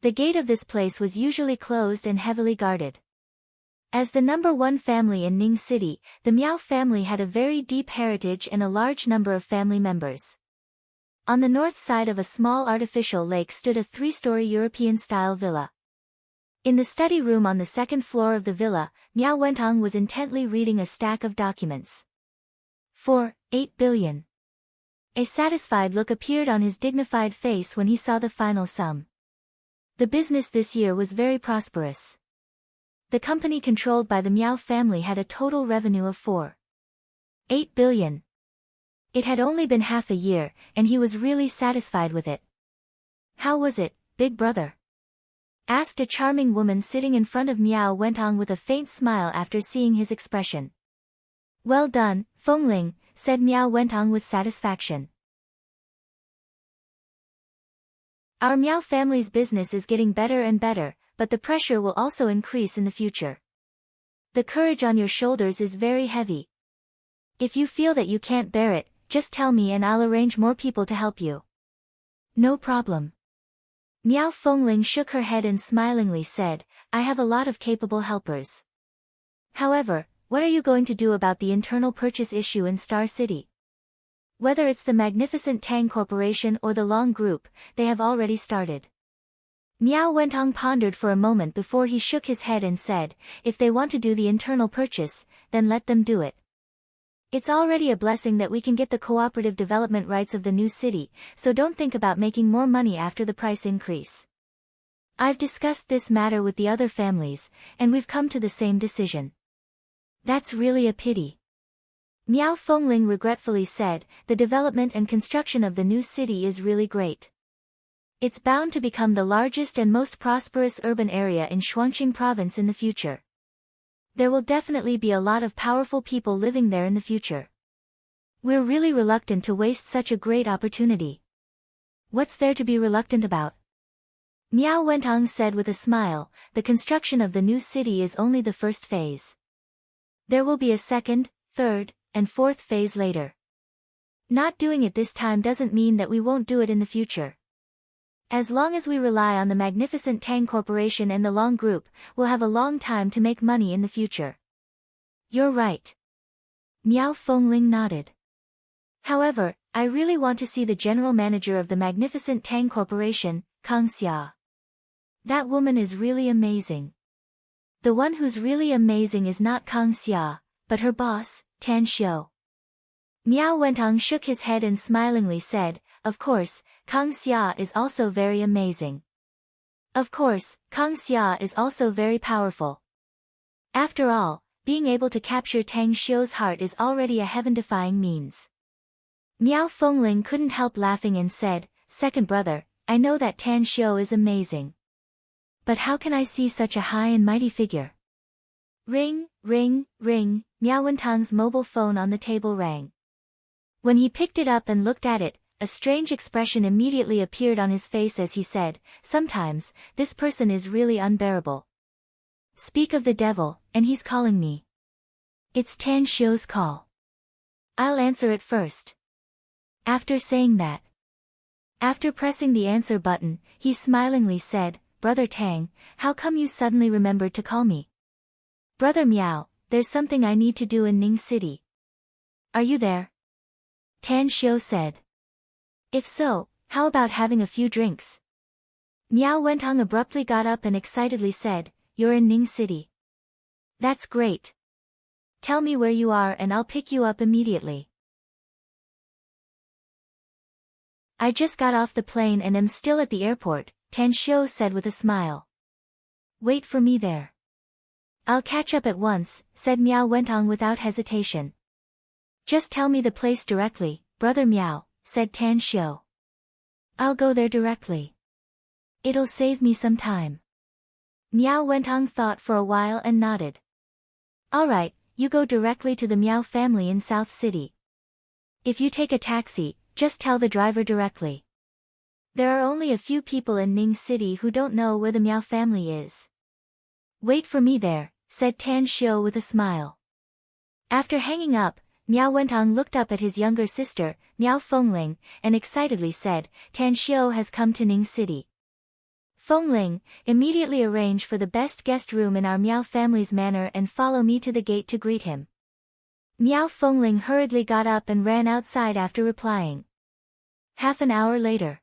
The gate of this place was usually closed and heavily guarded. As the number one family in Ning City, the Miao family had a very deep heritage and a large number of family members. On the north side of a small artificial lake stood a 3-story European-style villa. In the study room on the second floor of the villa, Miao Wentong was intently reading a stack of documents. For 8 billion. A satisfied look appeared on his dignified face when he saw the final sum. The business this year was very prosperous. The company controlled by the Miao family had a total revenue of 4.8 billion. It had only been half a year, and he was really satisfied with it. How was it, big brother? Asked a charming woman sitting in front of Miao Wentong with a faint smile after seeing his expression. Well done, Fengling, said Miao Wentong with satisfaction. Our Miao family's business is getting better and better, but the pressure will also increase in the future. The courage on your shoulders is very heavy. If you feel that you can't bear it, just tell me and I'll arrange more people to help you. No problem. Miao Fengling shook her head and smilingly said, I have a lot of capable helpers. However, what are you going to do about the internal purchase issue in Star City? Whether it's the magnificent Tang Corporation or the Long Group, they have already started. Miao Wentong pondered for a moment before he shook his head and said, if they want to do the internal purchase, then let them do it. It's already a blessing that we can get the cooperative development rights of the new city, so don't think about making more money after the price increase. I've discussed this matter with the other families, and we've come to the same decision. That's really a pity. Miao Fengling regretfully said, the development and construction of the new city is really great. It's bound to become the largest and most prosperous urban area in Shuangqing province in the future. There will definitely be a lot of powerful people living there in the future. We're really reluctant to waste such a great opportunity. What's there to be reluctant about? Miao Wentong said with a smile, the construction of the new city is only the first phase. There will be a second, third, and fourth phase later. Not doing it this time doesn't mean that we won't do it in the future. As long as we rely on the magnificent Tang Corporation and the Long Group, we'll have a long time to make money in the future. You're right. Miao Fengling nodded. However, I really want to see the general manager of the magnificent Tang Corporation, Kang Xia. That woman is really amazing. The one who's really amazing is not Kang Xia, but her boss, Tan Xiu. Miao Wentong shook his head and smilingly said, of course, Kang Xia is also very amazing. Of course, Kang Xia is also very powerful. After all, being able to capture Tang Xiu's heart is already a heaven-defying means. Miao Fengling couldn't help laughing and said, second brother, I know that Tan Xiu is amazing. But how can I see such a high and mighty figure? Ring, ring, ring, Miao Wentong's mobile phone on the table rang. When he picked it up and looked at it, a strange expression immediately appeared on his face as he said, sometimes, this person is really unbearable. Speak of the devil, and he's calling me. It's Tan Xiu's call. I'll answer it first. After saying that. After pressing the answer button, he smilingly said, Brother Tang, how come you suddenly remembered to call me? Brother Miao, there's something I need to do in Ning City. Are you there? Tan Xiu said. If so, how about having a few drinks? Miao Wentong abruptly got up and excitedly said, you're in Ning City. That's great. Tell me where you are and I'll pick you up immediately. I just got off the plane and am still at the airport, Tan Xiu said with a smile. Wait for me there. I'll catch up at once, said Miao Wentong without hesitation. Just tell me the place directly, Brother Miao, said Tan Xiu. I'll go there directly. It'll save me some time. Miao Wentong thought for a while and nodded. All right, you go directly to the Miao family in South City. If you take a taxi, just tell the driver directly. There are only a few people in Ning City who don't know where the Miao family is. Wait for me there, said Tan Xiu with a smile. After hanging up, Miao Wentong looked up at his younger sister, Miao Fengling, and excitedly said, Tan Xiu has come to Ning City. Fengling, immediately arrange for the best guest room in our Miao family's manor and follow me to the gate to greet him. Miao Fengling hurriedly got up and ran outside after replying. Half an hour later.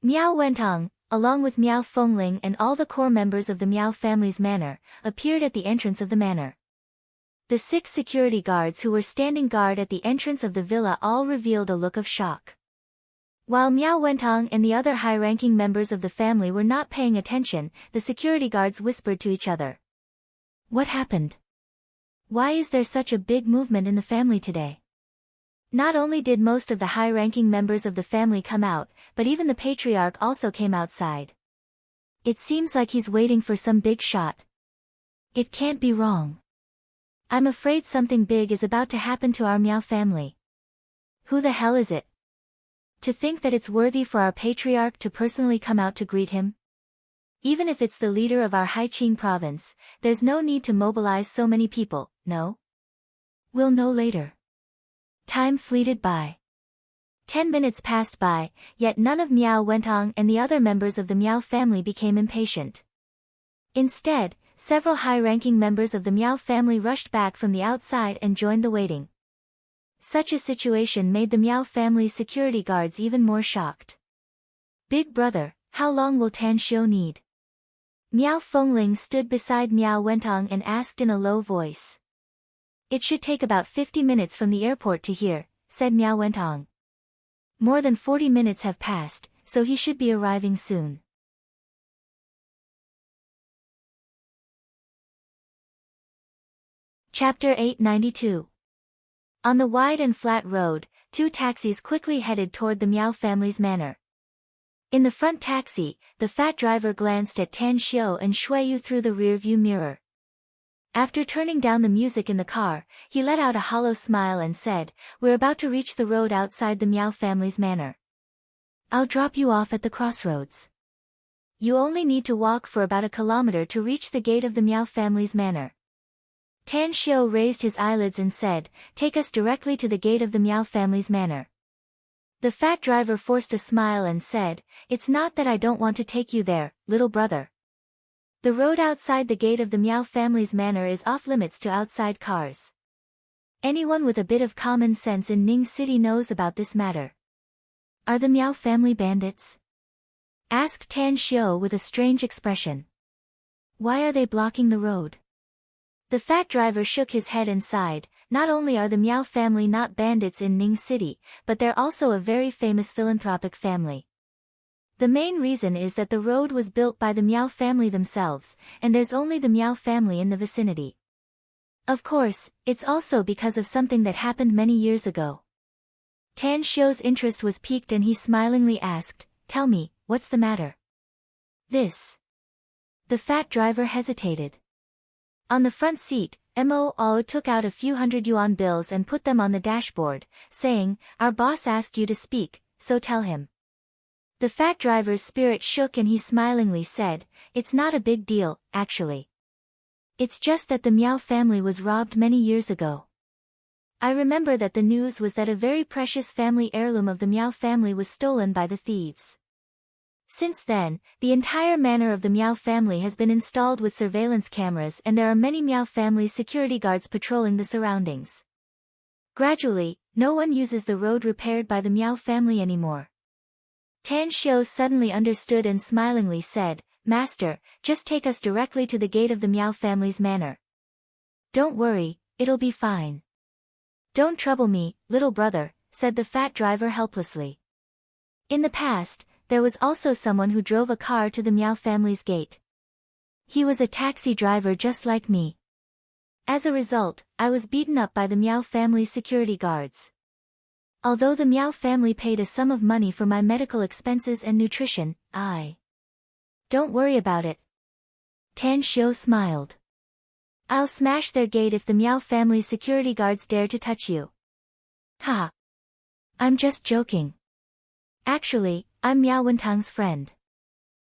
Miao Wentong, along with Miao Fengling and all the core members of the Miao family's manor, appeared at the entrance of the manor. The 6 security guards who were standing guard at the entrance of the villa all revealed a look of shock. While Miao Wentong and the other high-ranking members of the family were not paying attention, the security guards whispered to each other. What happened? Why is there such a big movement in the family today? Not only did most of the high-ranking members of the family come out, but even the patriarch also came outside. It seems like he's waiting for some big shot. It can't be wrong. I'm afraid something big is about to happen to our Miao family. Who the hell is it? To think that it's worthy for our patriarch to personally come out to greet him? Even if it's the leader of our Haiqing province, there's no need to mobilize so many people, no? We'll know later. Time fleeted by. 10 minutes passed by, yet none of Miao Wentong and the other members of the Miao family became impatient. Instead, several high-ranking members of the Miao family rushed back from the outside and joined the waiting. Such a situation made the Miao family's security guards even more shocked. Big brother, how long will Tan Xiu need? Miao Fengling stood beside Miao Wentong and asked in a low voice. It should take about 50 minutes from the airport to here, said Miao Wentong. More than 40 minutes have passed, so he should be arriving soon. Chapter 892. On the wide and flat road, 2 taxis quickly headed toward the Miao family's manor. In the front taxi, the fat driver glanced at Tan Xiu and Shuiyu through the rear-view mirror. After turning down the music in the car, he let out a hollow smile and said, "We're about to reach the road outside the Miao family's manor. I'll drop you off at the crossroads. You only need to walk for about a kilometer to reach the gate of the Miao family's manor." Tan Xiu raised his eyelids and said, "Take us directly to the gate of the Miao family's manor." The fat driver forced a smile and said, "It's not that I don't want to take you there, little brother. The road outside the gate of the Miao family's manor is off-limits to outside cars. Anyone with a bit of common sense in Ning City knows about this matter." "Are the Miao family bandits?" asked Tan Xiu with a strange expression. "Why are they blocking the road?" The fat driver shook his head and sighed. Not only are the Miao family not bandits in Ning City, but they're also a very famous philanthropic family. The main reason is that the road was built by the Miao family themselves, and there's only the Miao family in the vicinity. Of course, it's also because of something that happened many years ago. Tan Xiu's interest was piqued and he smilingly asked, "Tell me, what's the matter?" "This." The fat driver hesitated. On the front seat, Mo took out a few hundred-yuan bills and put them on the dashboard, saying, "Our boss asked you to speak, so tell him." The fat driver's spirit shook and he smilingly said, "It's not a big deal, actually. It's just that the Miao family was robbed many years ago. I remember that the news was that a very precious family heirloom of the Miao family was stolen by the thieves. Since then, the entire manor of the Miao family has been installed with surveillance cameras and there are many Miao family security guards patrolling the surroundings. Gradually, no one uses the road repaired by the Miao family anymore." Tan Xiu suddenly understood and smilingly said, "Master, just take us directly to the gate of the Miao family's manor. Don't worry, it'll be fine." "Don't trouble me, little brother," said the fat driver helplessly. In the past, there was also someone who drove a car to the Miao family's gate. He was a taxi driver just like me. As a result, I was beaten up by the Miao family's security guards. Although the Miao family paid a sum of money for my medical expenses and nutrition, Don't worry about it." Tan Xiu smiled. "I'll smash their gate if the Miao family's security guards dare to touch you." "Ha! I'm just joking. Actually, I'm Miao Wentang's friend.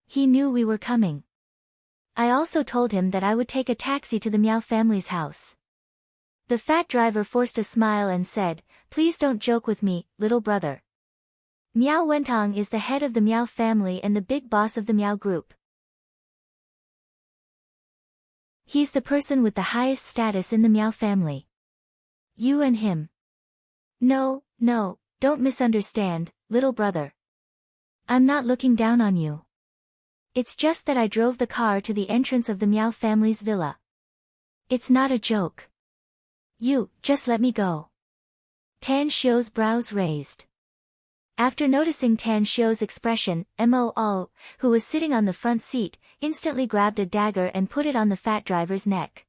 He knew we were coming. I also told him that I would take a taxi to the Miao family's house." The fat driver forced a smile and said, "Please don't joke with me, little brother. Miao Wentang is the head of the Miao family and the big boss of the Miao group. He's the person with the highest status in the Miao family. You and him. No, don't misunderstand, little brother. I'm not looking down on you. It's just that I drove the car to the entrance of the Miao family's villa. It's not a joke." You, just let me go. Tan Xiu's brows raised. After noticing Tan Xiu's expression, Mo, who was sitting on the front seat, instantly grabbed a dagger and put it on the fat driver's neck.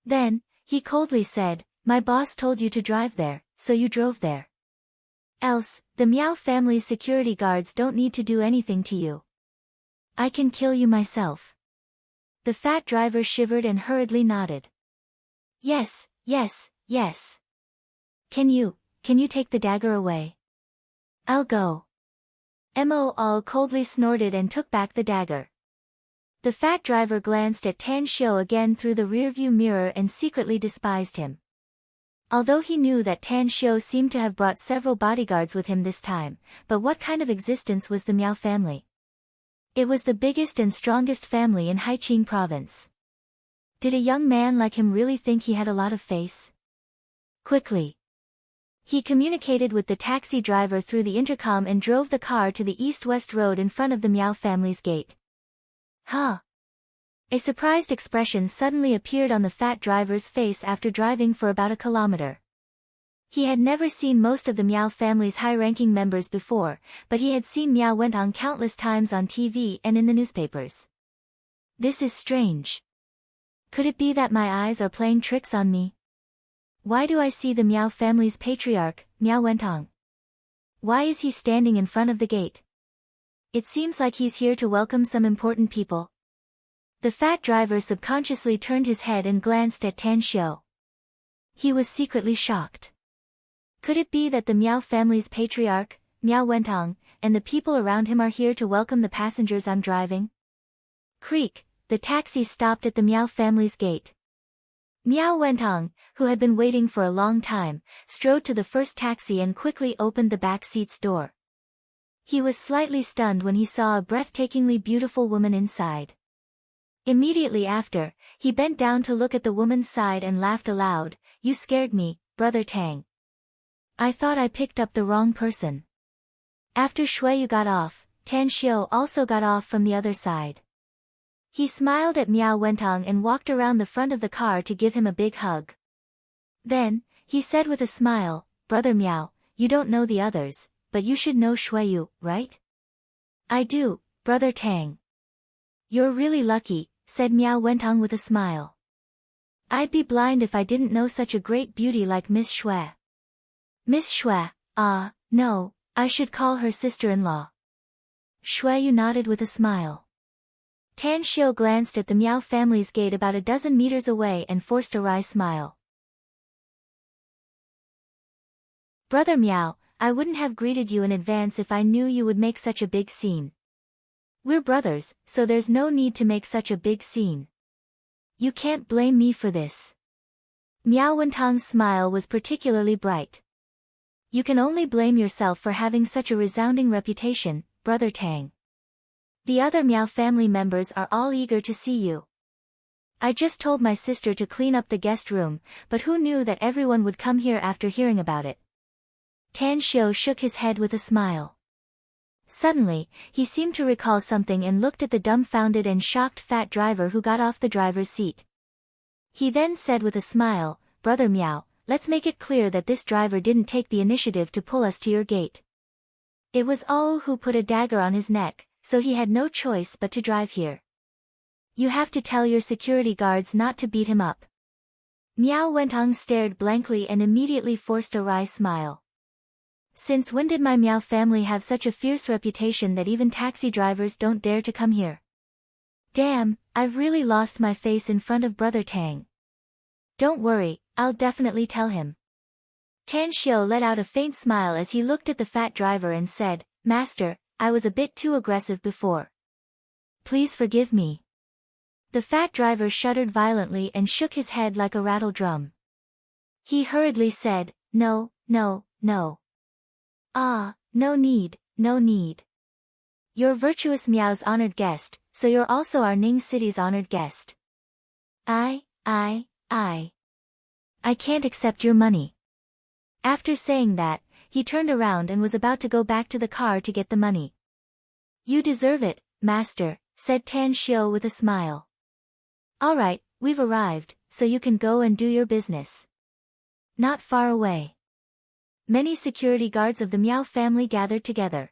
Then, he coldly said, "My boss told you to drive there, so you drove there. Else, the Miao family's security guards don't need to do anything to you. I can kill you myself." The fat driver shivered and hurriedly nodded. Yes, yes, yes. Can you take the dagger away? I'll go. Mo coldly snorted and took back the dagger. The fat driver glanced at Tan Xiu again through the rearview mirror and secretly despised him. Although he knew that Tan Xiu seemed to have brought several bodyguards with him this time, but what kind of existence was the Miao family? It was the biggest and strongest family in Haiqing province. Did a young man like him really think he had a lot of face? Quickly, he communicated with the taxi driver through the intercom and drove the car to the east-west road in front of the Miao family's gate. Huh? A surprised expression suddenly appeared on the fat driver's face after driving for about a kilometer. He had never seen most of the Miao family's high-ranking members before, but he had seen Miao Wentong countless times on TV and in the newspapers. This is strange. Could it be that my eyes are playing tricks on me? Why do I see the Miao family's patriarch, Miao Wentong? Why is he standing in front of the gate? It seems like he's here to welcome some important people. The fat driver subconsciously turned his head and glanced at Tan Xiu. He was secretly shocked. Could it be that the Miao family's patriarch, Miao Wentong, and the people around him are here to welcome the passengers I'm driving? Creak, the taxi stopped at the Miao family's gate. Miao Wentong, who had been waiting for a long time, strode to the first taxi and quickly opened the back seat's door. He was slightly stunned when he saw a breathtakingly beautiful woman inside. Immediately after, he bent down to look at the woman's side and laughed aloud. "You scared me, Brother Tang. I thought I picked up the wrong person." After Shuiyu got off, Tan Xiu also got off from the other side. He smiled at Miao Wentong and walked around the front of the car to give him a big hug. Then, he said with a smile, "Brother Miao, you don't know the others, but you should know Shuiyu, right?" "I do, Brother Tang." "You're really lucky," said Miao Wentong with a smile. "I'd be blind if I didn't know such a great beauty like Miss Shui." "Miss Shui, no, I should call her sister-in-law." Shuiyu nodded with a smile. Tan Xiu glanced at the Miao family's gate about a dozen meters away and forced a wry smile. "Brother Miao, I wouldn't have greeted you in advance if I knew you would make such a big scene. We're brothers, so there's no need to make such a big scene. You can't blame me for this." Miao Wentong's smile was particularly bright. "You can only blame yourself for having such a resounding reputation, Brother Tang. The other Miao family members are all eager to see you. I just told my sister to clean up the guest room, but who knew that everyone would come here after hearing about it?" Tan Xiu shook his head with a smile. Suddenly, he seemed to recall something and looked at the dumbfounded and shocked fat driver who got off the driver's seat. He then said with a smile, "Brother Miao, let's make it clear that this driver didn't take the initiative to pull us to your gate. It was Ao who put a dagger on his neck, so he had no choice but to drive here. You have to tell your security guards not to beat him up." Miao Wentong stared blankly and immediately forced a wry smile. "Since when did my Miao family have such a fierce reputation that even taxi drivers don't dare to come here? Damn, I've really lost my face in front of Brother Tang. Don't worry, I'll definitely tell him." Tan Xiu let out a faint smile as he looked at the fat driver and said, "Master, I was a bit too aggressive before. Please forgive me." The fat driver shuddered violently and shook his head like a rattle drum. He hurriedly said, No. No need, no need. You're Virtuous Miao's honored guest, so you're also our Ning City's honored guest. I can't accept your money." After saying that, he turned around and was about to go back to the car to get the money. "You deserve it, master," said Tan Xiu with a smile. "All right, we've arrived, so you can go and do your business." Not far away. Many security guards of the Miao family gathered together.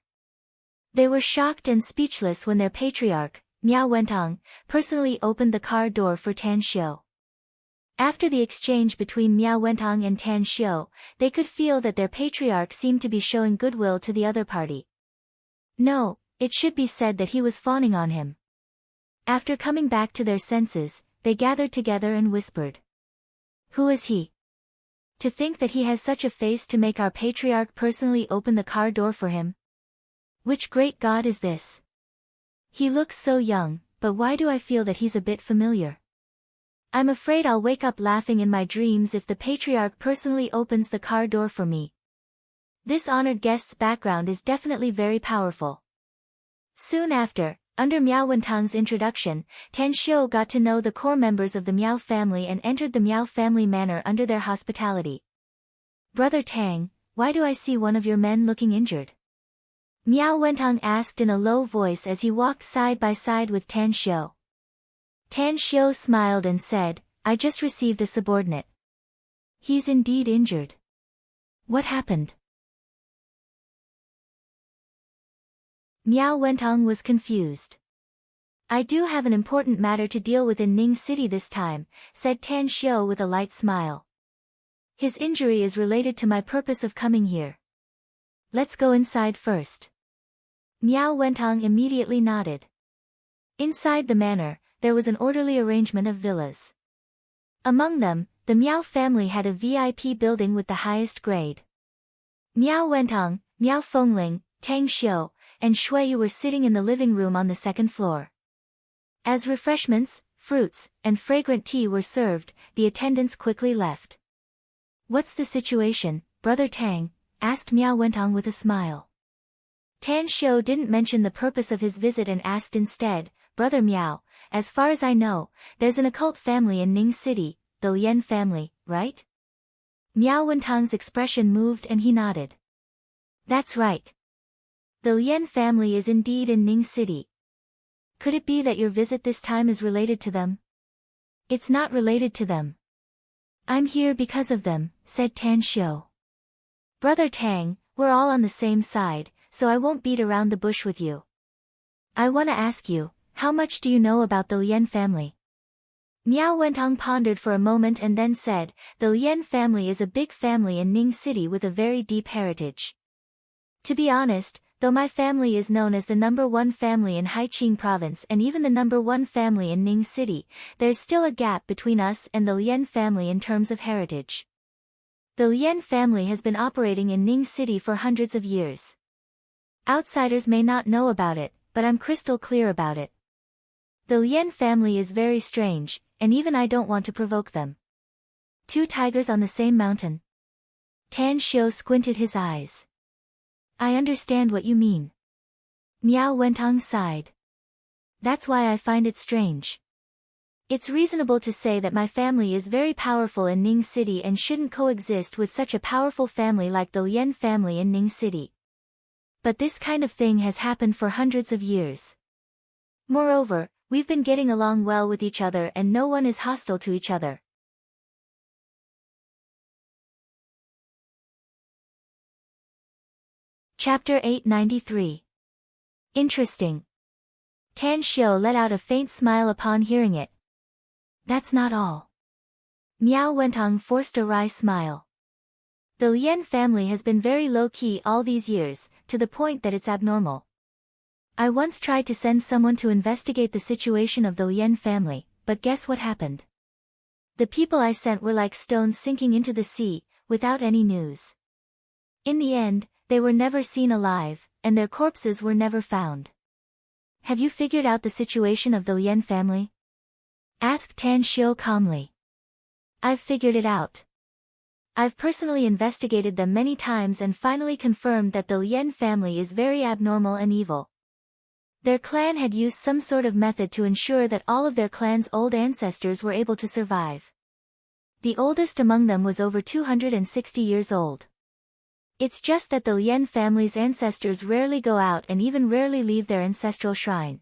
They were shocked and speechless when their patriarch, Miao Wentong, personally opened the car door for Tan Xiu. After the exchange between Miao Wentong and Tan Xiu, they could feel that their patriarch seemed to be showing goodwill to the other party. No, it should be said that he was fawning on him. After coming back to their senses, they gathered together and whispered. Who is he? To think that he has such a face to make our patriarch personally open the car door for him. Which great god is this? He looks so young, but why do I feel that he's a bit familiar? I'm afraid I'll wake up laughing in my dreams if the patriarch personally opens the car door for me. This honored guest's background is definitely very powerful. Soon after, under Miao Wentong's introduction, Tan Xiu got to know the core members of the Miao family and entered the Miao family manor under their hospitality. Brother Tang, why do I see one of your men looking injured? Miao Wentong asked in a low voice as he walked side by side with Tan Xiu. Tan Xiu smiled and said, I just received a subordinate. He's indeed injured. What happened? Miao Wentong was confused. I do have an important matter to deal with in Ning City this time, said Tan Xiu with a light smile. His injury is related to my purpose of coming here. Let's go inside first. Miao Wentong immediately nodded. Inside the manor, there was an orderly arrangement of villas. Among them, the Miao family had a VIP building with the highest grade. Miao Wentong, Miao Fengling, Tang Xiu, and Shuiyu were sitting in the living room on the second floor. As refreshments, fruits, and fragrant tea were served, the attendants quickly left. What's the situation, Brother Tang? Asked Miao Wentong with a smile. Tan Xiu didn't mention the purpose of his visit and asked instead, Brother Miao, as far as I know, there's an occult family in Ning City, the Lien family, right? Miao Wentong's expression moved and he nodded. That's right. The Lien family is indeed in Ning City. Could it be that your visit this time is related to them? It's not related to them. I'm here because of them, said Tan Xiu. Brother Tang, we're all on the same side, so I won't beat around the bush with you. I want to ask you, how much do you know about the Lien family? Miao Wentong pondered for a moment and then said, the Lien family is a big family in Ning City with a very deep heritage. To be honest, though my family is known as the #1 family in Haiqing province and even the #1 family in Ning City, there's still a gap between us and the Lien family in terms of heritage. The Lien family has been operating in Ning City for hundreds of years. Outsiders may not know about it, but I'm crystal clear about it. The Lien family is very strange, and even I don't want to provoke them. 2 tigers on the same mountain. Tan Xiu squinted his eyes. I understand what you mean. Miao Wentong sighed. That's why I find it strange. It's reasonable to say that my family is very powerful in Ning City and shouldn't coexist with such a powerful family like the Lien family in Ning City. But this kind of thing has happened for hundreds of years. Moreover, we've been getting along well with each other and no one is hostile to each other. Chapter 893. Interesting. Tan Xiu let out a faint smile upon hearing it. That's not all. Miao Wentong forced a wry smile. The Lien family has been very low-key all these years, to the point that it's abnormal. I once tried to send someone to investigate the situation of the Lien family, but guess what happened? The people I sent were like stones sinking into the sea, without any news. In the end, they were never seen alive, and their corpses were never found. Have you figured out the situation of the Lien family? Asked Tan Xiu calmly. I've figured it out. I've personally investigated them many times and finally confirmed that the Lien family is very abnormal and evil. Their clan had used some sort of method to ensure that all of their clan's old ancestors were able to survive. The oldest among them was over 260 years old. It's just that the Lien family's ancestors rarely go out and even rarely leave their ancestral shrine.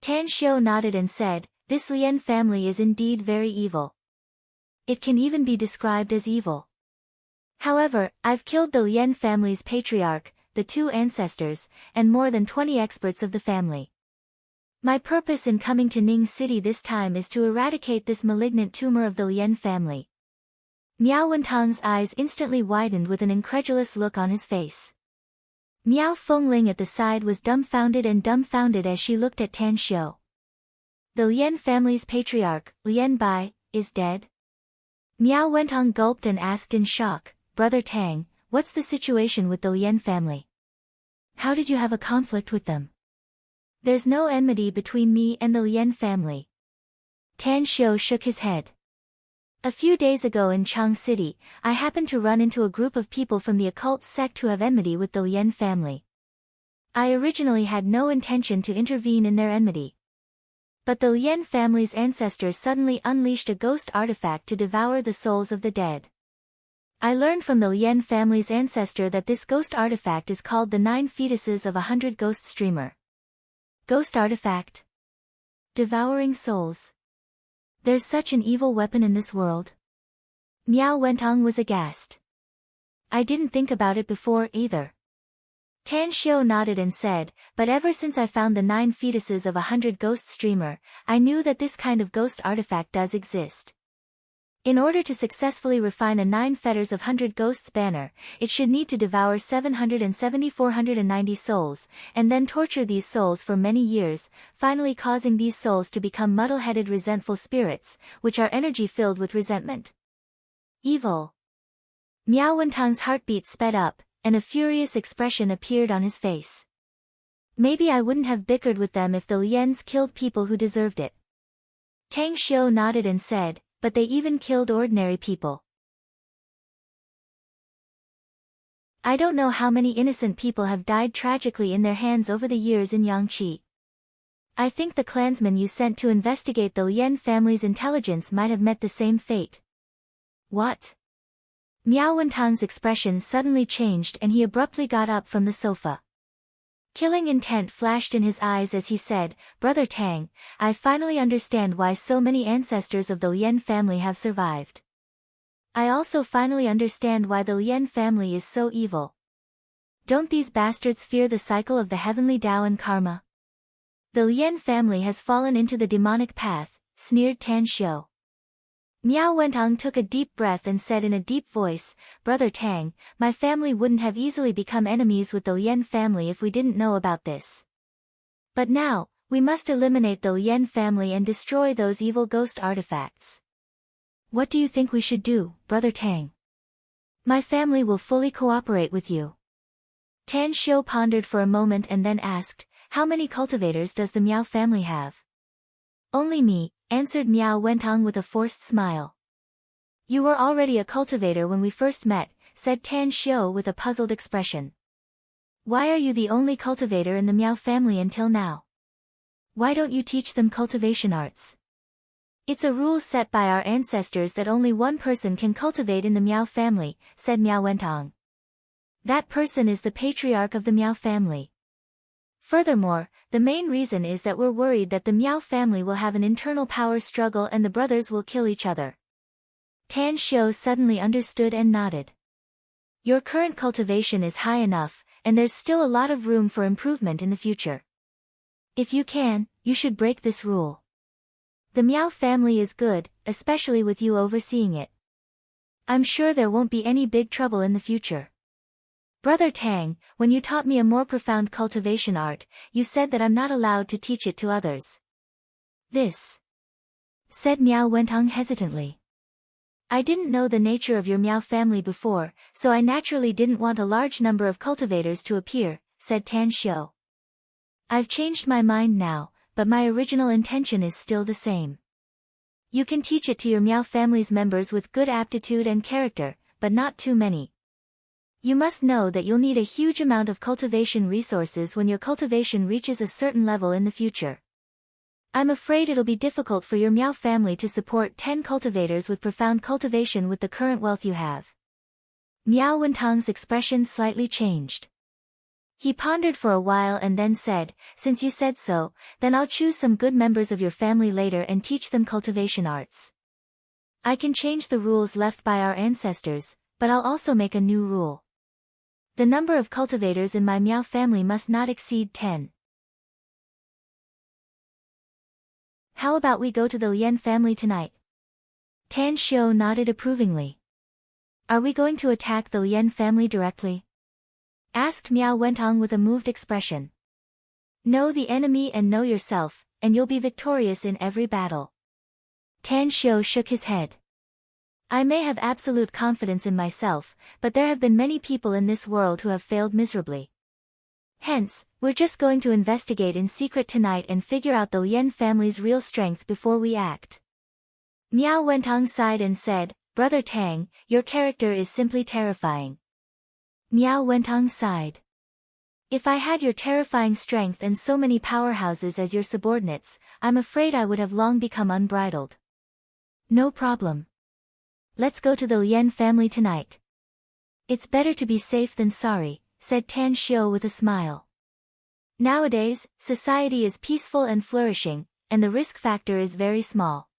Tan Xiu nodded and said, this Lien family is indeed very evil. It can even be described as evil. However, I've killed the Lien family's patriarch, the 2 ancestors, and more than 20 experts of the family. My purpose in coming to Ning City this time is to eradicate this malignant tumor of the Lien family. Miao Wentang's eyes instantly widened with an incredulous look on his face. Miao Fengling at the side was dumbfounded as she looked at Tan Xiu. The Lien family's patriarch, Lien Bai, is dead? Miao Wentang gulped and asked in shock, Brother Tang, what's the situation with the Lien family? How did you have a conflict with them? There's no enmity between me and the Lien family. Tan Xiu shook his head. A few days ago in Chang City, I happened to run into a group of people from the occult sect who have enmity with the Lien family. I originally had no intention to intervene in their enmity. But the Lien family's ancestors suddenly unleashed a ghost artifact to devour the souls of the dead. I learned from the Lien family's ancestor that this ghost artifact is called the 9 fetuses of 100 ghost streamer. Ghost artifact? Devouring souls. There's such an evil weapon in this world? Miao Wentang was aghast. I didn't think about it before either. Tan Xiu nodded and said, but ever since I found the 9 fetuses of 100 ghost streamer, I knew that this kind of ghost artifact does exist. In order to successfully refine a 9 fetters of 100 ghosts banner, it should need to devour 770,490 souls, and then torture these souls for many years, finally causing these souls to become muddle-headed resentful spirits, which are energy filled with resentment. Evil. Miao Wentang's heartbeat sped up, and a furious expression appeared on his face. Maybe I wouldn't have bickered with them if the Liens killed people who deserved it. Tang Xiu nodded and said, but they even killed ordinary people. I don't know how many innocent people have died tragically in their hands over the years in Yangqi. I think the clansmen you sent to investigate the Lien family's intelligence might have met the same fate. What? Miao Wentang's expression suddenly changed and he abruptly got up from the sofa. Killing intent flashed in his eyes as he said, Brother Tang, I finally understand why so many ancestors of the Lien family have survived. I also finally understand why the Lien family is so evil. Don't these bastards fear the cycle of the heavenly Tao and karma? The Lien family has fallen into the demonic path, sneered Tan Xiu. Miao Wentang took a deep breath and said in a deep voice, Brother Tang, my family wouldn't have easily become enemies with the Lien family if we didn't know about this. But now, we must eliminate the Lien family and destroy those evil ghost artifacts. What do you think we should do, Brother Tang? My family will fully cooperate with you. Tan Xiu pondered for a moment and then asked, how many cultivators does the Miao family have? Only me, answered Miao Wentang with a forced smile. You were already a cultivator when we first met, said Tan Xiu with a puzzled expression. Why are you the only cultivator in the Miao family until now? Why don't you teach them cultivation arts? It's a rule set by our ancestors that only one person can cultivate in the Miao family, said Miao Wentang. That person is the patriarch of the Miao family. Furthermore, the main reason is that we're worried that the Miao family will have an internal power struggle and the brothers will kill each other. Tan Xiu suddenly understood and nodded. Your current cultivation is high enough, and there's still a lot of room for improvement in the future. If you can, you should break this rule. The Miao family is good, especially with you overseeing it. I'm sure there won't be any big trouble in the future. Brother Tang, when you taught me a more profound cultivation art, you said that I'm not allowed to teach it to others. This, said Miao Wentang hesitantly. I didn't know the nature of your Miao family before, so I naturally didn't want a large number of cultivators to appear, said Tan Xiu. I've changed my mind now, but my original intention is still the same. You can teach it to your Miao family's members with good aptitude and character, but not too many. You must know that you'll need a huge amount of cultivation resources when your cultivation reaches a certain level in the future. I'm afraid it'll be difficult for your Miao family to support 10 cultivators with profound cultivation with the current wealth you have. Miao Wentang's expression slightly changed. He pondered for a while and then said, since you said so, then I'll choose some good members of your family later and teach them cultivation arts. I can change the rules left by our ancestors, But I'll also make a new rule. The number of cultivators in my Miao family must not exceed 10. How about we go to the Lien family tonight? Tan Xiu nodded approvingly. Are we going to attack the Lien family directly? Asked Miao Wentong with a moved expression. Know the enemy and know yourself, and you'll be victorious in every battle. Tan Xiu shook his head. I may have absolute confidence in myself, but there have been many people in this world who have failed miserably. Hence, we're just going to investigate in secret tonight and figure out the Lien family's real strength before we act. Miao Wentong sighed and said, Brother Tang, your character is simply terrifying. Miao Wentong sighed. If I had your terrifying strength and so many powerhouses as your subordinates, I'm afraid I would have long become unbridled. No problem. Let's go to the Lien family tonight. It's better to be safe than sorry, said Tan Xiu with a smile. Nowadays, society is peaceful and flourishing, and the risk factor is very small.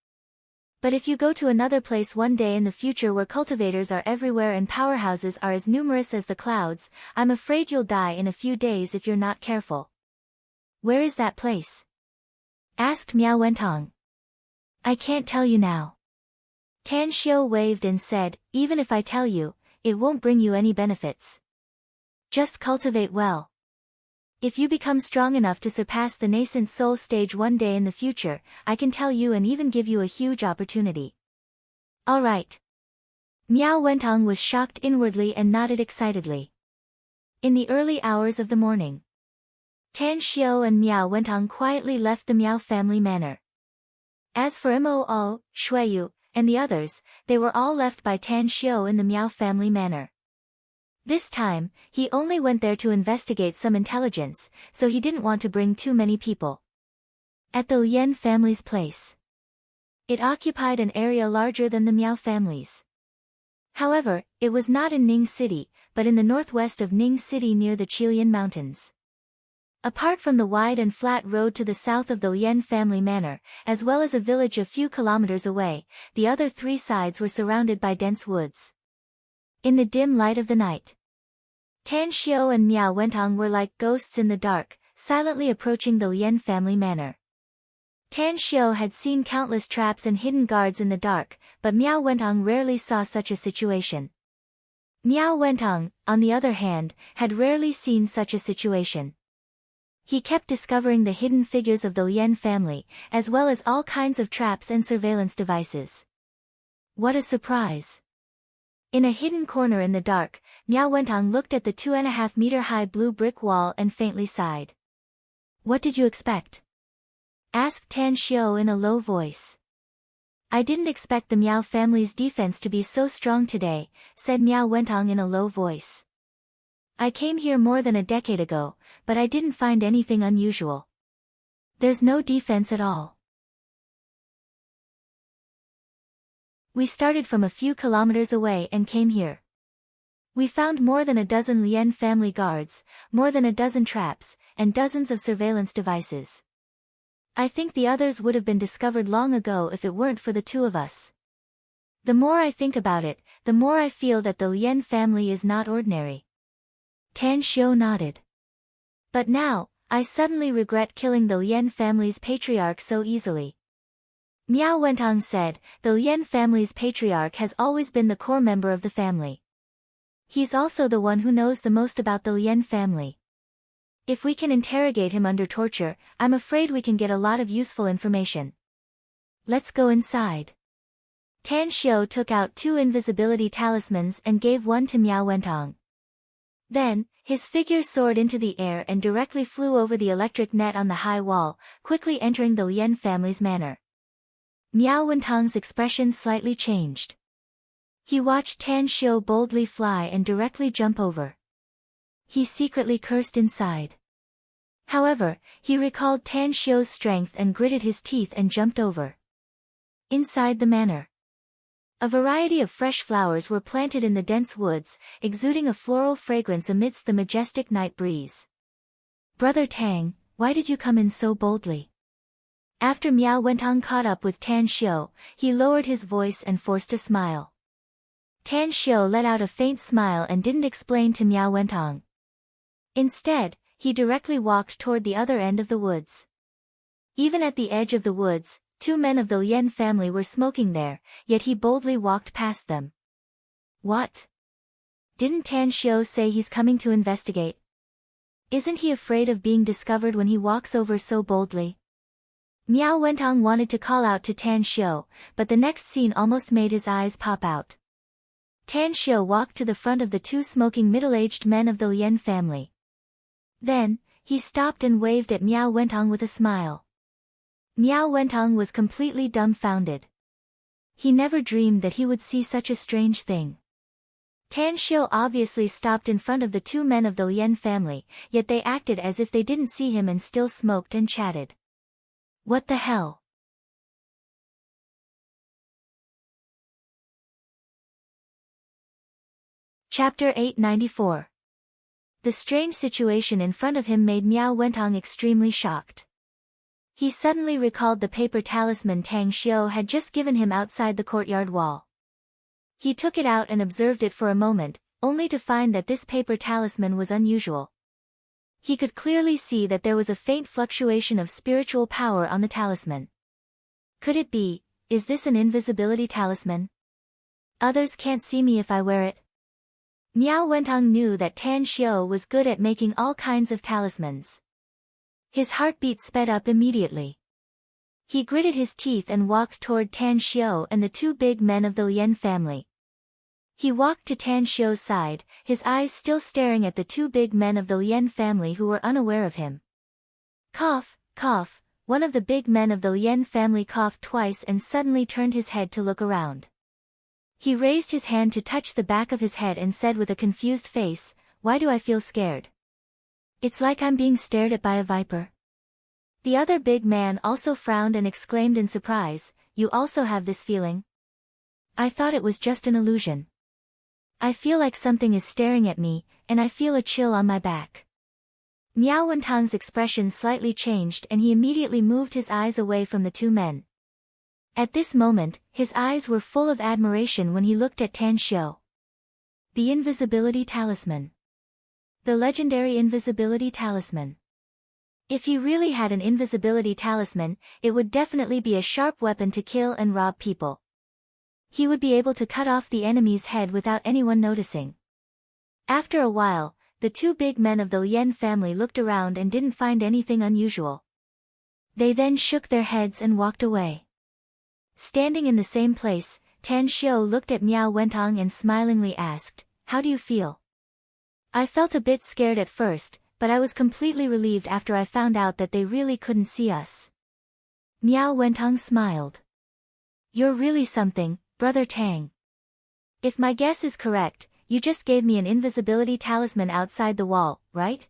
But if you go to another place one day in the future where cultivators are everywhere and powerhouses are as numerous as the clouds, I'm afraid you'll die in a few days if you're not careful. Where is that place? Asked Miao Wentong. I can't tell you now. Tan Xiu waved and said, even if I tell you, it won't bring you any benefits. Just cultivate well. If you become strong enough to surpass the nascent soul stage one day in the future, I can tell you and even give you a huge opportunity. All right. Miao Wentong was shocked inwardly and nodded excitedly. In the early hours of the morning, Tan Xiu and Miao Wentong quietly left the Miao family manor. As for Mo, Shuiyu, and the others, they were all left by Tan Xiu in the Miao family manor. This time, he only went there to investigate some intelligence, so he didn't want to bring too many people. At the Lien family's place, it occupied an area larger than the Miao family's. However, it was not in Ning City, but in the northwest of Ning City near the Qilian Mountains. Apart from the wide and flat road to the south of the Lien family manor, as well as a village a few kilometers away, the other three sides were surrounded by dense woods. In the dim light of the night, Tan Xiu and Miao Wentong were like ghosts in the dark, silently approaching the Lien family manor. Tan Xiu had seen countless traps and hidden guards in the dark, but Miao Wentong rarely saw such a situation. Miao Wentong, on the other hand, had rarely seen such a situation. He kept discovering the hidden figures of the Lien family, as well as all kinds of traps and surveillance devices. What a surprise! In a hidden corner in the dark, Miao Wentong looked at the 2.5-meter-high blue brick wall and faintly sighed. What did you expect? Asked Tan Xiu in a low voice. I didn't expect the Miao family's defense to be so strong today, said Miao Wentong in a low voice. I came here more than a decade ago, but I didn't find anything unusual. There's no defense at all. We started from a few kilometers away and came here. We found more than a dozen Lien family guards, more than a dozen traps, and dozens of surveillance devices. I think the others would have been discovered long ago if it weren't for the two of us. The more I think about it, the more I feel that the Lien family is not ordinary. Tan Xiu nodded. But now, I suddenly regret killing the Lien family's patriarch so easily. Miao Wentong said, the Lien family's patriarch has always been the core member of the family. He's also the one who knows the most about the Lien family. If we can interrogate him under torture, I'm afraid we can get a lot of useful information. Let's go inside. Tan Xiu took out 2 invisibility talismans and gave one to Miao Wentong. Then, his figure soared into the air and directly flew over the electric net on the high wall, quickly entering the Lien family's manor. Miao Wentong's expression slightly changed. He watched Tan Xiu boldly fly and directly jump over. He secretly cursed inside. However, he recalled Tan Xiu's strength and gritted his teeth and jumped over. Inside the manor, a variety of fresh flowers were planted in the dense woods, exuding a floral fragrance amidst the majestic night breeze. Brother Tang, why did you come in so boldly? After Miao Wentong caught up with Tan Xiu, he lowered his voice and forced a smile. Tan Xiu let out a faint smile and didn't explain to Miao Wentong. Instead, he directly walked toward the other end of the woods. Even at the edge of the woods, 2 men of the Lien family were smoking there, yet he boldly walked past them. What? Didn't Tan Xiu say he's coming to investigate? Isn't he afraid of being discovered when he walks over so boldly? Miao Wentong wanted to call out to Tan Xiu, but the next scene almost made his eyes pop out. Tan Xiu walked to the front of the 2 smoking middle-aged men of the Lien family. Then, he stopped and waved at Miao Wentong with a smile. Miao Wentong was completely dumbfounded. He never dreamed that he would see such a strange thing. Tan Xiu obviously stopped in front of the 2 men of the Lien family, yet they acted as if they didn't see him and still smoked and chatted. What the hell? Chapter 894. The strange situation in front of him made Miao Wentong extremely shocked. He suddenly recalled the paper talisman Tang Xiu had just given him outside the courtyard wall. He took it out and observed it for a moment, only to find that this paper talisman was unusual. He could clearly see that there was a faint fluctuation of spiritual power on the talisman. Could it be, is this an invisibility talisman? Others can't see me if I wear it. Miao Wentong knew that Tan Xiu was good at making all kinds of talismans. His heartbeat sped up immediately. He gritted his teeth and walked toward Tan Xiu and the 2 big men of the Lien family. He walked to Tan Xiu's side, his eyes still staring at the 2 big men of the Lien family who were unaware of him. Cough, cough, one of the big men of the Lien family coughed twice and suddenly turned his head to look around. He raised his hand to touch the back of his head and said with a confused face, "Why do I feel scared? It's like I'm being stared at by a viper." The other big man also frowned and exclaimed in surprise, "You also have this feeling? I thought it was just an illusion. I feel like something is staring at me, and I feel a chill on my back." Miao Wentong's expression slightly changed and he immediately moved his eyes away from the 2 men. At this moment, his eyes were full of admiration when he looked at Tan Xiu. The invisibility talisman. The legendary invisibility talisman. If he really had an invisibility talisman, it would definitely be a sharp weapon to kill and rob people. He would be able to cut off the enemy's head without anyone noticing. After a while, the 2 big men of the Lien family looked around and didn't find anything unusual. They then shook their heads and walked away. Standing in the same place, Tan Xiu looked at Miao Wentong and smilingly asked, "How do you feel?" "I felt a bit scared at first, but I was completely relieved after I found out that they really couldn't see us." Miao Wentong smiled. "You're really something, Brother Tang. If my guess is correct, you just gave me an invisibility talisman outside the wall, right?"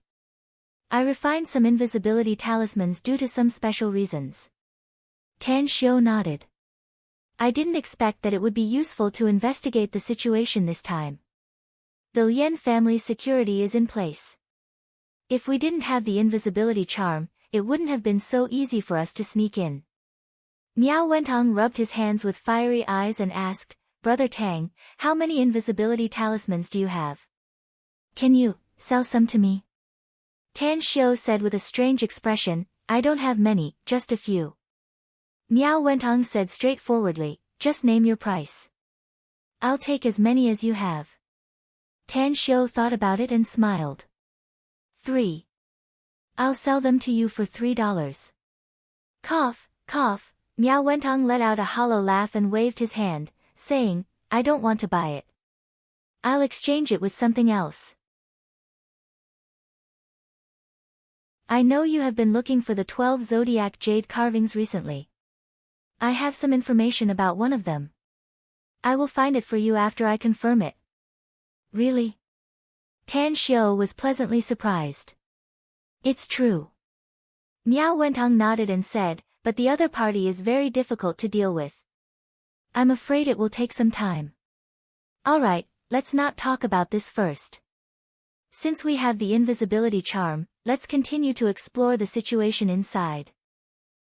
"I refined some invisibility talismans due to some special reasons." Tan Xiu nodded. "I didn't expect that it would be useful to investigate the situation this time. The Lien family's security is in place. If we didn't have the invisibility charm, it wouldn't have been so easy for us to sneak in." Miao Wentong rubbed his hands with fiery eyes and asked, "Brother Tang, how many invisibility talismans do you have? Can you sell some to me?" Tan Xiu said with a strange expression, "I don't have many, just a few." Miao Wentong said straightforwardly, "Just name your price. I'll take as many as you have." Tan Xiu thought about it and smiled. 3. I'll sell them to you for $3. Cough, cough, Miao Wentong let out a hollow laugh and waved his hand, saying, "I don't want to buy it. I'll exchange it with something else." I know you have been looking for the 12 zodiac jade carvings recently. I have some information about one of them. I will find it for you after I confirm it. Really? Tan Xiu was pleasantly surprised. It's true. Miao Wentong nodded and said, "But the other party is very difficult to deal with. I'm afraid it will take some time." "Alright, let's not talk about this first. Since we have the invisibility charm, let's continue to explore the situation inside.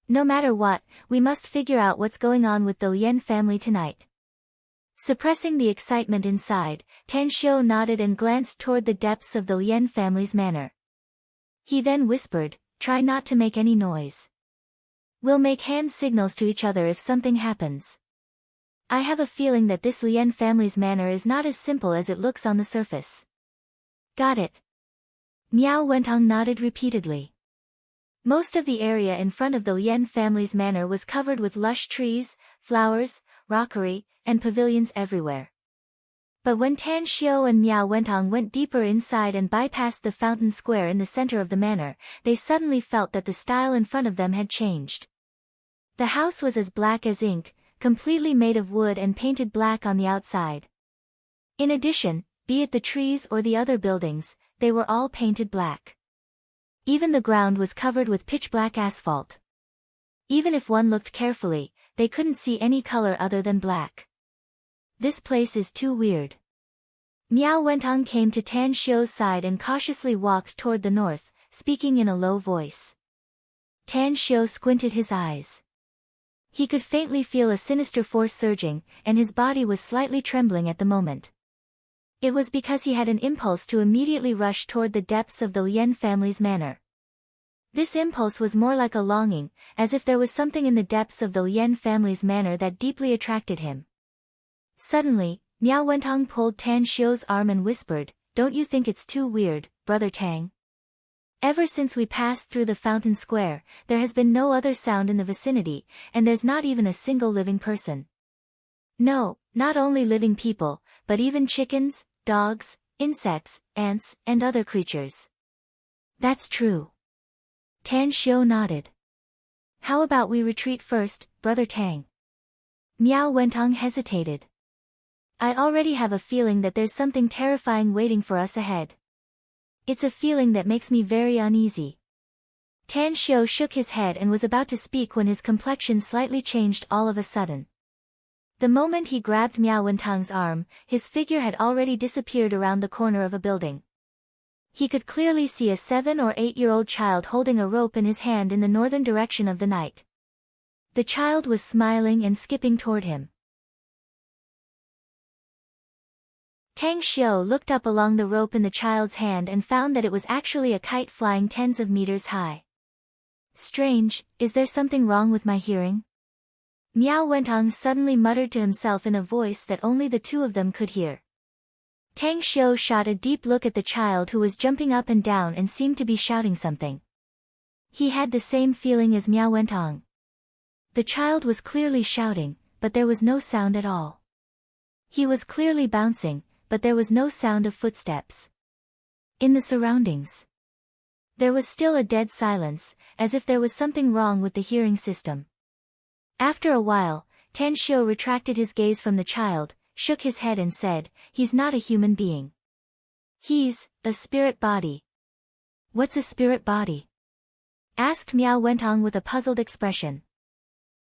No matter what, we must figure out what's going on with the Lien family tonight." Suppressing the excitement inside, Tan Xiu nodded and glanced toward the depths of the Lien family's manor. He then whispered, "Try not to make any noise. We'll make hand signals to each other if something happens. I have a feeling that this Lien family's manor is not as simple as it looks on the surface." "Got it." Miao Wentong nodded repeatedly. Most of the area in front of the Lien family's manor was covered with lush trees, flowers, rockery, and pavilions everywhere. But when Tan Xiu and Miao Wentong went deeper inside and bypassed the fountain square in the center of the manor, they suddenly felt that the style in front of them had changed. The house was as black as ink, completely made of wood and painted black on the outside. In addition, be it the trees or the other buildings, they were all painted black. Even the ground was covered with pitch-black asphalt. Even if one looked carefully, they couldn't see any color other than black. "This place is too weird." Miao Wentong came to Tan Xiu's side and cautiously walked toward the north, speaking in a low voice. Tan Xiu squinted his eyes. He could faintly feel a sinister force surging, and his body was slightly trembling at the moment. It was because he had an impulse to immediately rush toward the depths of the Lien family's manor. This impulse was more like a longing, as if there was something in the depths of the Lien family's manor that deeply attracted him. Suddenly, Miao Wentong pulled Tan Xiu's arm and whispered, "Don't you think it's too weird, Brother Tang? Ever since we passed through the fountain square, there has been no other sound in the vicinity, and there's not even a single living person. No, not only living people, but even chickens, dogs, insects, ants, and other creatures." "That's true." Tan Xiu nodded. "How about we retreat first, Brother Tang?" Miao Wentong hesitated. "I already have a feeling that there's something terrifying waiting for us ahead. It's a feeling that makes me very uneasy." Tan Xiu shook his head and was about to speak when his complexion slightly changed all of a sudden. The moment he grabbed Miao Wentong's arm, his figure had already disappeared around the corner of a building. He could clearly see a 7- or 8-year-old child holding a rope in his hand in the northern direction of the night. The child was smiling and skipping toward him. Tang Xiu looked up along the rope in the child's hand and found that it was actually a kite flying tens of meters high. "Strange, is there something wrong with my hearing?" Miao Wentong suddenly muttered to himself in a voice that only the two of them could hear. Tang Xiu shot a deep look at the child who was jumping up and down and seemed to be shouting something. He had the same feeling as Miao Wentong. The child was clearly shouting, but there was no sound at all. He was clearly bouncing, but there was no sound of footsteps. In the surroundings, there was still a dead silence, as if there was something wrong with the hearing system. After a while, Tan Xiu retracted his gaze from the child, shook his head and said, "He's not a human being. He's a spirit body." "What's a spirit body?" asked Miao Wentong with a puzzled expression.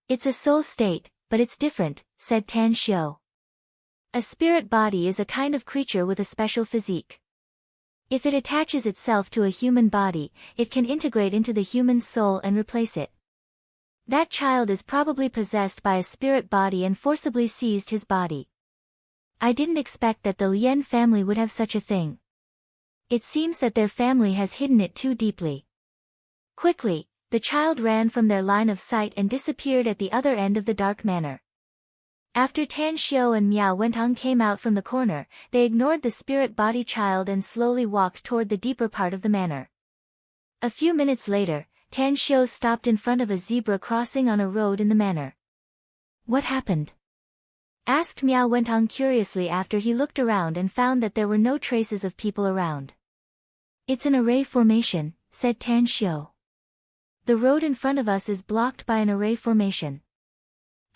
"It's a soul state, but it's different," said Tan Xiu. "A spirit body is a kind of creature with a special physique. If it attaches itself to a human body, it can integrate into the human soul and replace it. That child is probably possessed by a spirit body and forcibly seized his body. I didn't expect that the Lien family would have such a thing. It seems that their family has hidden it too deeply." Quickly, the child ran from their line of sight and disappeared at the other end of the dark manor. After Tan Xiu and Miao Wentong came out from the corner, they ignored the spirit body child and slowly walked toward the deeper part of the manor. A few minutes later, Tan Xiu stopped in front of a zebra crossing on a road in the manor. "What happened?" asked Miao Wentong curiously after he looked around and found that there were no traces of people around. "It's an array formation," said Tan Xiu. "The road in front of us is blocked by an array formation.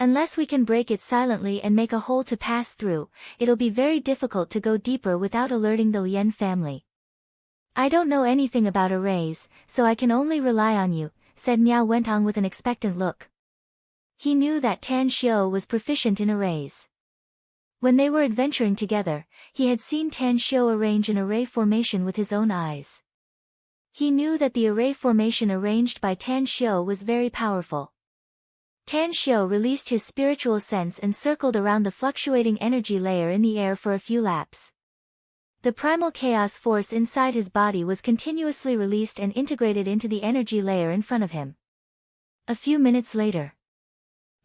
Unless we can break it silently and make a hole to pass through, it'll be very difficult to go deeper without alerting the Lien family. I don't know anything about arrays, so I can only rely on you," said Miao Wentong with an expectant look. He knew that Tan Xiu was proficient in arrays. When they were adventuring together, he had seen Tan Xiu arrange an array formation with his own eyes. He knew that the array formation arranged by Tan Xiu was very powerful. Tan Xiu released his spiritual sense and circled around the fluctuating energy layer in the air for a few laps. The primal chaos force inside his body was continuously released and integrated into the energy layer in front of him. A few minutes later,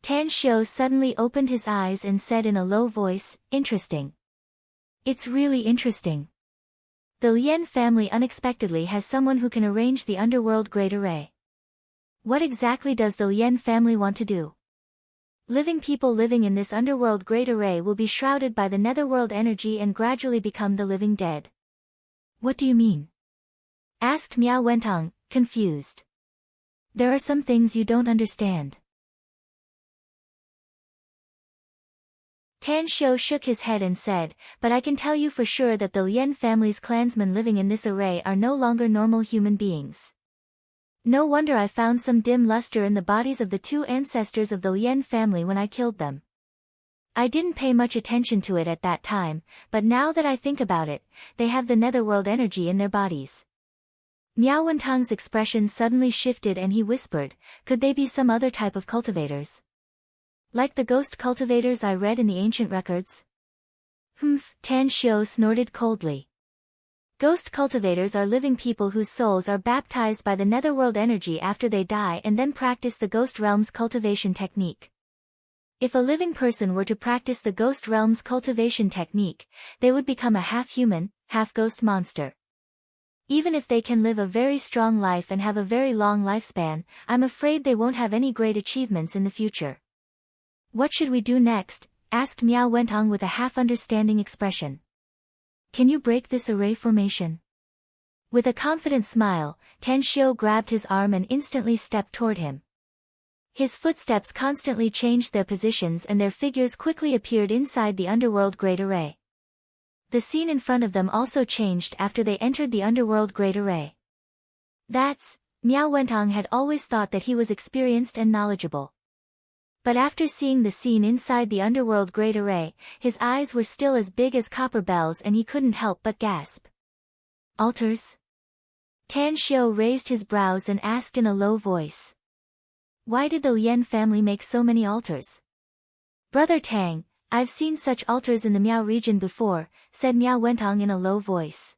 Tan Xiu suddenly opened his eyes and said in a low voice, "Interesting. It's really interesting. The Lian family unexpectedly has someone who can arrange the underworld great array. What exactly does the Lian family want to do? Living people living in this underworld great array will be shrouded by the netherworld energy and gradually become the living dead." "What do you mean?" asked Miao Wentong, confused. "There are some things you don't understand." Tan Xiu shook his head and said, "But I can tell you for sure that the Lian family's clansmen living in this array are no longer normal human beings. No wonder I found some dim luster in the bodies of the two ancestors of the Lian family when I killed them. I didn't pay much attention to it at that time, but now that I think about it, they have the netherworld energy in their bodies." Miao Wentong's expression suddenly shifted and he whispered, "Could they be some other type of cultivators? Like the ghost cultivators I read in the ancient records?" "Humph," Tan Xiu snorted coldly. "Ghost cultivators are living people whose souls are baptized by the netherworld energy after they die and then practice the ghost realm's cultivation technique. If a living person were to practice the ghost realm's cultivation technique, they would become a half-human, half-ghost monster. Even if they can live a very strong life and have a very long lifespan, I'm afraid they won't have any great achievements in the future." "What should we do next?" asked Miao Wentong with a half-understanding expression. "Can you break this array formation?" With a confident smile, Tan Xiu grabbed his arm and instantly stepped toward him. His footsteps constantly changed their positions and their figures quickly appeared inside the underworld great array. The scene in front of them also changed after they entered the underworld great array. Miao Wentong had always thought that he was experienced and knowledgeable. But after seeing the scene inside the underworld great array, his eyes were still as big as copper bells and he couldn't help but gasp. "Altars?" Tan Xiu raised his brows and asked in a low voice. "Why did the Lian family make so many altars?" "Brother Tang, I've seen such altars in the Miao region before," said Miao Wentong in a low voice.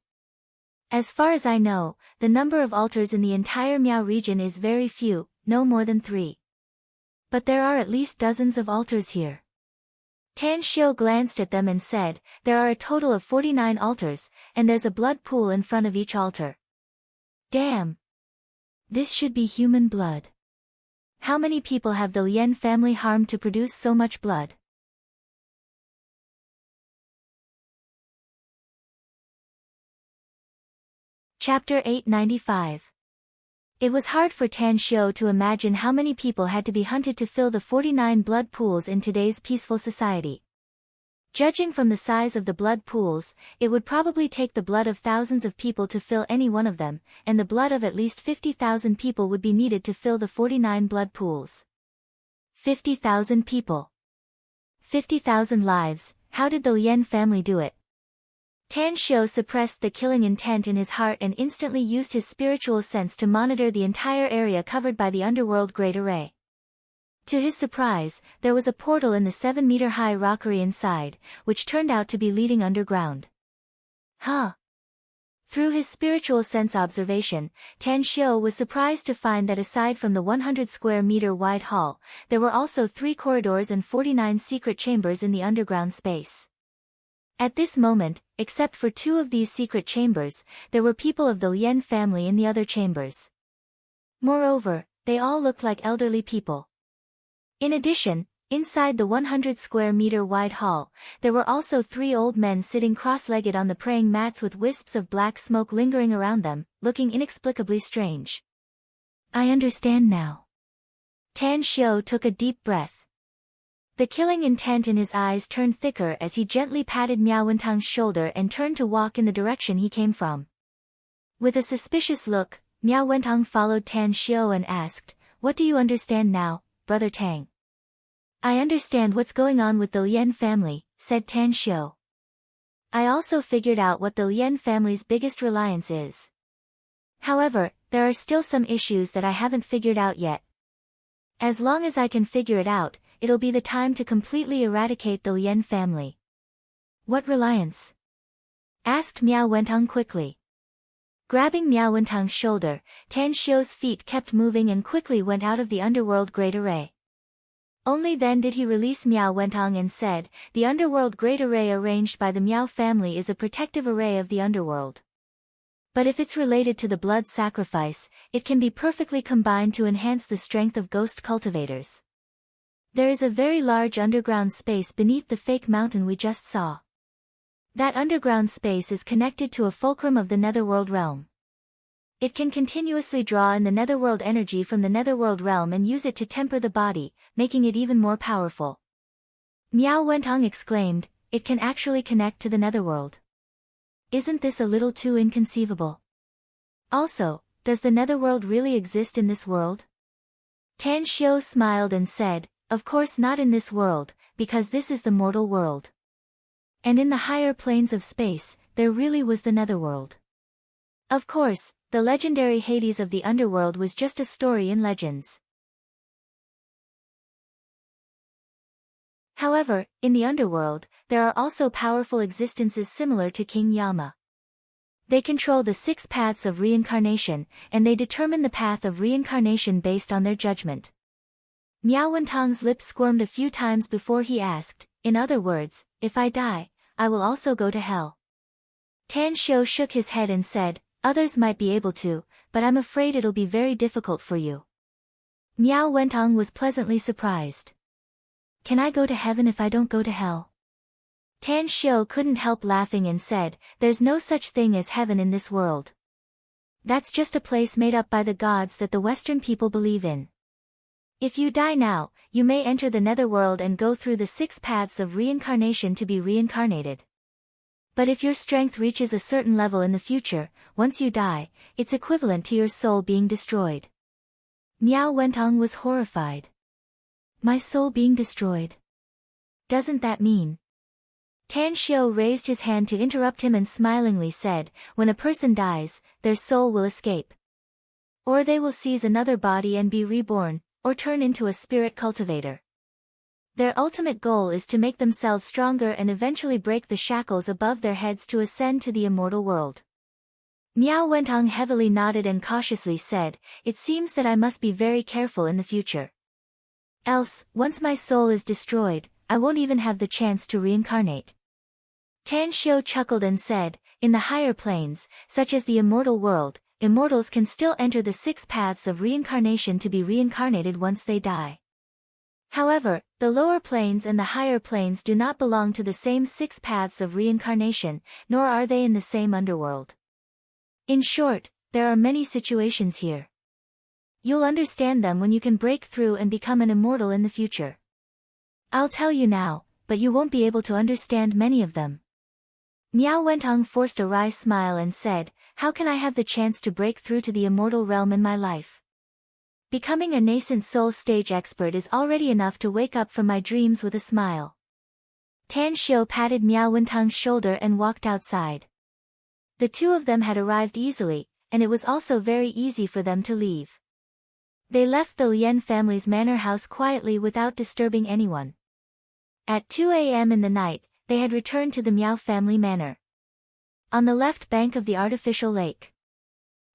"As far as I know, the number of altars in the entire Miao region is very few, no more than 3. But there are at least dozens of altars here." Tan Xiu glanced at them and said, "There are a total of 49 altars, and there's a blood pool in front of each altar." "Damn! This should be human blood. How many people have the Lian family harmed to produce so much blood?" Chapter 895. It was hard for Tan Xiu to imagine how many people had to be hunted to fill the 49 blood pools in today's peaceful society. Judging from the size of the blood pools, it would probably take the blood of thousands of people to fill any one of them, and the blood of at least 50,000 people would be needed to fill the 49 blood pools. 50,000 people. 50,000 lives. How did the Lian family do it? Tan Xiu suppressed the killing intent in his heart and instantly used his spiritual sense to monitor the entire area covered by the underworld great array. To his surprise, there was a portal in the 7-meter-high rockery inside, which turned out to be leading underground. Huh! Through his spiritual sense observation, Tan Xiu was surprised to find that aside from the 100-square-meter-wide hall, there were also 3 corridors and 49 secret chambers in the underground space. At this moment, except for 2 of these secret chambers, there were people of the Lian family in the other chambers. Moreover, they all looked like elderly people. In addition, inside the 100-square-meter-wide hall, there were also 3 old men sitting cross-legged on the praying mats with wisps of black smoke lingering around them, looking inexplicably strange. "I understand now." Tan Xiu took a deep breath. The killing intent in his eyes turned thicker as he gently patted Miao Wentong's shoulder and turned to walk in the direction he came from. With a suspicious look, Miao Wentong followed Tan Xiu and asked, "What do you understand now, Brother Tang?" "I understand what's going on with the Lian family," said Tan Xiu. "I also figured out what the Lian family's biggest reliance is. However, there are still some issues that I haven't figured out yet." As long as I can figure it out, it'll be the time to completely eradicate the Lien family. What reliance? Asked Miao Wentong quickly. Grabbing Miao Wentong's shoulder, Tan Xiu's feet kept moving and quickly went out of the underworld great array. Only then did he release Miao Wentong and said, the underworld great array arranged by the Miao family is a protective array of the underworld. But if it's related to the blood sacrifice, it can be perfectly combined to enhance the strength of ghost cultivators. There is a very large underground space beneath the fake mountain we just saw. That underground space is connected to a fulcrum of the netherworld realm. It can continuously draw in the netherworld energy from the netherworld realm and use it to temper the body, making it even more powerful. Miao Wentong exclaimed, it can actually connect to the netherworld. Isn't this a little too inconceivable? Also, does the netherworld really exist in this world? Tan Xiu smiled and said, of course not in this world, because this is the mortal world. And in the higher planes of space, there really was the netherworld. Of course, the legendary Hades of the underworld was just a story in legends. However, in the underworld, there are also powerful existences similar to King Yama. They control the 6 paths of reincarnation, and they determine the path of reincarnation based on their judgment. Miao Wentong's lips squirmed a few times before he asked, in other words, if I die, I will also go to hell. Tan Xiu shook his head and said, others might be able to, but I'm afraid it'll be very difficult for you. Miao Wentong was pleasantly surprised. Can I go to heaven if I don't go to hell? Tan Xiu couldn't help laughing and said, there's no such thing as heaven in this world. That's just a place made up by the gods that the Western people believe in. If you die now, you may enter the netherworld and go through the 6 paths of reincarnation to be reincarnated. But if your strength reaches a certain level in the future, once you die, it's equivalent to your soul being destroyed. Miao Wentong was horrified. My soul being destroyed? Doesn't that mean? Tan Xiu raised his hand to interrupt him and smilingly said, when a person dies, their soul will escape. Or they will seize another body and be reborn, or turn into a spirit cultivator. Their ultimate goal is to make themselves stronger and eventually break the shackles above their heads to ascend to the immortal world. Miao Wentong heavily nodded and cautiously said, it seems that I must be very careful in the future. Else, once my soul is destroyed, I won't even have the chance to reincarnate. Tan Xiu chuckled and said, in the higher planes, such as the immortal world, immortals can still enter the 6 paths of reincarnation to be reincarnated once they die. However, the lower planes and the higher planes do not belong to the same 6 paths of reincarnation, nor are they in the same underworld. In short, there are many situations here. You'll understand them when you can break through and become an immortal in the future. I'll tell you now, but you won't be able to understand many of them. Miao Wentong forced a wry smile and said, how can I have the chance to break through to the immortal realm in my life? Becoming a nascent soul stage expert is already enough to wake up from my dreams with a smile. Tan Xiu patted Miao Wentong's shoulder and walked outside. The two of them had arrived easily, and it was also very easy for them to leave. They left the Lien family's manor house quietly without disturbing anyone. At 2 a.m. in the night, they had returned to the Miao family manor. On the left bank of the artificial lake.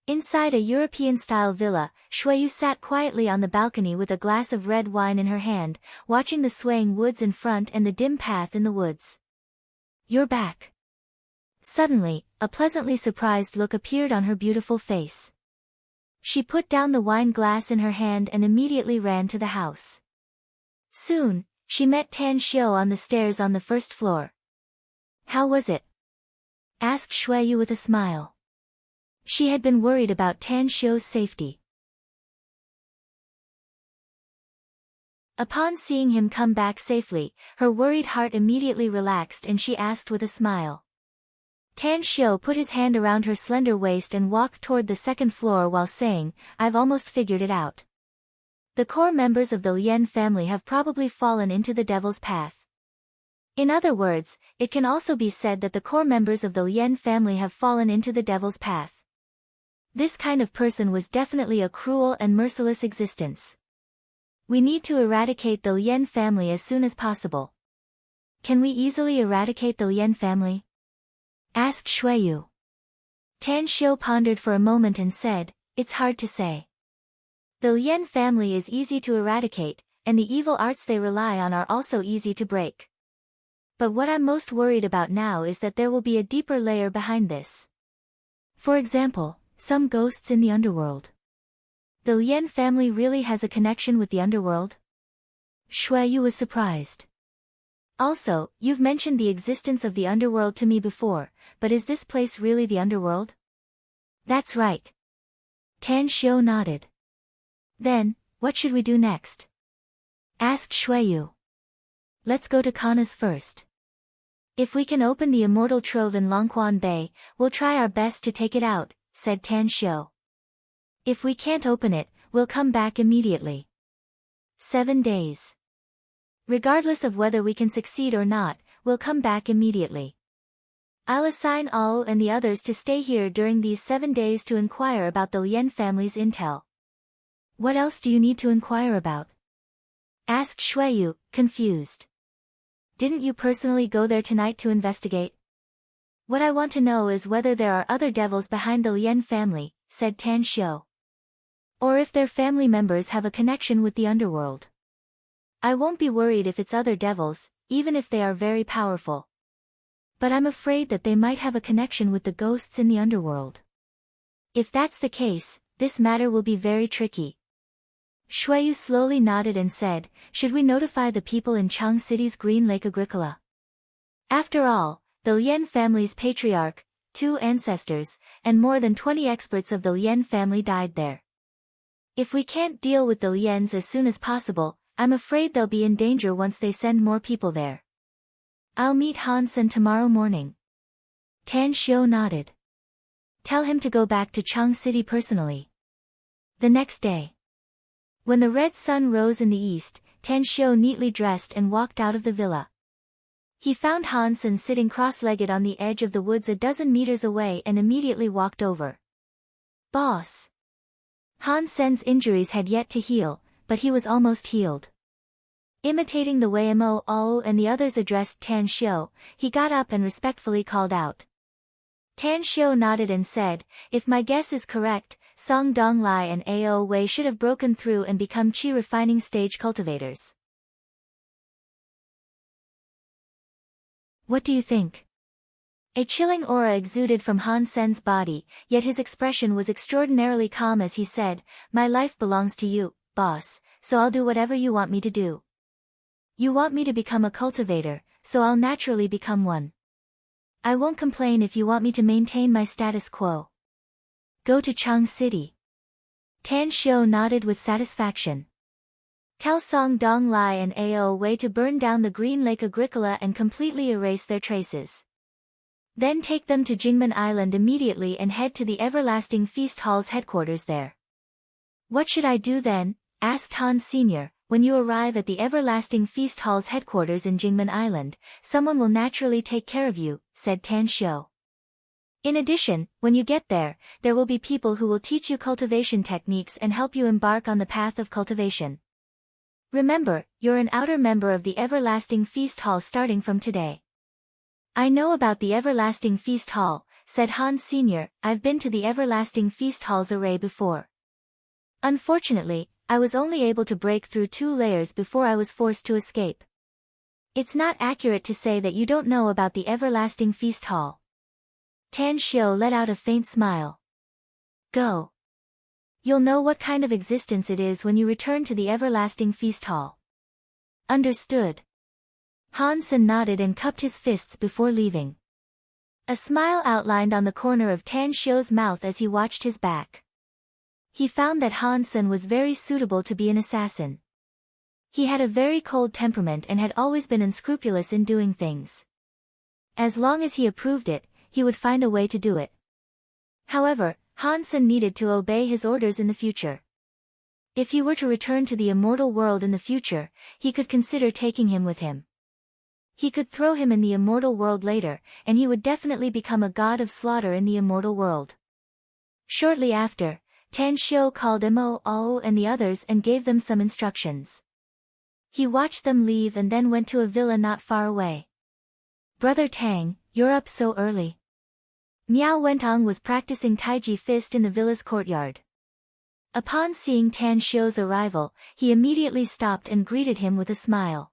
Inside a European-style villa, Shuiyu sat quietly on the balcony with a glass of red wine in her hand, watching the swaying woods in front and the dim path in the woods. You're back. Suddenly, a pleasantly surprised look appeared on her beautiful face. She put down the wine glass in her hand and immediately ran to the house. Soon, she met Tan Xiu on the stairs on the first floor. How was it? Asked Shuiyu with a smile. She had been worried about Tan Xiu's safety. Upon seeing him come back safely, her worried heart immediately relaxed and she asked with a smile. Tan Xiu put his hand around her slender waist and walked toward the second floor while saying, I've almost figured it out. The core members of the Lien family have probably fallen into the devil's path. In other words, it can also be said that the core members of the Lien family have fallen into the devil's path. This kind of person was definitely a cruel and merciless existence. We need to eradicate the Lien family as soon as possible. Can we easily eradicate the Lien family? Asked Shuiyu. Tan Xiu pondered for a moment and said, it's hard to say. The Lien family is easy to eradicate, and the evil arts they rely on are also easy to break. But what I'm most worried about now is that there will be a deeper layer behind this. For example, some ghosts in the underworld. The Lien family really has a connection with the underworld? Shuiyu was surprised. Also, you've mentioned the existence of the underworld to me before, but is this place really the underworld? That's right. Tan Xiu nodded. Then, what should we do next? Asked Shuiyu. Let's go to Kana's first. If we can open the immortal trove in Longquan Bay, we'll try our best to take it out, said Tan Xiu. If we can't open it, we'll come back immediately. 7 days. Regardless of whether we can succeed or not, we'll come back immediately. I'll assign Ao and the others to stay here during these 7 days to inquire about the Lien family's intel. What else do you need to inquire about? Asked Shuiyu, confused. Didn't you personally go there tonight to investigate? What I want to know is whether there are other devils behind the Lien family, said Tan Xiu. Or if their family members have a connection with the underworld. I won't be worried if it's other devils, even if they are very powerful. But I'm afraid that they might have a connection with the ghosts in the underworld. If that's the case, this matter will be very tricky. Shuiyu slowly nodded and said, should we notify the people in Chang City's Green Lake Agricola? After all, the Lien family's patriarch, 2 ancestors, and more than 20 experts of the Lien family died there. If we can't deal with the Liens as soon as possible, I'm afraid they'll be in danger once they send more people there. I'll meet Hansen tomorrow morning. Tan Xiu nodded. Tell him to go back to Chang City personally. The next day. When the red sun rose in the east, Tan Xiu neatly dressed and walked out of the villa. He found Hansen sitting cross-legged on the edge of the woods a dozen meters away and immediately walked over. Boss. Hansen's injuries had yet to heal, but he was almost healed. Imitating the way Mo Ao and the others addressed Tan Xiu, he got up and respectfully called out. Tan Xiu nodded and said, if my guess is correct, Song Donglai and Ao Wei should have broken through and become qi refining stage cultivators. What do you think? A chilling aura exuded from Han Sen's body, yet his expression was extraordinarily calm as he said, my life belongs to you, boss, so I'll do whatever you want me to do. You want me to become a cultivator, so I'll naturally become one. I won't complain if you want me to maintain my status quo. Go to Chang City. Tan Xiu nodded with satisfaction. Tell Song Donglai and Ao Wei to burn down the Green Lake Agricola and completely erase their traces. Then take them to Jingmen Island immediately and head to the Everlasting Feast Hall's headquarters there. What should I do then? Asked Han Sr. When you arrive at the Everlasting Feast Hall's headquarters in Jingmen Island, someone will naturally take care of you, said Tan Xiu. In addition, when you get there, there will be people who will teach you cultivation techniques and help you embark on the path of cultivation. Remember, you're an outer member of the Everlasting Feast Hall starting from today. I know about the Everlasting Feast Hall, said Han Sr. I've been to the Everlasting Feast Hall's array before. Unfortunately, I was only able to break through 2 layers before I was forced to escape. It's not accurate to say that you don't know about the Everlasting Feast Hall. Tan Xiu let out a faint smile. Go. You'll know what kind of existence it is when you return to the Everlasting Feast Hall. Understood. Hansen nodded and cupped his fists before leaving. A smile outlined on the corner of Tan Xiu's mouth as he watched his back. He found that Hansen was very suitable to be an assassin. He had a very cold temperament and had always been unscrupulous in doing things. As long as he approved it, he would find a way to do it. However, Hansen needed to obey his orders in the future. If he were to return to the immortal world in the future, he could consider taking him with him. He could throw him in the immortal world later, and he would definitely become a god of slaughter in the immortal world. Shortly after, Tan Xiu called Mo Ao and the others and gave them some instructions. He watched them leave and then went to a villa not far away. "Brother Tang, you're up so early." Miao Wentong was practicing Taiji fist in the villa's courtyard. Upon seeing Tan Xiu's arrival, he immediately stopped and greeted him with a smile.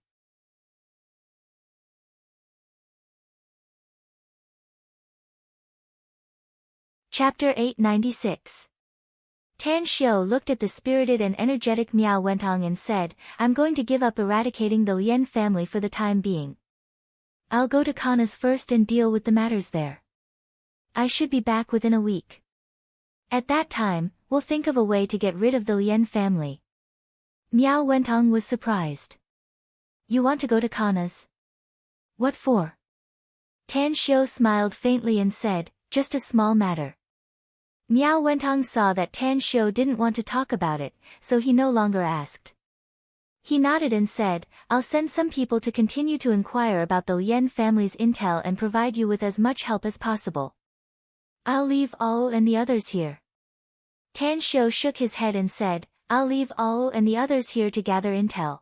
Chapter 896. Tan Xiu looked at the spirited and energetic Miao Wentong and said, "I'm going to give up eradicating the Lien family for the time being. I'll go to Kana's first and deal with the matters there. I should be back within a week. At that time, we'll think of a way to get rid of the Lien family." Miao Wentong was surprised. "You want to go to Kana's? What for?" Tan Xiu smiled faintly and said, "Just a small matter." Miao Wentong saw that Tan Xiu didn't want to talk about it, so he no longer asked. He nodded and said, "I'll send some people to continue to inquire about the Lien family's intel and provide you with as much help as possible. I'll leave Ao and the others here." Tan Xiu shook his head and said, "I'll leave Ao and the others here to gather intel."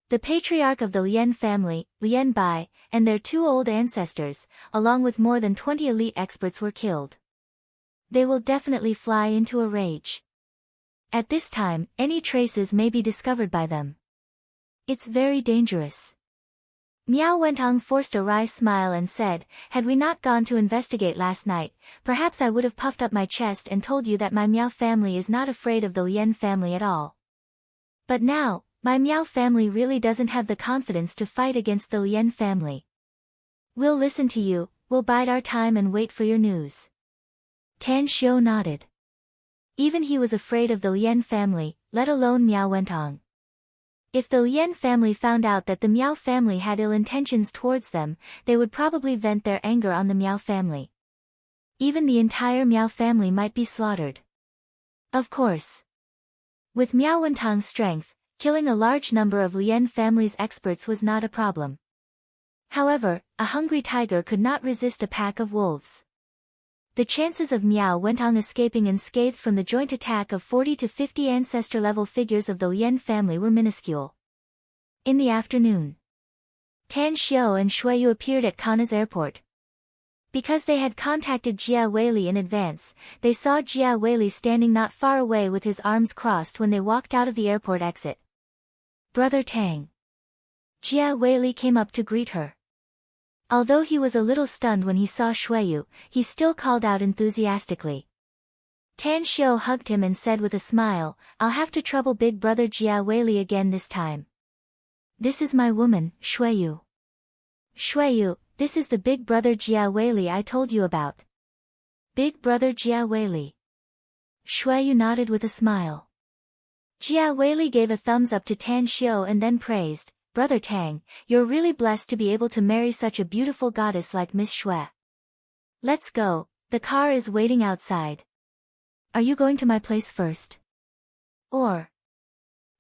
The patriarch of the Lien family, Lien Bai, and their two old ancestors, along with more than 20 elite experts were killed. They will definitely fly into a rage. At this time, any traces may be discovered by them. It's very dangerous. Miao Wentong forced a wry smile and said, "Had we not gone to investigate last night, perhaps I would have puffed up my chest and told you that my Miao family is not afraid of the Lien family at all. But now, my Miao family really doesn't have the confidence to fight against the Lien family. We'll listen to you, we'll bide our time and wait for your news." Tan Xiu nodded. Even he was afraid of the Lien family, let alone Miao Wentong. If the Lien family found out that the Miao family had ill intentions towards them, they would probably vent their anger on the Miao family. Even the entire Miao family might be slaughtered. Of course. With Miao Wentong's strength, killing a large number of Lien family's experts was not a problem. However, a hungry tiger could not resist a pack of wolves. The chances of Miao Wentong escaping unscathed from the joint attack of 40 to 50 ancestor-level figures of the Lien family were minuscule. In the afternoon, Tan Xiu and Shuiyu appeared at Kana's airport. Because they had contacted Jia Weili in advance, they saw Jia Weili standing not far away with his arms crossed when they walked out of the airport exit. "Brother Tang." Jia Weili came up to greet her. Although he was a little stunned when he saw Shuiyu, he still called out enthusiastically. Tan Xiu hugged him and said with a smile, "I'll have to trouble big brother Jia Weili again this time. This is my woman, Shuiyu." "Shuiyu, this is the big brother Jia Weili I told you about." "Big brother Jia Weili." Shuiyu nodded with a smile. Jia Weili gave a thumbs up to Tan Xiu and then praised, "Brother Tang, you're really blessed to be able to marry such a beautiful goddess like Miss Shui. Let's go, the car is waiting outside." "Are you going to my place first? Or?"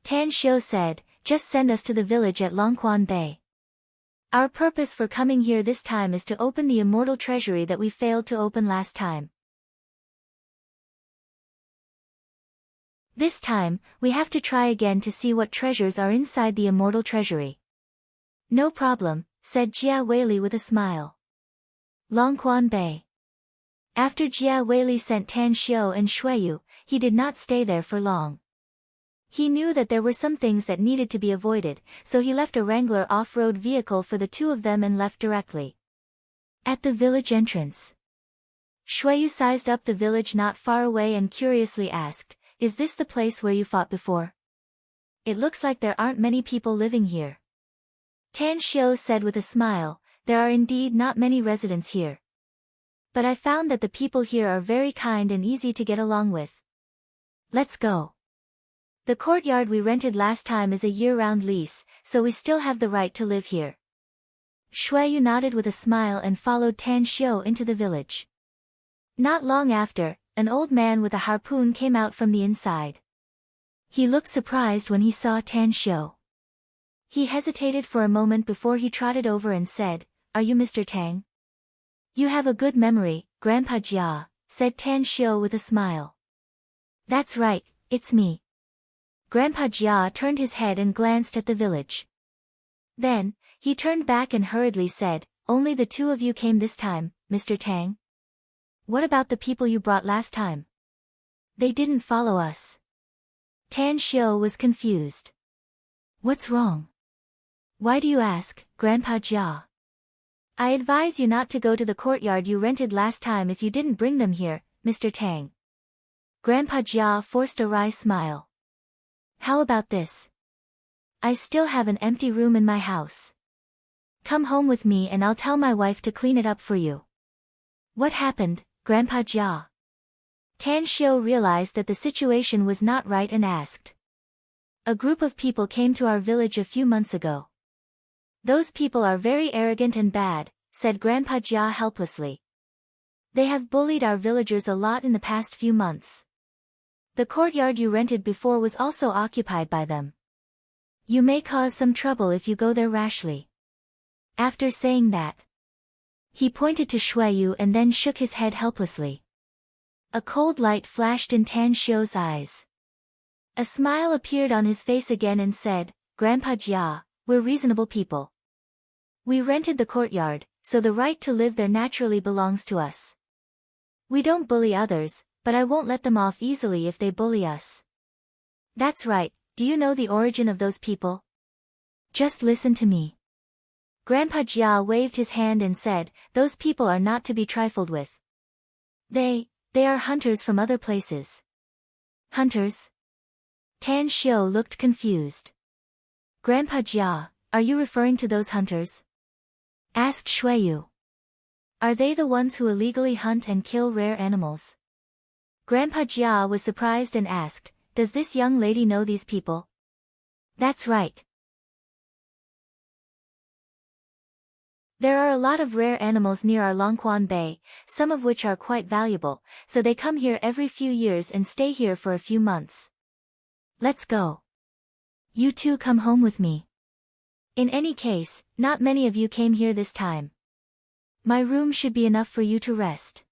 Tan Xiu said, "Just send us to the village at Longquan Bay. Our purpose for coming here this time is to open the immortal treasury that we failed to open last time. This time, we have to try again to see what treasures are inside the immortal treasury." "No problem," said Jia Weili with a smile. Longquan Bay. After Jia Weili sent Tan Xiu and Shuiyu, he did not stay there for long. He knew that there were some things that needed to be avoided, so he left a Wrangler off-road vehicle for the two of them and left directly. At the village entrance, Shuiyu sized up the village not far away and curiously asked, "Is this the place where you fought before? It looks like there aren't many people living here." Tan Xiu said with a smile, "There are indeed not many residents here. But I found that the people here are very kind and easy to get along with. Let's go. The courtyard we rented last time is a year-round lease, so we still have the right to live here." Shuiyu nodded with a smile and followed Tan Xiu into the village. Not long after, an old man with a harpoon came out from the inside. He looked surprised when he saw Tan Xiu. He hesitated for a moment before he trotted over and said, "Are you Mr. Tang?" "You have a good memory, Grandpa Jia," said Tan Xiu with a smile. That's right, it's me. Grandpa Jia turned his head and glanced at the village. Then, he turned back and hurriedly said, only the two of you came this time, Mr. Tang? What about the people you brought last time? They didn't follow us. Tan Xiu was confused. What's wrong? Why do you ask, Grandpa Jia? I advise you not to go to the courtyard you rented last time if you didn't bring them here, Mr. Tang. Grandpa Jia forced a wry smile. How about this? I still have an empty room in my house. Come home with me and I'll tell my wife to clean it up for you. What happened, Grandpa Jia? Tan Xiu realized that the situation was not right and asked. A group of people came to our village a few months ago. Those people are very arrogant and bad, said Grandpa Jia helplessly. They have bullied our villagers a lot in the past few months. The courtyard you rented before was also occupied by them. You may cause some trouble if you go there rashly. After saying that, he pointed to Shuiyu and then shook his head helplessly. A cold light flashed in Tan Xiu's eyes. A smile appeared on his face again and said, Grandpa Jia, we're reasonable people. We rented the courtyard, so the right to live there naturally belongs to us. We don't bully others, but I won't let them off easily if they bully us. That's right, do you know the origin of those people? Just listen to me. Grandpa Jia waved his hand and said, those people are not to be trifled with. They are hunters from other places. Hunters? Tan Xiu looked confused. Grandpa Jia, are you referring to those hunters? Asked Shuiyu. Are they the ones who illegally hunt and kill rare animals? Grandpa Jia was surprised and asked, does this young lady know these people? That's right. There are a lot of rare animals near our Longquan Bay, some of which are quite valuable, so they come here every few years and stay here for a few months. Let's go. You two come home with me. In any case, not many of you came here this time. My room should be enough for you to rest.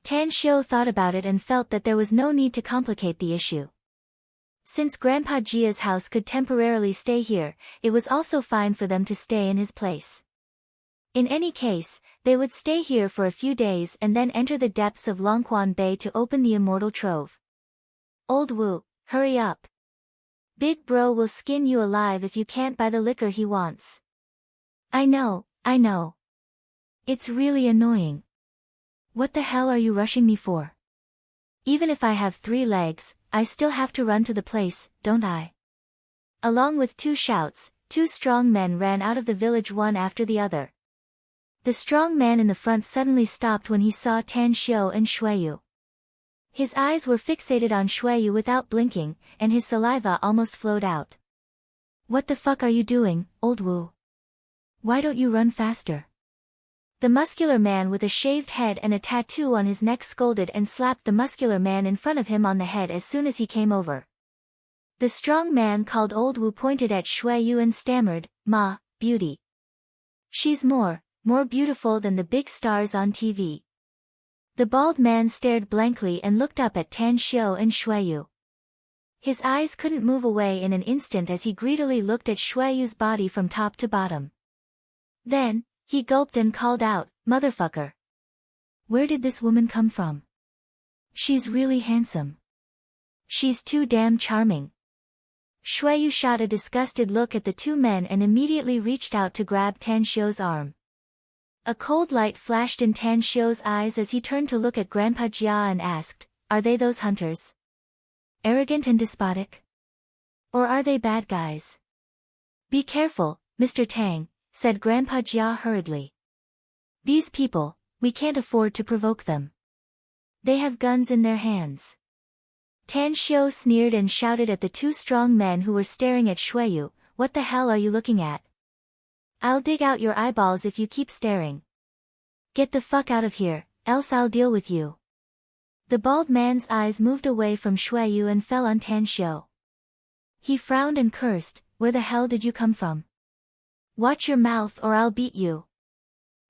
Tan Xiu thought about it and felt that there was no need to complicate the issue. Since Grandpa Jia's house could temporarily stay here, it was also fine for them to stay in his place. In any case, they would stay here for a few days and then enter the depths of Longquan Bay to open the immortal trove. Old Wu, hurry up. Big Bro will skin you alive if you can't buy the liquor he wants. I know. It's really annoying. What the hell are you rushing me for? Even if I have 3 legs, I still have to run to the place, don't I? Along with 2 shouts, 2 strong men ran out of the village one after the other. The strong man in the front suddenly stopped when he saw Tan Xiu and Shuiyu. His eyes were fixated on Shuiyu without blinking, and his saliva almost flowed out. What the fuck are you doing, old Wu? Why don't you run faster? The muscular man with a shaved head and a tattoo on his neck scolded and slapped the muscular man in front of him on the head as soon as he came over. The strong man called Old Wu pointed at Shuiyu and stammered, Ma, beauty. She's more beautiful than the big stars on TV. The bald man stared blankly and looked up at Tan Xiu and Shuiyu. His eyes couldn't move away in an instant as he greedily looked at Shuiyu's body from top to bottom. Then, he gulped and called out, motherfucker. Where did this woman come from? She's really handsome. She's too damn charming. Shuiyu shot a disgusted look at the 2 men and immediately reached out to grab Tan Xiu's arm. A cold light flashed in Tan Xiu's eyes as he turned to look at Grandpa Jia and asked, are they those hunters? Arrogant and despotic? Or are they bad guys? Be careful, Mr. Tang, said Grandpa Jia hurriedly. These people, we can't afford to provoke them. They have guns in their hands. Tan Xiu sneered and shouted at the 2 strong men who were staring at Shuiyu, what the hell are you looking at? I'll dig out your eyeballs if you keep staring. Get the fuck out of here, else I'll deal with you. The bald man's eyes moved away from Shuiyu and fell on Tan Xiu. He frowned and cursed, where the hell did you come from? Watch your mouth or I'll beat you.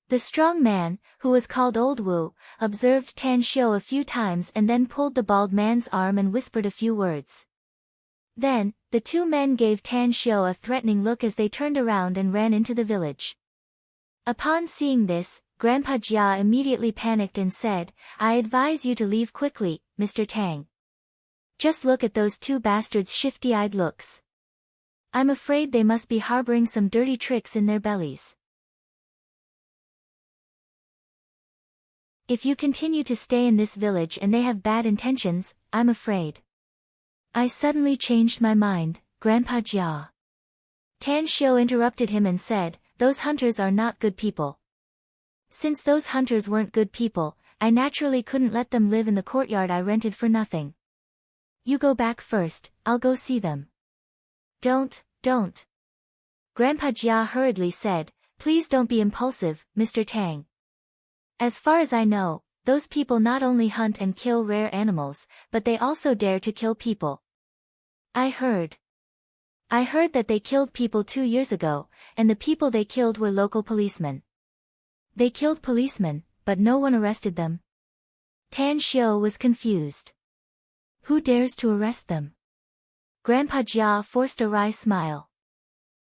The strong man, who was called Old Wu, observed Tan Xiu a few times and then pulled the bald man's arm and whispered a few words. Then, the two men gave Tan Xiu a threatening look as they turned around and ran into the village. Upon seeing this, Grandpa Jia immediately panicked and said, "I advise you to leave quickly, Mr. Tang. Just look at those two bastards' shifty-eyed looks. I'm afraid they must be harboring some dirty tricks in their bellies. If you continue to stay in this village and they have bad intentions, I'm afraid." "I suddenly changed my mind, Grandpa Jia." Tan Xiu interrupted him and said, "Those hunters are not good people. Since those hunters weren't good people, I naturally couldn't let them live in the courtyard I rented for nothing. You go back first, I'll go see them." Don't. Grandpa Jia hurriedly said, "Please don't be impulsive, Mr. Tang. As far as I know, those people not only hunt and kill rare animals, but they also dare to kill people. I heard that they killed people 2 years ago, and the people they killed were local policemen." "They killed policemen, but no one arrested them?" Tan Xiu was confused. "Who dares to arrest them?" Grandpa Jia forced a wry smile.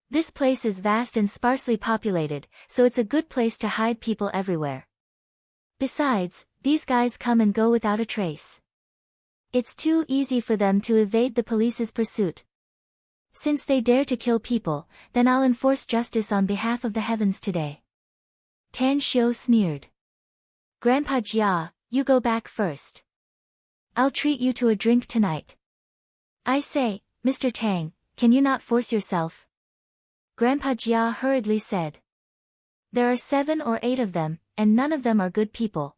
"This place is vast and sparsely populated, so it's a good place to hide people everywhere. Besides, these guys come and go without a trace. It's too easy for them to evade the police's pursuit. Since they dare to kill people, then I'll enforce justice on behalf of the heavens today." Tan Xiu sneered. "Grandpa Jia, you go back first. I'll treat you to a drink tonight." "I say, Mr. Tang, can you not force yourself?" Grandpa Jia hurriedly said. "There are 7 or 8 of them, and none of them are good people.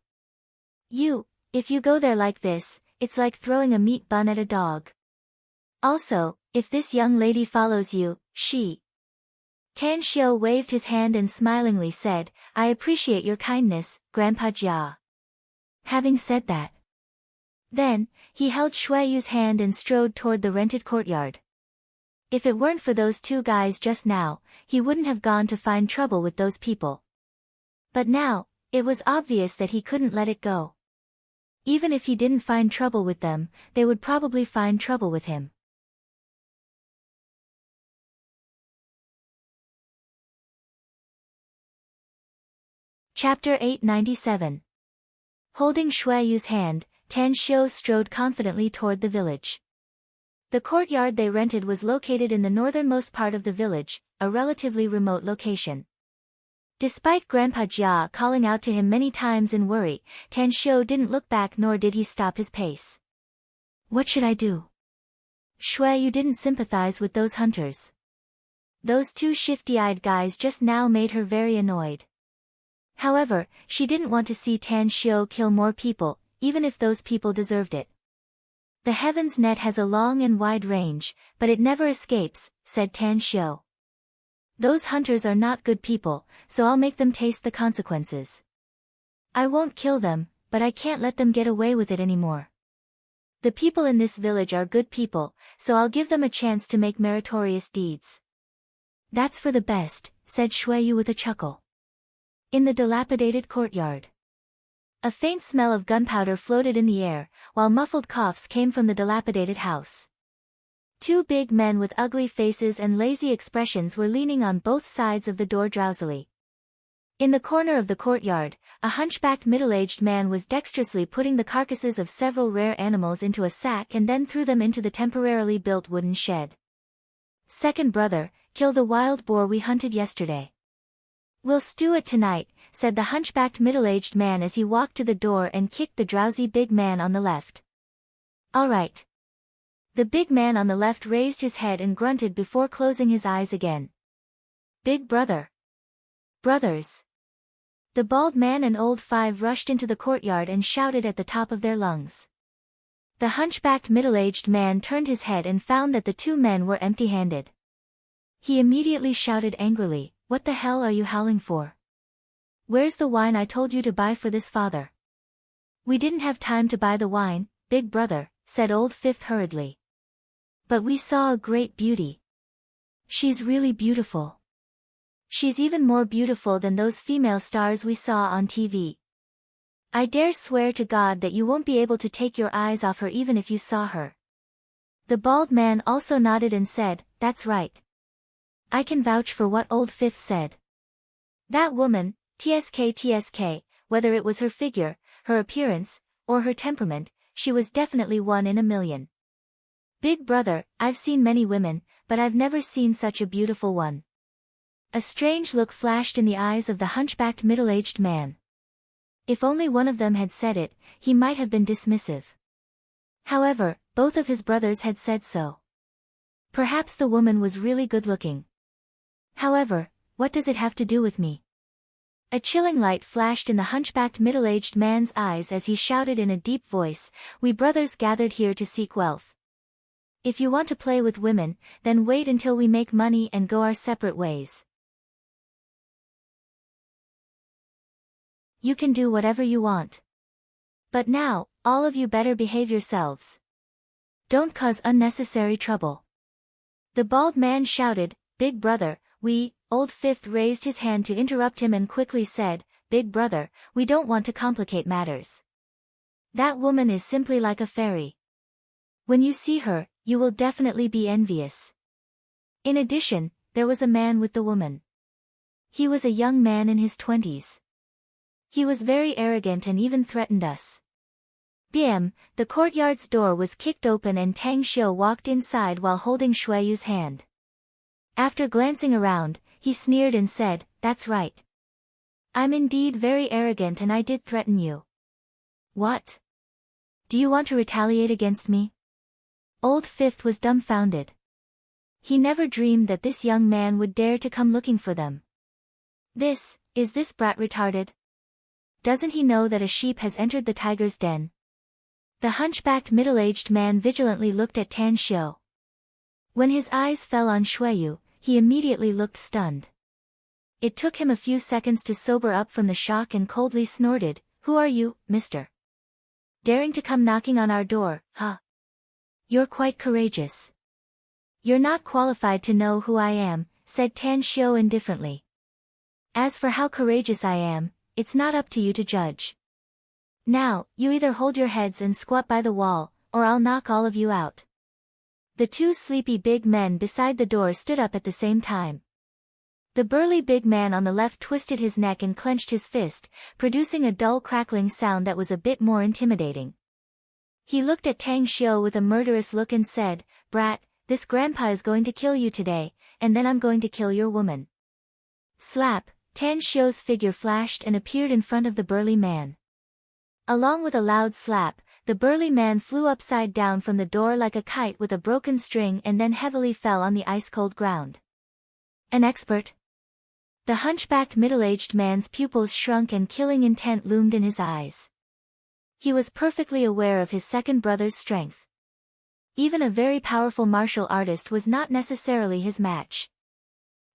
If you go there like this, it's like throwing a meat bun at a dog. Also, if this young lady follows you, she..." Tan Xiu waved his hand and smilingly said, "I appreciate your kindness, Grandpa Jia." Having said that, then, he held Shueyu's hand and strode toward the rented courtyard. If it weren't for those 2 guys just now, he wouldn't have gone to find trouble with those people. But now, it was obvious that he couldn't let it go. Even if he didn't find trouble with them, they would probably find trouble with him. Chapter 897. Holding Shueyu's hand, Tan Xiu strode confidently toward the village. The courtyard they rented was located in the northernmost part of the village, a relatively remote location. Despite Grandpa Jia calling out to him many times in worry, Tan Xiu didn't look back nor did he stop his pace. "What should I do?" Shueyu didn't sympathize with those hunters. Those 2 shifty-eyed guys just now made her very annoyed. However, she didn't want to see Tan Xiu kill more people, even if those people deserved it. "The heaven's net has a long and wide range, but it never escapes," said Tan Xiu. "Those hunters are not good people, so I'll make them taste the consequences. I won't kill them, but I can't let them get away with it anymore. The people in this village are good people, so I'll give them a chance to make meritorious deeds." "That's for the best," said Shueyu with a chuckle. In the dilapidated courtyard, a faint smell of gunpowder floated in the air, while muffled coughs came from the dilapidated house. 2 big men with ugly faces and lazy expressions were leaning on both sides of the door drowsily. In the corner of the courtyard, a hunchbacked middle-aged man was dexterously putting the carcasses of several rare animals into a sack and then threw them into the temporarily built wooden shed. "Second brother, kill the wild boar we hunted yesterday. We'll stew it tonight," said the hunchbacked middle-aged man as he walked to the door and kicked the drowsy big man on the left. "All right." The big man on the left raised his head and grunted before closing his eyes again. "Big brother. Brothers." The bald man and old 5 rushed into the courtyard and shouted at the top of their lungs. The hunchbacked middle-aged man turned his head and found that the 2 men were empty-handed. He immediately shouted angrily, "What the hell are you howling for? Where's the wine I told you to buy for this father?" "We didn't have time to buy the wine, big brother," said old 5th hurriedly. "But we saw a great beauty. She's really beautiful. She's even more beautiful than those female stars we saw on TV. I dare swear to God that you won't be able to take your eyes off her even if you saw her. The bald man also nodded and said, that's right. I can vouch for what old Fifth said. That woman, TSK, whether it was her figure, her appearance, or her temperament, she was definitely one in a million. Big brother, I've seen many women, but I've never seen such a beautiful one. A strange look flashed in the eyes of the hunchbacked middle-aged man. If only one of them had said it, he might have been dismissive. However, both of his brothers had said so. Perhaps the woman was really good-looking. However, what does it have to do with me? A chilling light flashed in the hunchbacked middle-aged man's eyes as he shouted in a deep voice, we brothers gathered here to seek wealth. If you want to play with women, then wait until we make money and go our separate ways. You can do whatever you want. But now, all of you better behave yourselves. Don't cause unnecessary trouble. The bald man shouted, Big brother, Old Fifth raised his hand to interrupt him and quickly said, Big brother, we don't want to complicate matters. That woman is simply like a fairy. When you see her, you will definitely be envious. In addition, there was a man with the woman. He was a young man in his 20s. He was very arrogant and even threatened us. Bam, the courtyard's door was kicked open and Tang Xiu walked inside while holding Shueyu's hand. After glancing around, he sneered and said, that's right. I'm indeed very arrogant and I did threaten you. What? Do you want to retaliate against me? Old Fifth was dumbfounded. He never dreamed that this young man would dare to come looking for them. Is this brat retarded? Doesn't he know that a sheep has entered the tiger's den? The hunchbacked middle-aged man vigilantly looked at Tan Xiu. When his eyes fell on Shueyu, he immediately looked stunned. It took him a few seconds to sober up from the shock and coldly snorted, Who are you, mister? Daring to come knocking on our door, huh? You're quite courageous. You're not qualified to know who I am, said Tan Xiu indifferently. As for how courageous I am, it's not up to you to judge. Now, you either hold your heads and squat by the wall, or I'll knock all of you out. The two sleepy big men beside the door stood up at the same time. The burly big man on the left twisted his neck and clenched his fist, producing a dull crackling sound that was a bit more intimidating. He looked at Tang Xiu with a murderous look and said, Brat, this grandpa is going to kill you today, and then I'm going to kill your woman. Slap, Tan Xiu's figure flashed and appeared in front of the burly man. Along with a loud slap, the burly man flew upside down from the door like a kite with a broken string and then heavily fell on the ice-cold ground. An expert? The hunchbacked middle-aged man's pupils shrunk and killing intent loomed in his eyes. He was perfectly aware of his second brother's strength. Even a very powerful martial artist was not necessarily his match.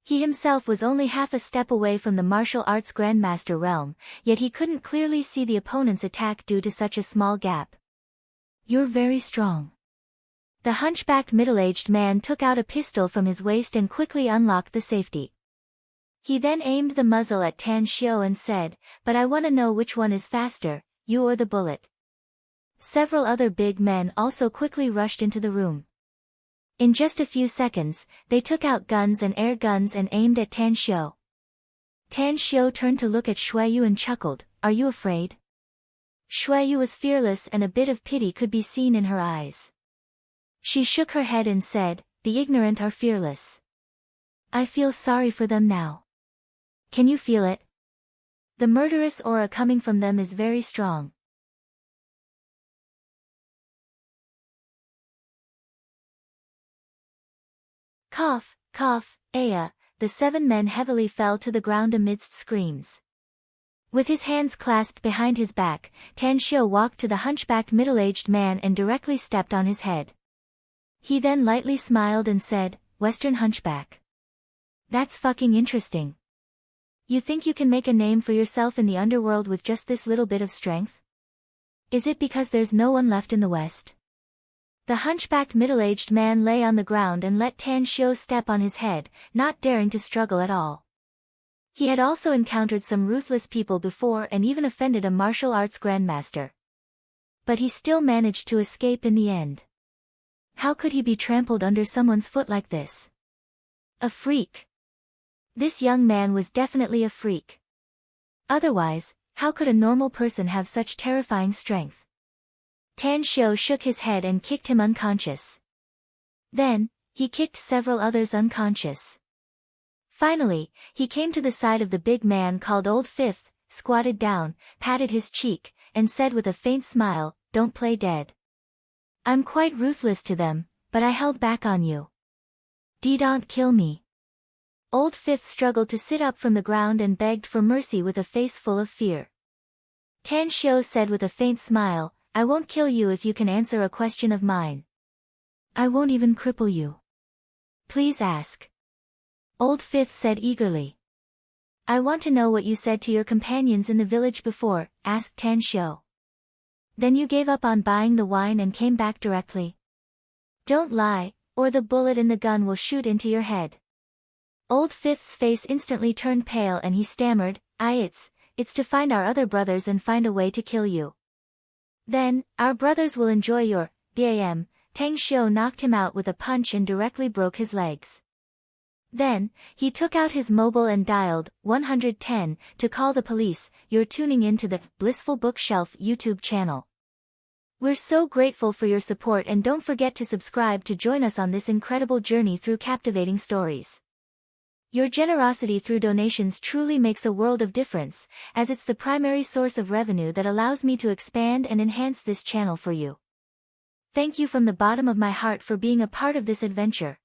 He himself was only half a step away from the martial arts grandmaster realm, yet he couldn't clearly see the opponent's attack due to such a small gap. You're very strong. The hunchbacked middle-aged man took out a pistol from his waist and quickly unlocked the safety. He then aimed the muzzle at Tan Xiu and said, But I want to know which one is faster, you or the bullet. Several other big men also quickly rushed into the room. In just a few seconds, they took out guns and air guns and aimed at Tan Xiu. Tan Xiu turned to look at Shueyu and chuckled, Are you afraid? Shueyu was fearless and a bit of pity could be seen in her eyes. She shook her head and said, The ignorant are fearless. I feel sorry for them now. Can you feel it? The murderous aura coming from them is very strong. Cough, cough, Aya, the 7 men heavily fell to the ground amidst screams. With his hands clasped behind his back, Tan Xiu walked to the hunchbacked middle-aged man and directly stepped on his head. He then lightly smiled and said, Western hunchback. That's fucking interesting. You think you can make a name for yourself in the underworld with just this little bit of strength? Is it because there's no one left in the West? The hunchbacked middle-aged man lay on the ground and let Tan Xiu step on his head, not daring to struggle at all. He had also encountered some ruthless people before and even offended a martial arts grandmaster. But he still managed to escape in the end. How could he be trampled under someone's foot like this? A freak. This young man was definitely a freak. Otherwise, how could a normal person have such terrifying strength? Tan Shou shook his head and kicked him unconscious. Then, he kicked several others unconscious. Finally, he came to the side of the big man called Old Fifth, squatted down, patted his cheek, and said with a faint smile, "Don't play dead. I'm quite ruthless to them, but I held back on you. Don't kill me." Old Fifth struggled to sit up from the ground and begged for mercy with a face full of fear. Tan Shou said with a faint smile, "I won't kill you if you can answer a question of mine. I won't even cripple you. Please ask." Old Fifth said eagerly. "I want to know what you said to your companions in the village before," asked Tan Shou. "Then you gave up on buying the wine and came back directly? Don't lie, or the bullet in the gun will shoot into your head." Old Fifth's face instantly turned pale and he stammered, It's to find our other brothers and find a way to kill you. Then, our brothers will enjoy your BAM." Tang Shou knocked him out with a punch and directly broke his legs. Then, he took out his mobile and dialed 110 to call the police. You're tuning in to the Blissful Bookshelf YouTube channel. We're so grateful for your support and don't forget to subscribe to join us on this incredible journey through captivating stories. Your generosity through donations truly makes a world of difference, as it's the primary source of revenue that allows me to expand and enhance this channel for you. Thank you from the bottom of my heart for being a part of this adventure.